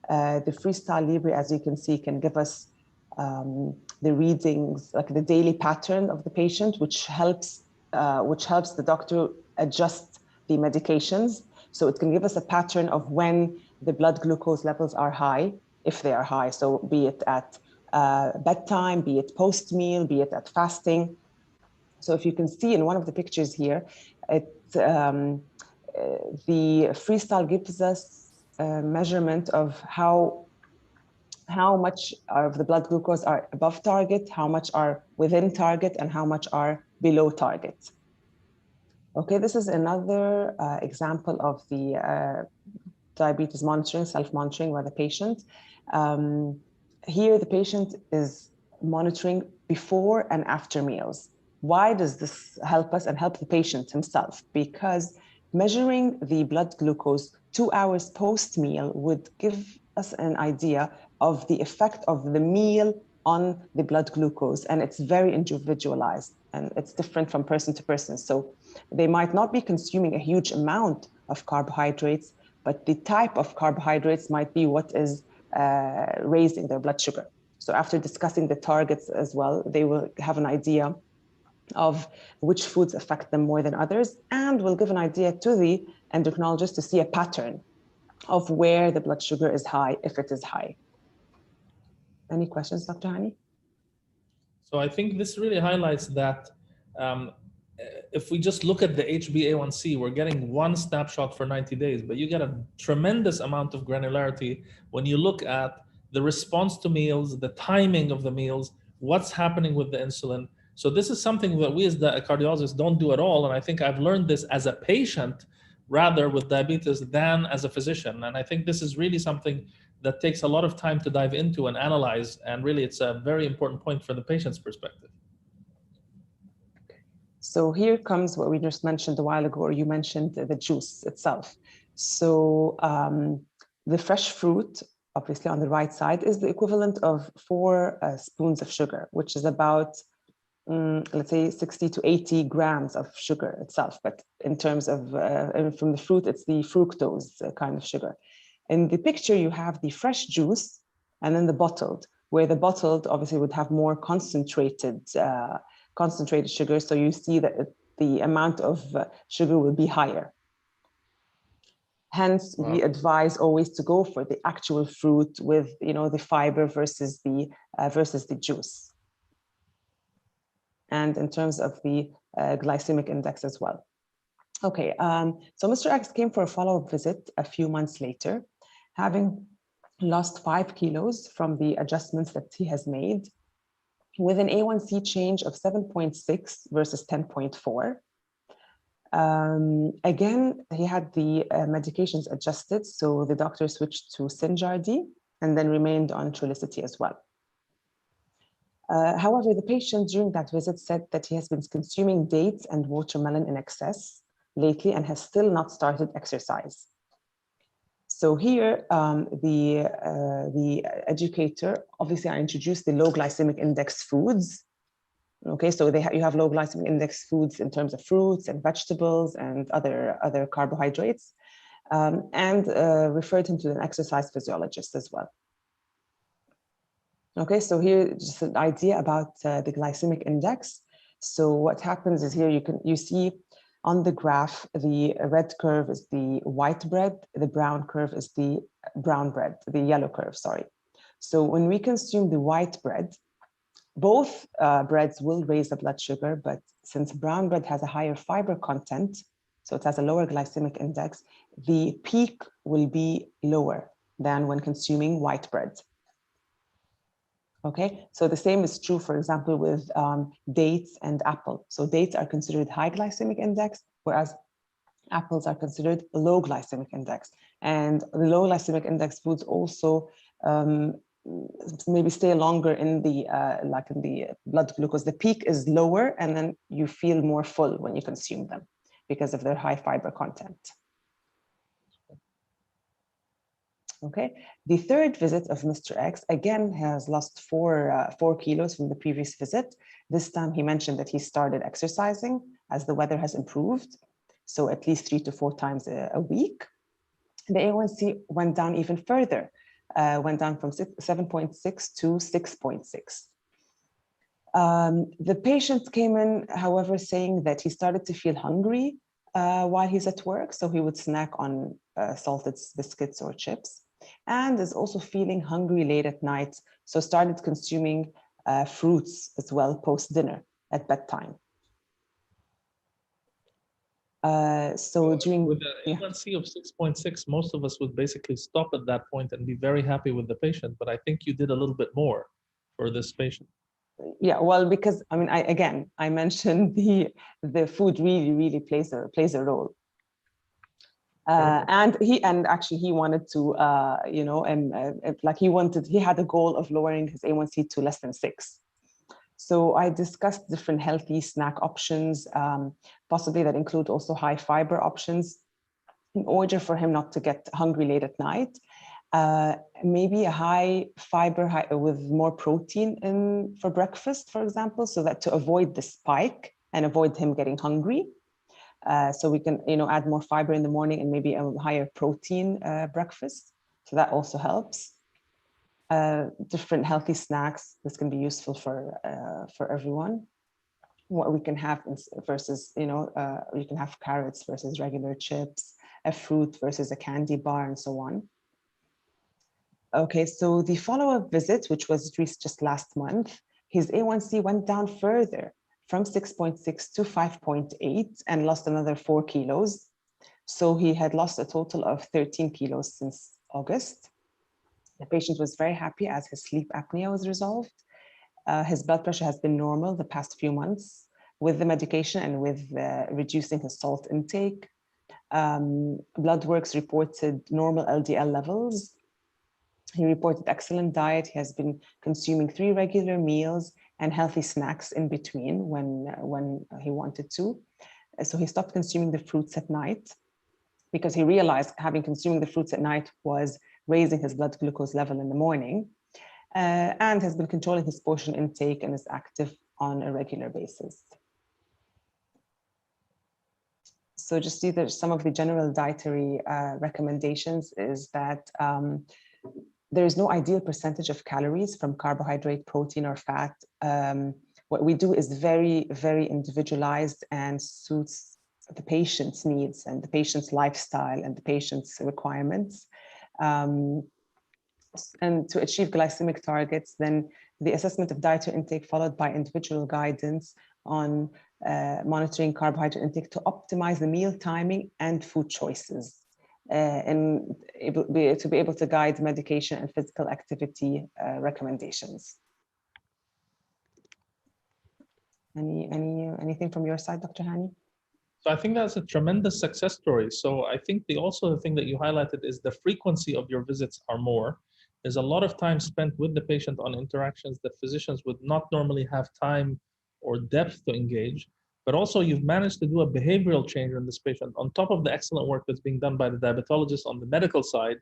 The Freestyle Libre, as you can see, can give us the readings, like the daily pattern of the patient, which helps the doctor adjust the medications. So it can give us a pattern of when the blood glucose levels are high, if they are high. So be it at bedtime, be it post-meal, be it at fasting. So if you can see in one of the pictures here, the freestyle gives us a measurement of how much of the blood glucose are above target, how much are within target, and how much are below target. Okay, this is another example of the diabetes monitoring, self-monitoring by the patient. Here, the patient is monitoring before and after meals. Why does this help us and help the patient himself? Because measuring the blood glucose 2 hours post-meal would give us an idea of the effect of the meal on the blood glucose, and it's very individualized and it's different from person to person. So they might not be consuming a huge amount of carbohydrates, but the type of carbohydrates might be what is raising their blood sugar. So after discussing the targets as well, they will have an idea of which foods affect them more than others, and will give an idea to the endocrinologist to see a pattern of where the blood sugar is high, if it is high. Any questions, Dr. Hani? So I think this really highlights that if we just look at the HbA1c, we're getting one snapshot for 90 days, but you get a tremendous amount of granularity when you look at the response to meals, the timing of the meals, what's happening with the insulin. So this is something that we as the cardiologists don't do at all. And I think I've learned this as a patient rather with diabetes than as a physician. And I think this is really something that takes a lot of time to dive into and analyze. And really, it's a very important point from the patient's perspective. So here comes what we just mentioned a while ago, or you mentioned the juice itself. So the fresh fruit, obviously on the right side, is the equivalent of 4 spoons of sugar, which is about, let's say, 60 to 80 grams of sugar itself. But in terms of, from the fruit, it's the fructose kind of sugar. In the picture, you have the fresh juice and then the bottled, where the bottled obviously would have more concentrated sugar. So you see that the amount of sugar will be higher. Hence, wow, we advise always to go for the actual fruit with, the fiber versus the juice. And in terms of the glycemic index as well. Okay, so Mr. X came for a follow-up visit a few months later, having lost 5 kilos from the adjustments that he has made, with an A1C change of 7.6 versus 10.4. Again, he had the medications adjusted, so the doctor switched to Synjardy and then remained on Trulicity as well. However, the patient during that visit said that he has been consuming dates and watermelon in excess lately and has still not started exercise. So here, the educator, obviously I introduced the low glycemic index foods. Okay, so you have low glycemic index foods in terms of fruits and vegetables and other carbohydrates, and referred him to an exercise physiologist as well. Okay, so here just an idea about the glycemic index. So what happens is here you see on the graph, the red curve is the white bread, the brown curve is the brown bread, the yellow curve, sorry. So when we consume the white bread, both breads will raise the blood sugar, but since brown bread has a higher fiber content, so it has a lower glycemic index, the peak will be lower than when consuming white bread. Okay, so the same is true, for example, with dates and apple. So dates are considered high glycemic index, whereas apples are considered low glycemic index. And the low glycemic index foods also maybe stay longer in the blood glucose. The peak is lower, and then you feel more full when you consume them because of their high fiber content. Okay, the third visit of Mr. X again has lost 4 kilos from the previous visit. This time he mentioned that he started exercising as the weather has improved, so at least 3 to 4 times a week. The A1C went down even further, went down from 7.6 to 6.6. The patient came in, however, saying that he started to feel hungry while he's at work, so he would snack on salted biscuits or chips. and is also feeling hungry late at night. So started consuming fruits as well post-dinner at bedtime. So during with an A1C of 6.6, most of us would basically stop at that point and be very happy with the patient. But I think you did a little bit more for this patient. Yeah, well, because I mean, I mentioned the food really plays a role. And actually he wanted to you know, like he had a goal of lowering his A1C to less than 6. So I discussed different healthy snack options, possibly that include also high fiber options, in order for him not to get hungry late at night. Maybe a high fiber with more protein for breakfast, for example, so that to avoid the spike and avoid him getting hungry. So we can, you know, add more fiber in the morning and maybe a higher protein breakfast. So that also helps. Different healthy snacks. This can be useful for everyone. What we can have versus, you know, you can have carrots versus regular chips, a fruit versus a candy bar, and so on. Okay, so the follow-up visit, which was just last month, his A1C went down further from 6.6 to 5.8 and lost another 4 kilos. So he had lost a total of 13 kilos since August. The patient was very happy as his sleep apnea was resolved. His blood pressure has been normal the past few months with the medication and with reducing his salt intake. Blood works reported normal LDL levels. He reported excellent diet. He has been consuming 3 regular meals and healthy snacks in between when he wanted to. So he stopped consuming the fruits at night because he realized consuming the fruits at night was raising his blood glucose level in the morning, and has been controlling his portion intake and is active on a regular basis. So just either some of the general dietary recommendations is that there is no ideal percentage of calories from carbohydrate, protein, or fat. What we do is very, very individualized and suits the patient's needs and the patient's lifestyle and the patient's requirements. And to achieve glycemic targets, then the assessment of dietary intake followed by individual guidance on monitoring carbohydrate intake to optimize the meal timing and food choices, and to be able to guide medication and physical activity recommendations. Anything from your side, Dr. Hani? So I think that's a tremendous success story. So I think the thing that you highlighted is the frequency of your visits are more. There's a lot of time spent with the patient on interactions that physicians would not normally have time or depth to engage. But also you've managed to do a behavioral change in this patient on top of the excellent work that's being done by the diabetologist on the medical side,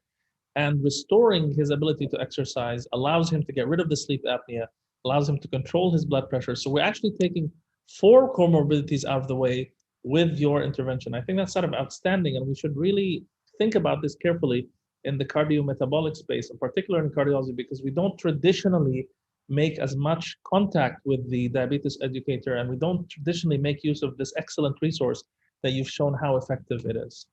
and restoring his ability to exercise allows him to get rid of the sleep apnea, allows him to control his blood pressure. So we're actually taking 4 comorbidities out of the way with your intervention. I think that's sort of outstanding, and we should really think about this carefully in the cardiometabolic space, in particular in cardiology, because we don't traditionally make as much contact with the diabetes educator, and we don't traditionally make use of this excellent resource that you've shown how effective it is.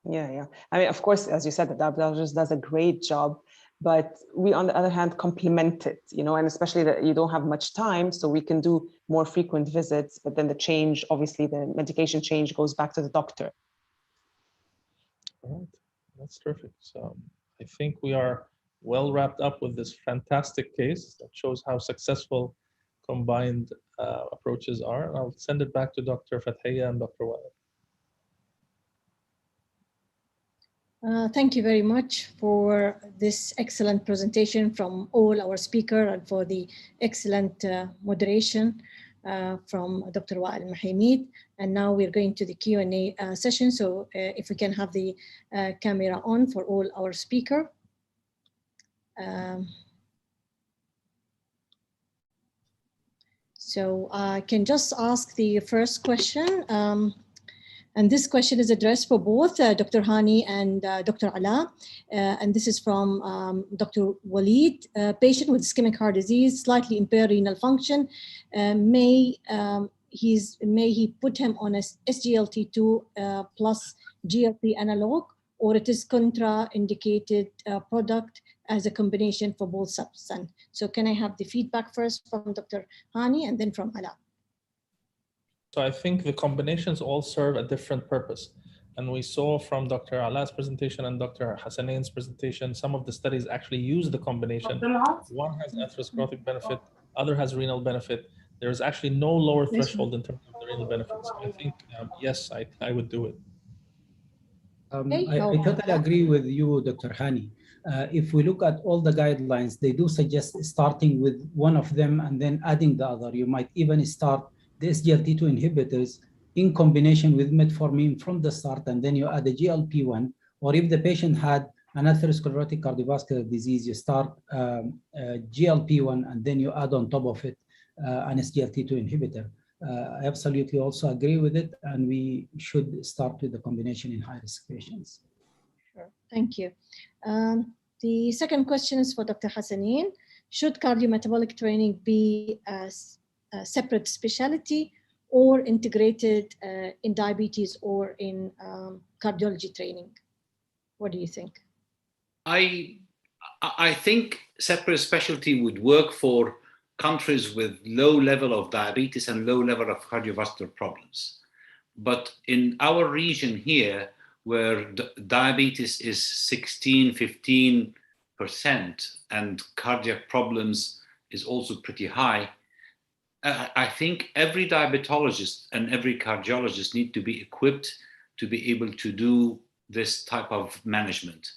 Yeah. I mean, of course, as you said, the diabetologist does a great job, but we, on the other hand, complement it, you know, and especially that you don't have much time, so we can do more frequent visits, but then the change, obviously the medication change goes back to the doctor. All right, that's terrific. So I think we are well wrapped up with this fantastic case that shows how successful combined approaches are. And I'll send it back to Dr. Fathiya and Dr. Wael. Thank you very much for this excellent presentation from all our speakers and for the excellent moderation from Dr. Wael Mahimid. And now we're going to the Q&A session. So if we can have the camera on for all our speakers. So I can just ask the first question. And this question is addressed for both Dr. Hani and Dr. Ala. And this is from Dr. Walid. Patient with ischemic heart disease, slightly impaired renal function. May he put him on a SGLT2 plus GLP analog, or it is contraindicated product as a combination for both substance. So can I have the feedback first from Dr. Hani and then from Ala? So I think the combinations all serve a different purpose. And we saw from Dr. Ala's presentation and Dr. Hassanin's presentation, some of the studies actually use the combination. One has atherosclerotic benefit, other has renal benefit. There is actually no lower threshold in terms of the renal benefits. I think, yes, I would do it. I totally agree with you, Dr. Hani. If we look at all the guidelines, they do suggest starting with one of them and then adding the other. You might even start the SGLT2 inhibitors in combination with metformin from the start, and then you add a GLP-1. Or if the patient had an atherosclerotic cardiovascular disease, you start GLP-1 and then you add on top of it an SGLT2 inhibitor. I absolutely also agree with it, and we should start with the combination in high-risk patients. Sure, thank you. The second question is for Dr. Hassanin. Should cardiometabolic training be a separate specialty or integrated in diabetes or in cardiology training? What do you think? I think separate specialty would work for countries with low level of diabetes and low level of cardiovascular problems. But in our region here, where diabetes is 16–15% and cardiac problems is also pretty high, I think every diabetologist and every cardiologist need to be equipped to be able to do this type of management.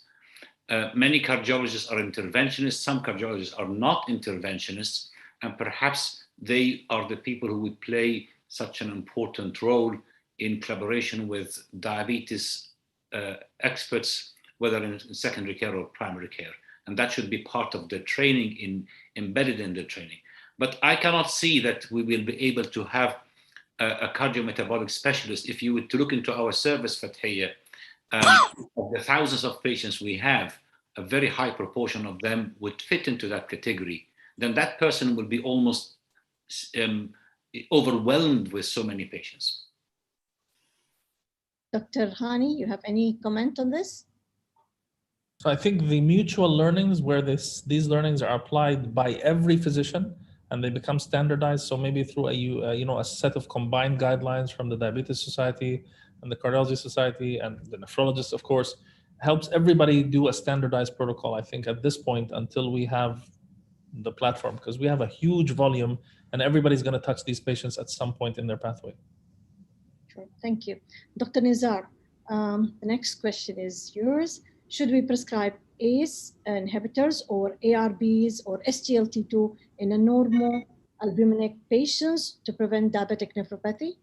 Many cardiologists are interventionists, some cardiologists are not interventionists, and perhaps they are the people who would play such an important role in collaboration with diabetes experts, whether in secondary care or primary care. And that should be part of the training, embedded in the training. But I cannot see that we will be able to have a cardiometabolic specialist. If you were to look into our service, Fathiya, of the thousands of patients we have, a very high proportion of them would fit into that category. Then that person will be almost overwhelmed with so many patients. Dr. Hani, you have any comment on this? So I think the mutual learnings where these learnings are applied by every physician and they become standardized. So maybe through a set of combined guidelines from the Diabetes Society and the Cardiology Society and the nephrologists, of course, helps everybody do a standardized protocol, I think, at this point, until we have the platform, because we have a huge volume and everybody's going to touch these patients at some point in their pathway. Sure, thank you. Dr. Nizar, the next question is yours. Should we prescribe ACE inhibitors or ARBs or SGLT2 in a normal albuminic patients to prevent diabetic nephropathy?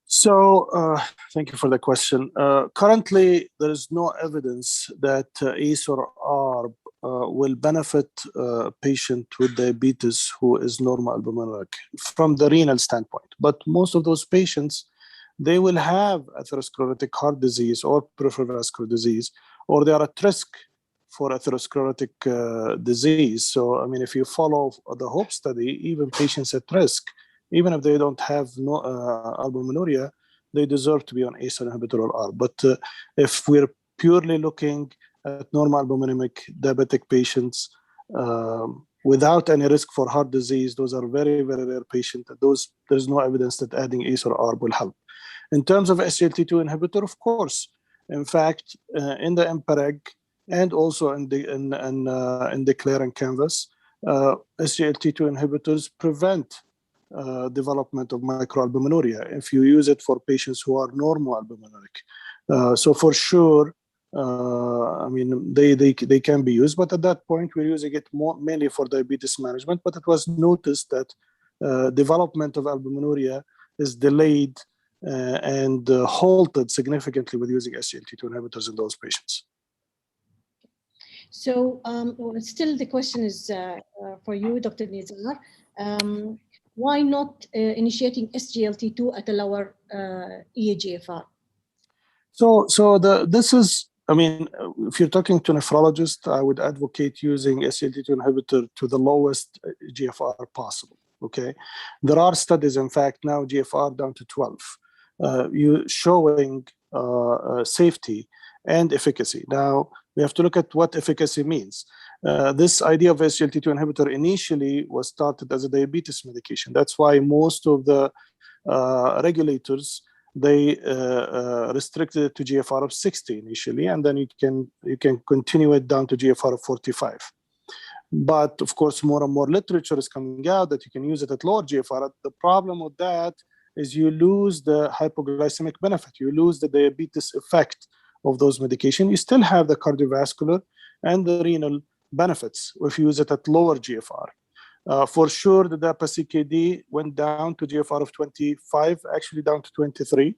So thank you for the question. Currently, there is no evidence that ACE or ARB will benefit a patient with diabetes who is normal albuminuric from the renal standpoint. But most of those patients, they will have atherosclerotic heart disease or peripheral vascular disease, or they are at risk for atherosclerotic disease. So, I mean, if you follow the HOPE study, even patients at risk, even if they don't have albuminuria, they deserve to be on ACE inhibitor or ARB. But if we're purely looking at normal albuminic diabetic patients without any risk for heart disease, those are very, very rare patients. There's no evidence that adding ACE or ARB will help. In terms of SGLT2 inhibitor, of course, in fact, in the MPEREG and also in the CLARE and CANVAS, SGLT2 inhibitors prevent development of microalbuminuria if you use it for patients who are normal albuminic. So for sure, I mean, they can be used, but at that point, we're using it mainly for diabetes management. But it was noticed that development of albuminuria is delayed and halted significantly with using SGLT2 inhibitors in those patients. So still the question is for you, Dr. Nizar. Why not initiating SGLT2 at a lower eGFR? So this is, I mean, if you're talking to a nephrologist, I would advocate using SGLT2 inhibitor to the lowest GFR possible, okay? There are studies, in fact, now GFR down to 12, you showing safety and efficacy. Now, we have to look at what efficacy means. This idea of SCLT2 inhibitor initially was started as a diabetes medication. That's why most of the regulators, they restricted it to GFR of 60 initially, and then you can continue it down to GFR of 45. But of course, more and more literature is coming out that you can use it at lower GFR. The problem with that is you lose the hypoglycemic benefit. You lose the diabetes effect of those medications. You still have the cardiovascular and the renal benefits if you use it at lower GFR. For sure, the DAPA-CKD went down to GFR of 25, actually down to 23.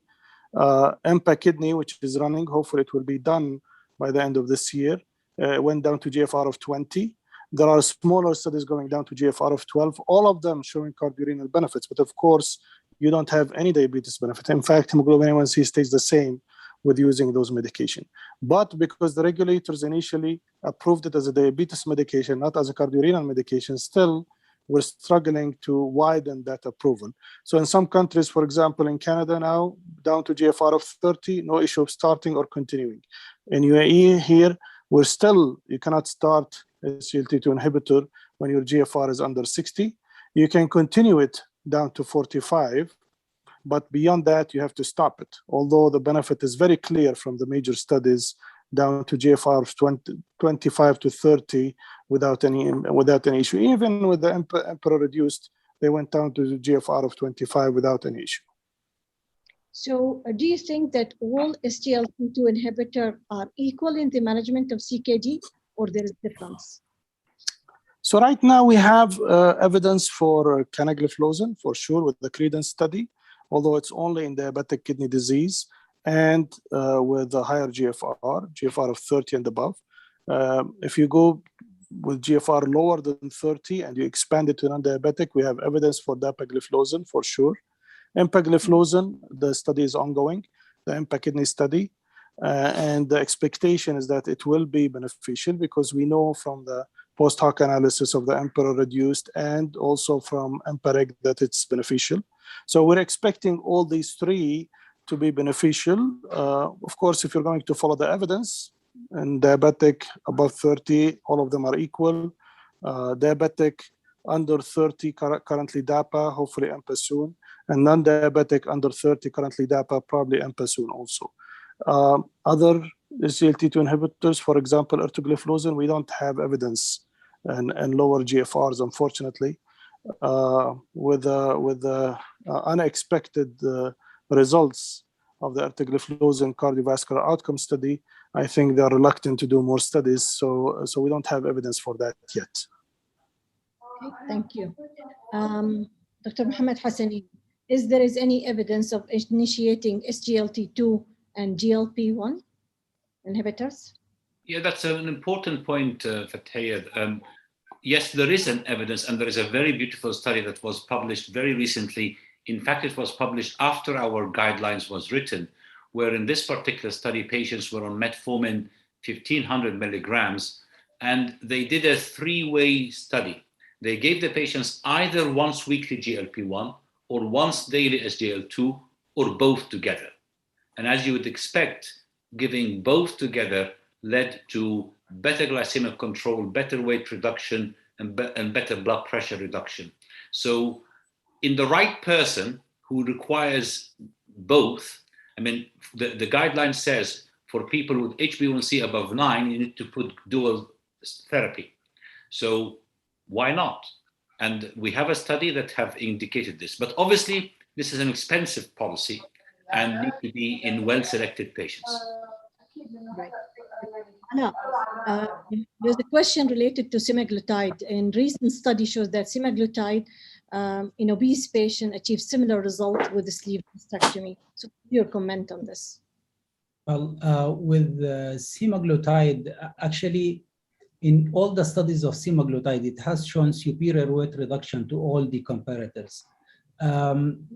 EMPA kidney, which is running, hopefully it will be done by the end of this year, went down to GFR of 20. There are smaller studies going down to GFR of 12, all of them showing cardiorenal benefits. But of course, you don't have any diabetes benefit. In fact, hemoglobin A1c stays the same with using those medications. But because the regulators initially approved it as a diabetes medication, not as a cardiorenal medication, still we're struggling to widen that approval. So in some countries, for example, in Canada now, down to GFR of 30, no issue of starting or continuing. In UAE here, we're still, you cannot start a SCLT2 inhibitor when your GFR is under 60. You can continue it down to 45, but beyond that, you have to stop it. Although the benefit is very clear from the major studies down to GFR of 25 to 30 without any issue. Even with the emperor reduced, they went down to the GFR of 25 without any issue. So do you think that all SGLT2 inhibitors are equal in the management of CKD, or there is difference? So right now we have evidence for canagliflozin, for sure, with the Credence study, although it's only in diabetic kidney disease and with a higher GFR of 30 and above. If you go with GFR lower than 30 and you expand it to non-diabetic, we have evidence for dapagliflozin for sure. Empagliflozin, the study is ongoing, the EMPA kidney study, and the expectation is that it will be beneficial because we know from the post hoc analysis of the emperor reduced and also from EMPA-REG that it's beneficial. So we're expecting all these three to be beneficial. Of course, if you're going to follow the evidence, and diabetic above 30, all of them are equal. Diabetic under 30, currently DAPA, hopefully EMPA soon. And non-diabetic under 30, currently DAPA, probably EMPA soon also. Other SGLT2 inhibitors, for example, ertugliflozin, we don't have evidence and lower GFRs, unfortunately. With the unexpected results of the ertugliflozin cardiovascular outcome study, I think they're reluctant to do more studies, so we don't have evidence for that yet. Okay, thank you. Dr. Mohammed Hassani, is there any evidence of initiating SGLT2 and GLP-1 inhibitors? Yeah, that's an important point, Fatayed. Yes, there is an evidence, and there is a very beautiful study that was published very recently. In fact, it was published after our guidelines was written, where in this particular study, patients were on metformin 1,500 milligrams, and they did a three-way study. They gave the patients either once weekly GLP-1 or once daily SGL2 or both together. And as you would expect, giving both together led to better glycemic control, better weight reduction, and better blood pressure reduction. So in the right person who requires both, I mean, the guideline says for people with HbA1c above 9, you need to put dual therapy. So why not? And we have a study that have indicated this. But obviously, this is an expensive policy and need to be in well-selected patients. Right. Anna, there's a question related to semaglutide. And recent study shows that semaglutide in obese patients achieves similar results with the sleeve hysterectomy. So your comment on this? Well, with semaglutide, actually, in all the studies of semaglutide, it has shown superior weight reduction to all the comparators.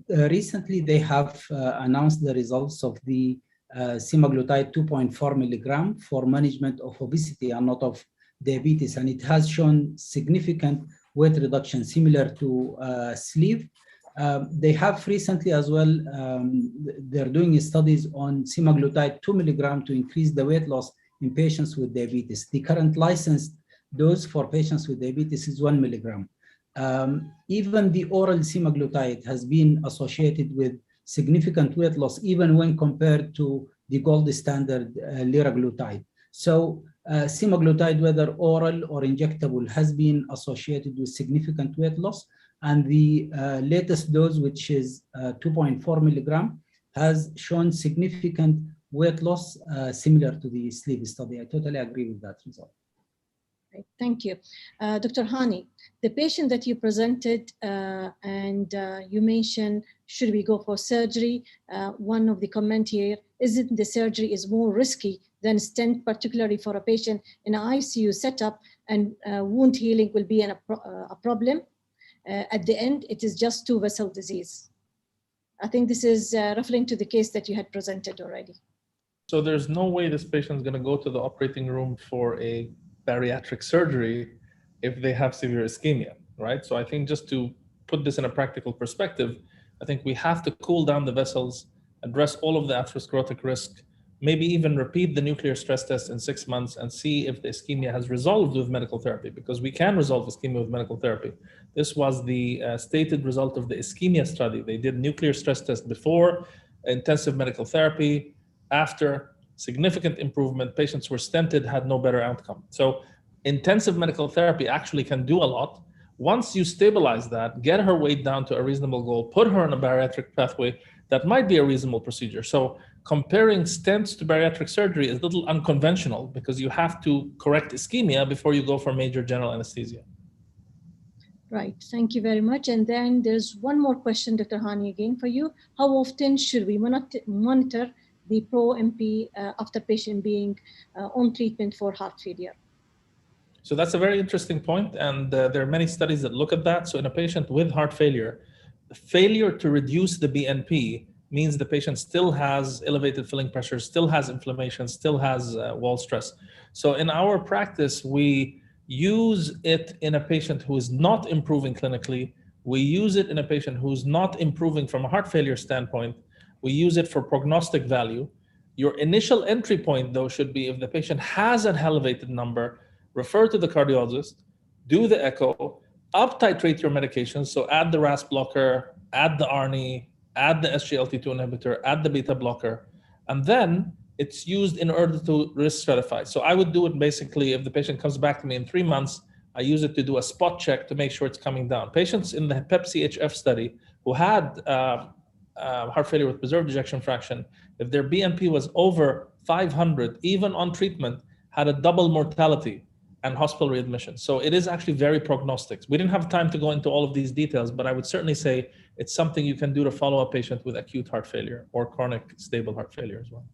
Recently, they have announced the results of the semaglutide 2.4 milligram for management of obesity and not of diabetes, and it has shown significant weight reduction similar to sleeve. They have recently as well, they're doing studies on semaglutide 2 milligram to increase the weight loss in patients with diabetes. The current licensed dose for patients with diabetes is 1 milligram. Even the oral semaglutide has been associated with significant weight loss, even when compared to the gold standard liraglutide. So semaglutide, whether oral or injectable, has been associated with significant weight loss. And the latest dose, which is 2.4 milligram, has shown significant weight loss similar to the sleep study. I totally agree with that result. Right. Thank you. Dr. Hani, the patient that you presented and you mentioned, should we go for surgery? One of the comment here, isn't the surgery is more risky than stent, particularly for a patient in an ICU setup, and wound healing will be a problem. At the end, it is just 2 vessel disease. I think this is referring to the case that you had presented already. So there's no way this patient is going to go to the operating room for a bariatric surgery if they have severe ischemia, right? So I think just to put this in a practical perspective, I think we have to cool down the vessels, address all of the atherosclerotic risk, maybe even repeat the nuclear stress test in 6 months and see if the ischemia has resolved with medical therapy, because we can resolve ischemia with medical therapy. This was the stated result of the ischemia study. They did nuclear stress test before, intensive medical therapy, after, significant improvement. Patients who were stented had no better outcome. So intensive medical therapy actually can do a lot. Once you stabilize that, get her weight down to a reasonable goal, put her on a bariatric pathway, that might be a reasonable procedure. So comparing stents to bariatric surgery is a little unconventional because you have to correct ischemia before you go for major general anesthesia. Right, thank you very much. And then there's one more question, Dr. Hani, again for you. How often should we monitor the pro-MP after patient being on treatment for heart failure? So that's a very interesting point, and there are many studies that look at that. So in a patient with heart failure, the failure to reduce the BNP means the patient still has elevated filling pressure, still has inflammation, still has wall stress. So in our practice, we use it in a patient who is not improving clinically. We use it in a patient who's not improving from a heart failure standpoint. We use it for prognostic value. Your initial entry point, though, should be if the patient has an elevated number, refer to the cardiologist, do the echo, up-titrate your medications, so add the RAS blocker, add the ARNI, add the SCLT2 inhibitor, add the beta blocker, and then it's used in order to risk stratify. So I would do it basically if the patient comes back to me in 3 months, I use it to do a spot check to make sure it's coming down. Patients in the PEP-CHF study who had heart failure with preserved ejection fraction, if their BNP was over 500, even on treatment, had a double mortality and hospital readmission. So it is actually very prognostic. We didn't have time to go into all of these details, but I would certainly say it's something you can do to follow a patient with acute heart failure or chronic stable heart failure as well.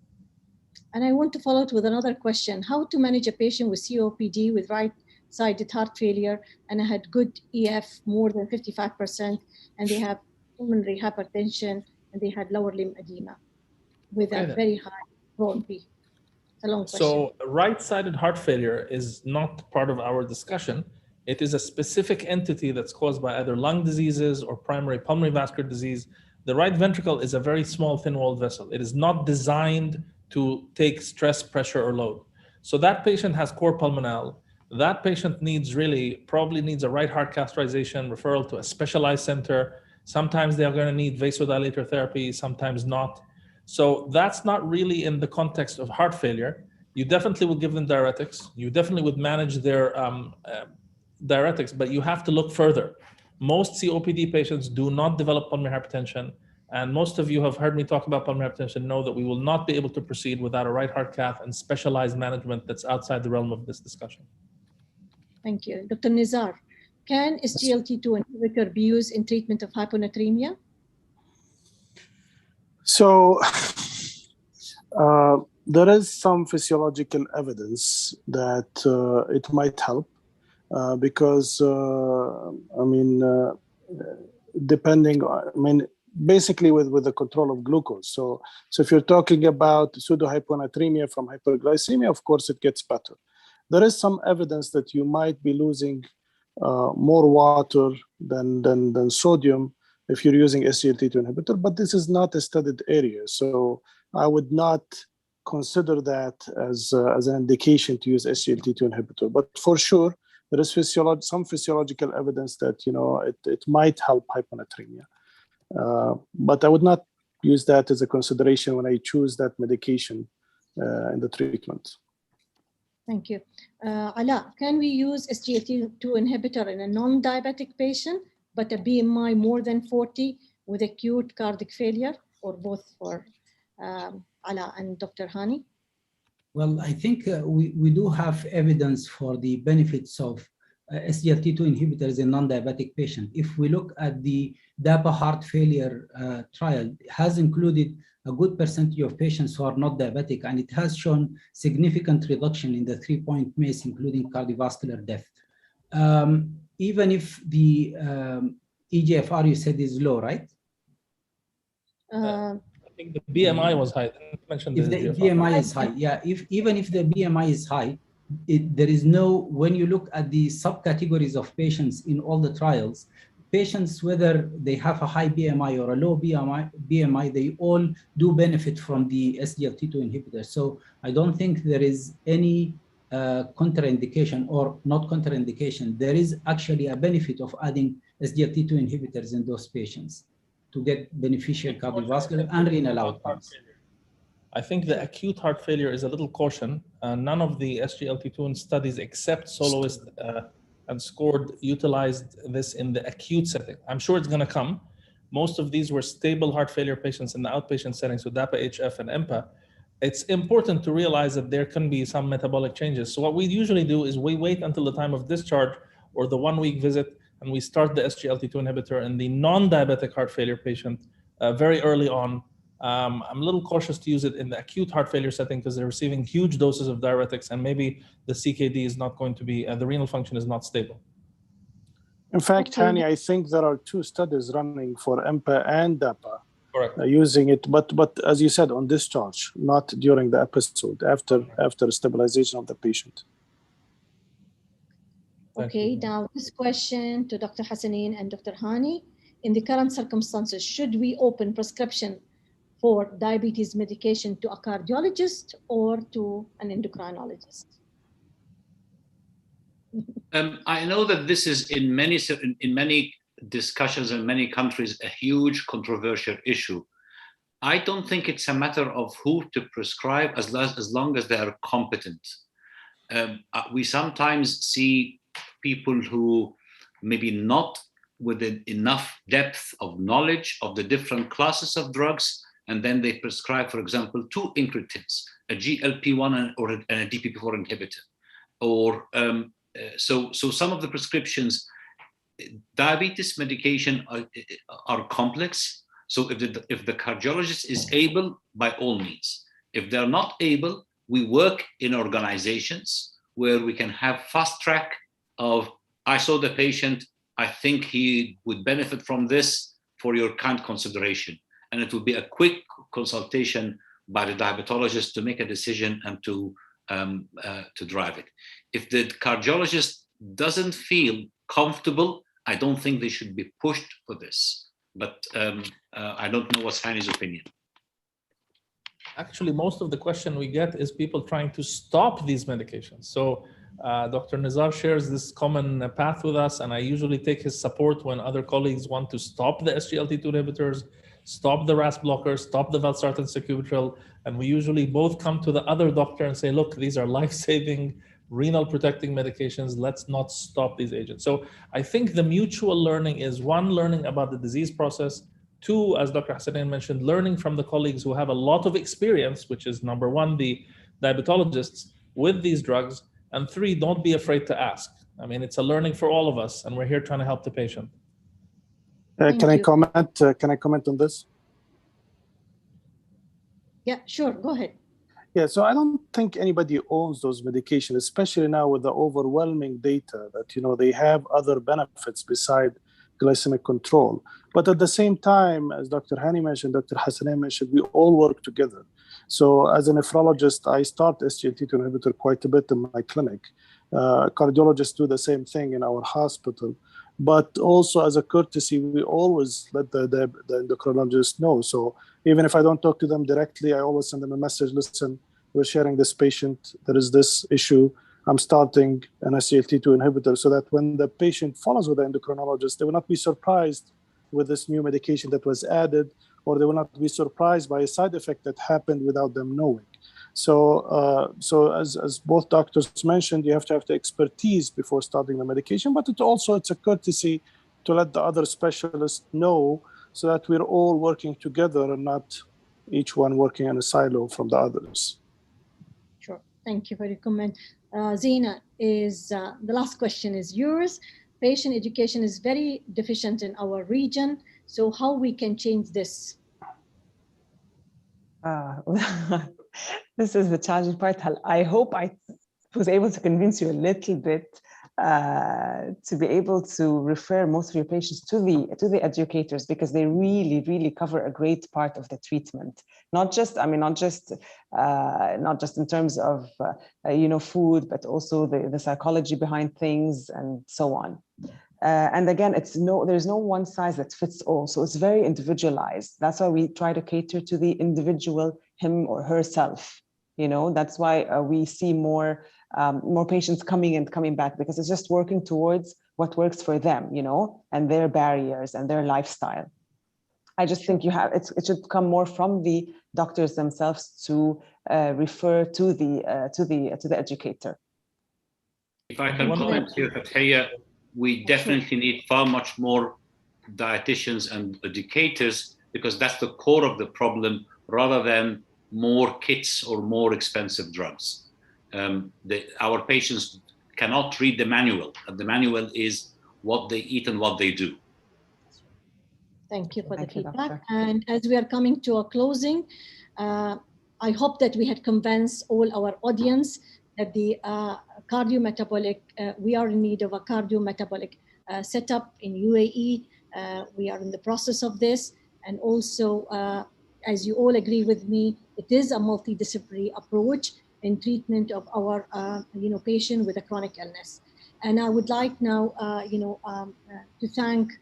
And I want to follow up with another question. How to manage a patient with COPD with right-sided heart failure and had good EF more than 55%, and they have pulmonary hypertension and they had lower limb edema with a very high pro-MP? So right-sided heart failure is not part of our discussion. It is a specific entity that's caused by either lung diseases or primary pulmonary vascular disease. The right ventricle is a very small, thin-walled vessel. It is not designed to take stress, pressure, or load. So that patient has cor pulmonale. That patient probably needs a right heart catheterization, referral to a specialized center. Sometimes they're going to need vasodilator therapy, sometimes not. So that's not really in the context of heart failure. You definitely would give them diuretics. You definitely would manage their diuretics, but you have to look further. Most COPD patients do not develop pulmonary hypertension. And most of you have heard me talk about pulmonary hypertension, know that we will not be able to proceed without a right heart cath and specialized management that's outside the realm of this discussion. Thank you. Dr. Nizar, can SGLT2 inhibitor be used in treatment of hyponatremia? So there is some physiological evidence that it might help because, basically with the control of glucose. So if you're talking about pseudo-hyponatremia from hyperglycemia, of course it gets better. There is some evidence that you might be losing more water than sodium if you're using SCLT2 inhibitor, but this is not a studied area. So I would not consider that as an indication to use SCLT2 inhibitor. But for sure, there is some physiological evidence that, it might help hyponatremia. But I would not use that as a consideration when I choose that medication in the treatment. Thank you. Ala, can we use SGLT2 inhibitor in a non-diabetic patient, but a BMI more than 40 with acute cardiac failure, or both for Ala and Dr. Hani? Well, I think we do have evidence for the benefits of SGLT2 inhibitors in non-diabetic patients. If we look at the DAPA heart failure trial, it has included a good percentage of patients who are not diabetic, and it has shown significant reduction in the 3-point MACE, including cardiovascular death. Even if the EGFR you said is low, right? I think the BMI was high. Mentioned if the BMI is high, yeah. Even if the BMI is high, there is no, when you look at the subcategories of patients in all the trials, patients, whether they have a high BMI or a low BMI, they all do benefit from the SGLT2 inhibitor. So I don't think there is any contraindication or not contraindication. There is actually a benefit of adding SGLT2 inhibitors in those patients to get beneficial cardiovascular and renal outcomes. I think the acute heart failure is a little caution. None of the SGLT2 studies except Soloist and Scored utilized this in the acute setting. I'm sure it's going to come. Most of these were stable heart failure patients in the outpatient setting, so DAPA-HF and EMPA. It's important to realize that there can be some metabolic changes. So what we usually do is we wait until the time of discharge or the 1-week visit, and we start the SGLT2 inhibitor in the non-diabetic heart failure patient very early on. I'm a little cautious to use it in the acute heart failure setting because they're receiving huge doses of diuretics, and maybe the CKD is not going to be, the renal function is not stable. In fact, Hani, I think there are 2 studies running for EMPA and DAPA. Correct. Using it, but as you said, on discharge, not during the episode, after stabilization of the patient. Okay, now this question to Dr. Hassanein and Dr. Hani. In the current circumstances, should we open prescription for diabetes medication to a cardiologist or to an endocrinologist? I know that this is in many discussions in many countries a huge controversial issue. I don't think it's a matter of who to prescribe as long as they are competent. We sometimes see people who maybe not with enough depth of knowledge of the different classes of drugs, and then they prescribe, for example, 2 incretins, a GLP-1 or a DPP-4 inhibitor. Or so some of the prescriptions, diabetes medication are complex. So if the cardiologist is able, by all means. If they're not able, we work in organizations where we can have fast track of, I saw the patient, I think he would benefit from this for your kind consideration. And it will be a quick consultation by the diabetologist to make a decision and to drive it. If the cardiologist doesn't feel comfortable, I don't think they should be pushed for this. But I don't know what's Hani's opinion. Actually, most of the question we get is people trying to stop these medications. So Dr. Nizar shares this common path with us, and I usually take his support when other colleagues want to stop the SGLT2 inhibitors, stop the RAS blockers, stop the valsartan sacubitril, and we usually both come to the other doctor and say, look, these are life-saving, renal protecting medications, let's not stop these agents. So I think the mutual learning is, 1, learning about the disease process, 2, as Dr. Hassanein mentioned, learning from the colleagues who have a lot of experience, which is number 1, the diabetologists with these drugs, and 3, don't be afraid to ask. I mean, it's a learning for all of us, and we're here trying to help the patient. Can I comment on this? Yeah, sure, go ahead. Yeah, so I don't think anybody owns those medications, especially now with the overwhelming data that, they have other benefits beside glycemic control. But at the same time, as Dr. Hani mentioned, Dr. Hassanein mentioned, we all work together. So as a nephrologist, I start SGLT2 inhibitor quite a bit in my clinic. Cardiologists do the same thing in our hospital. But also as a courtesy, we always let the endocrinologist know. So even if I don't talk to them directly, I always send them a message, listen, we're sharing this patient, there is this issue, I'm starting an SCLT2 inhibitor, so that when the patient follows with the endocrinologist, they will not be surprised with this new medication that was added, or they will not be surprised by a side effect that happened without them knowing. So, as both doctors mentioned, you have to have the expertise before starting the medication, but it's a courtesy to let the other specialists know, so that we're all working together and not each one working in a silo from the others. Sure. Thank you for your comment. Zina, the last question is yours. Patient education is very deficient in our region. So how we can change this? This is the challenging part. I hope I was able to convince you a little bit to be able to refer most of your patients to the educators, because they really cover a great part of the treatment. Not just in terms of food, but also the psychology behind things and so on. And again, there's no one size that fits all. So it's very individualized. That's why we try to cater to the individual, him or herself. That's why we see more patients coming back, because it's just working towards what works for them, and their barriers and their lifestyle. I just think it should come more from the doctors themselves to refer to the educator. If I can comment here, Fathiya, we definitely need far much more dietitians and educators, because that's the core of the problem, rather than more kits or more expensive drugs. Our patients cannot read the manual, and the manual is what they eat and what they do. Thank you for the feedback. And as we are coming to a closing, I hope that we had convinced all our audience that the cardiometabolic, we are in need of a cardiometabolic setup in UAE. We are in the process of this. And also, as you all agree with me, it is a multidisciplinary approach in treatment of our patient with a chronic illness. And I would like now to thank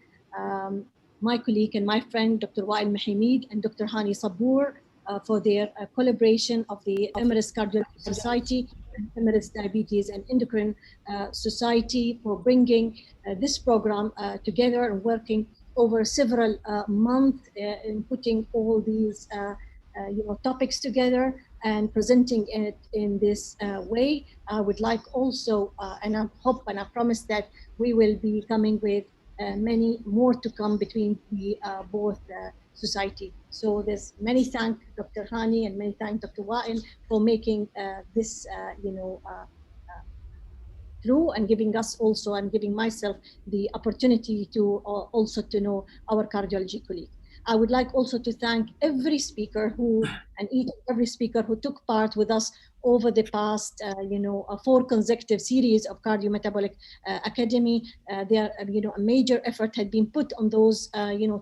my colleague and my friend, Dr. Wael Mahamid and Dr. Hani Sabur, for their collaboration of the Emirates Cardiology Society, Emirates Diabetes and Endocrine Society, for bringing this program together and working over several months in putting all these topics together and presenting it in this way. I would like also, and I hope and I promise that we will be coming with many more to come between the both society. So there's many thanks Dr. Hani and many thanks Dr. Wael for making this through, and giving us also, and giving myself the opportunity to also to know our cardiology colleague. I would like also to thank every speaker every speaker who took part with us over the past, 4 consecutive series of Cardiometabolic Academy. There, a major effort had been put on those,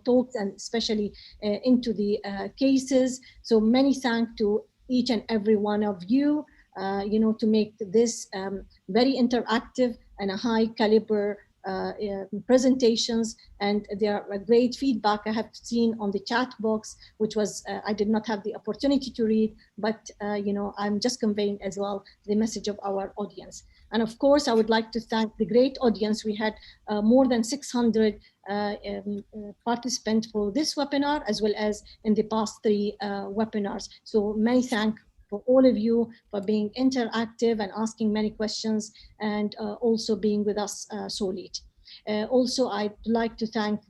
talks, and especially into the cases. So many thanks to each and every one of you, to make this very interactive and a high caliber presentations. And there are great feedback I have seen on the chat box, which was I did not have the opportunity to read, but I'm just conveying as well the message of our audience. And of course, I would like to thank the great audience. We had more than 600 participants for this webinar, as well as in the past 3 webinars. So many thanks for all of you for being interactive and asking many questions, and also being with us so late. Also, I'd like to thank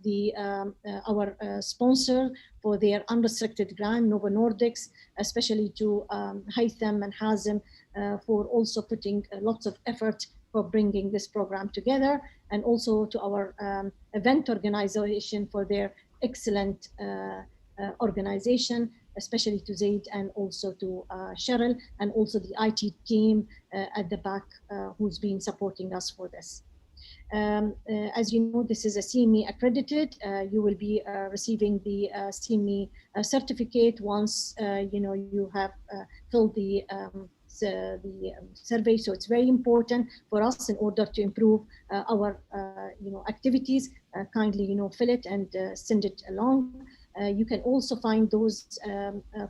our sponsor for their unrestricted grant, Novo Nordics, especially to Haytham and Hazem for also putting lots of effort for bringing this program together, and also to our event organization for their excellent organization, especially to Zaid and also to Cheryl, and also the IT team at the back who's been supporting us for this. As you know, this is a CME accredited. You will be receiving the CME certificate once you have filled the the survey. So it's very important for us in order to improve our activities. Kindly fill it and send it along. You can also find those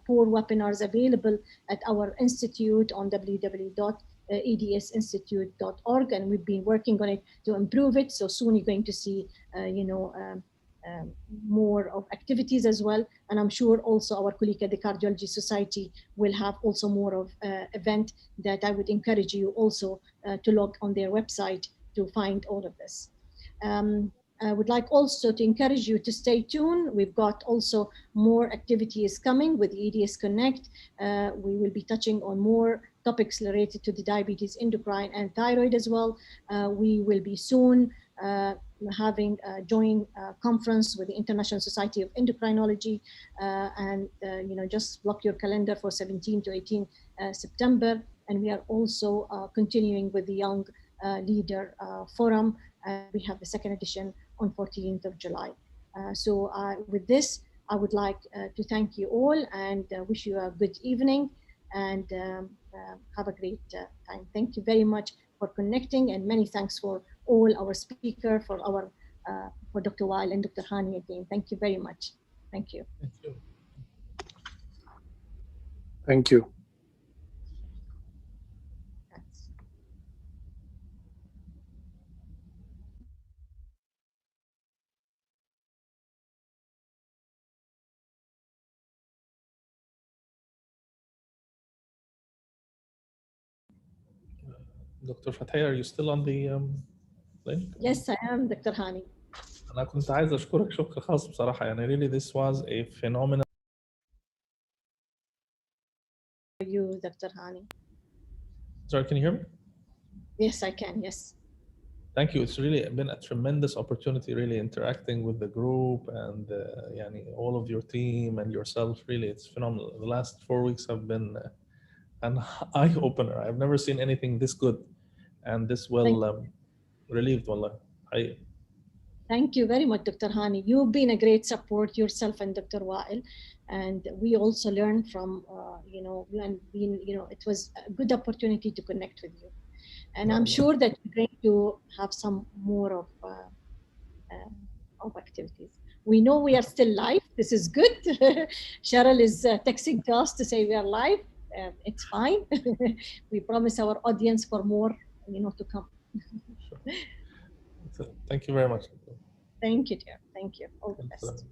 4 webinars available at our institute on www.edsinstitute.org, and we've been working on it to improve it. So soon you're going to see more of activities as well. And I'm sure also our colleague at the Cardiology Society will have also more of event that I would encourage you also to log on their website to find all of this. I would like also to encourage you to stay tuned. We've got also more activities coming with EDS Connect. We will be touching on more topics related to the diabetes, endocrine, and thyroid as well. We will be soon having a joint conference with the International Society of Endocrinology, and just block your calendar for 17 to 18 September. And we are also continuing with the Young Leader Forum. We have the 2nd edition on 14th of July. So with this, I would like to thank you all and wish you a good evening, and have a great time. Thank you very much for connecting, and many thanks for all our speakers, for Dr. Weil and Dr. Hani again. Thank you very much. Thank you. Thank you. Thank you. Dr. Fateh, are you still on the link? Yes, I am, Dr. Hani. أنا كنت عايز أشكرك شكر خاص بصراحة. يعني really this was a phenomenal. You, Dr. Hani. Sorry, can you hear me? Yes, I can. Yes. Thank you. It's really been a tremendous opportunity, really interacting with the group and all of your team and yourself. Really, it's phenomenal. The last 4 weeks have been an eye opener. I've never seen anything this good and this well relieved. Wallah. Thank you very much, Dr. Hani. You've been a great support, yourself and Dr. Wael, and we also learned from it was a good opportunity to connect with you. And I'm sure that we're going to have some more of activities. We know we are still live. This is good. Cheryl is texting to us to say we are live. It's fine. We promise our audience for more, to come. Thank you very much. Thank you, dear. Thank you. All the best.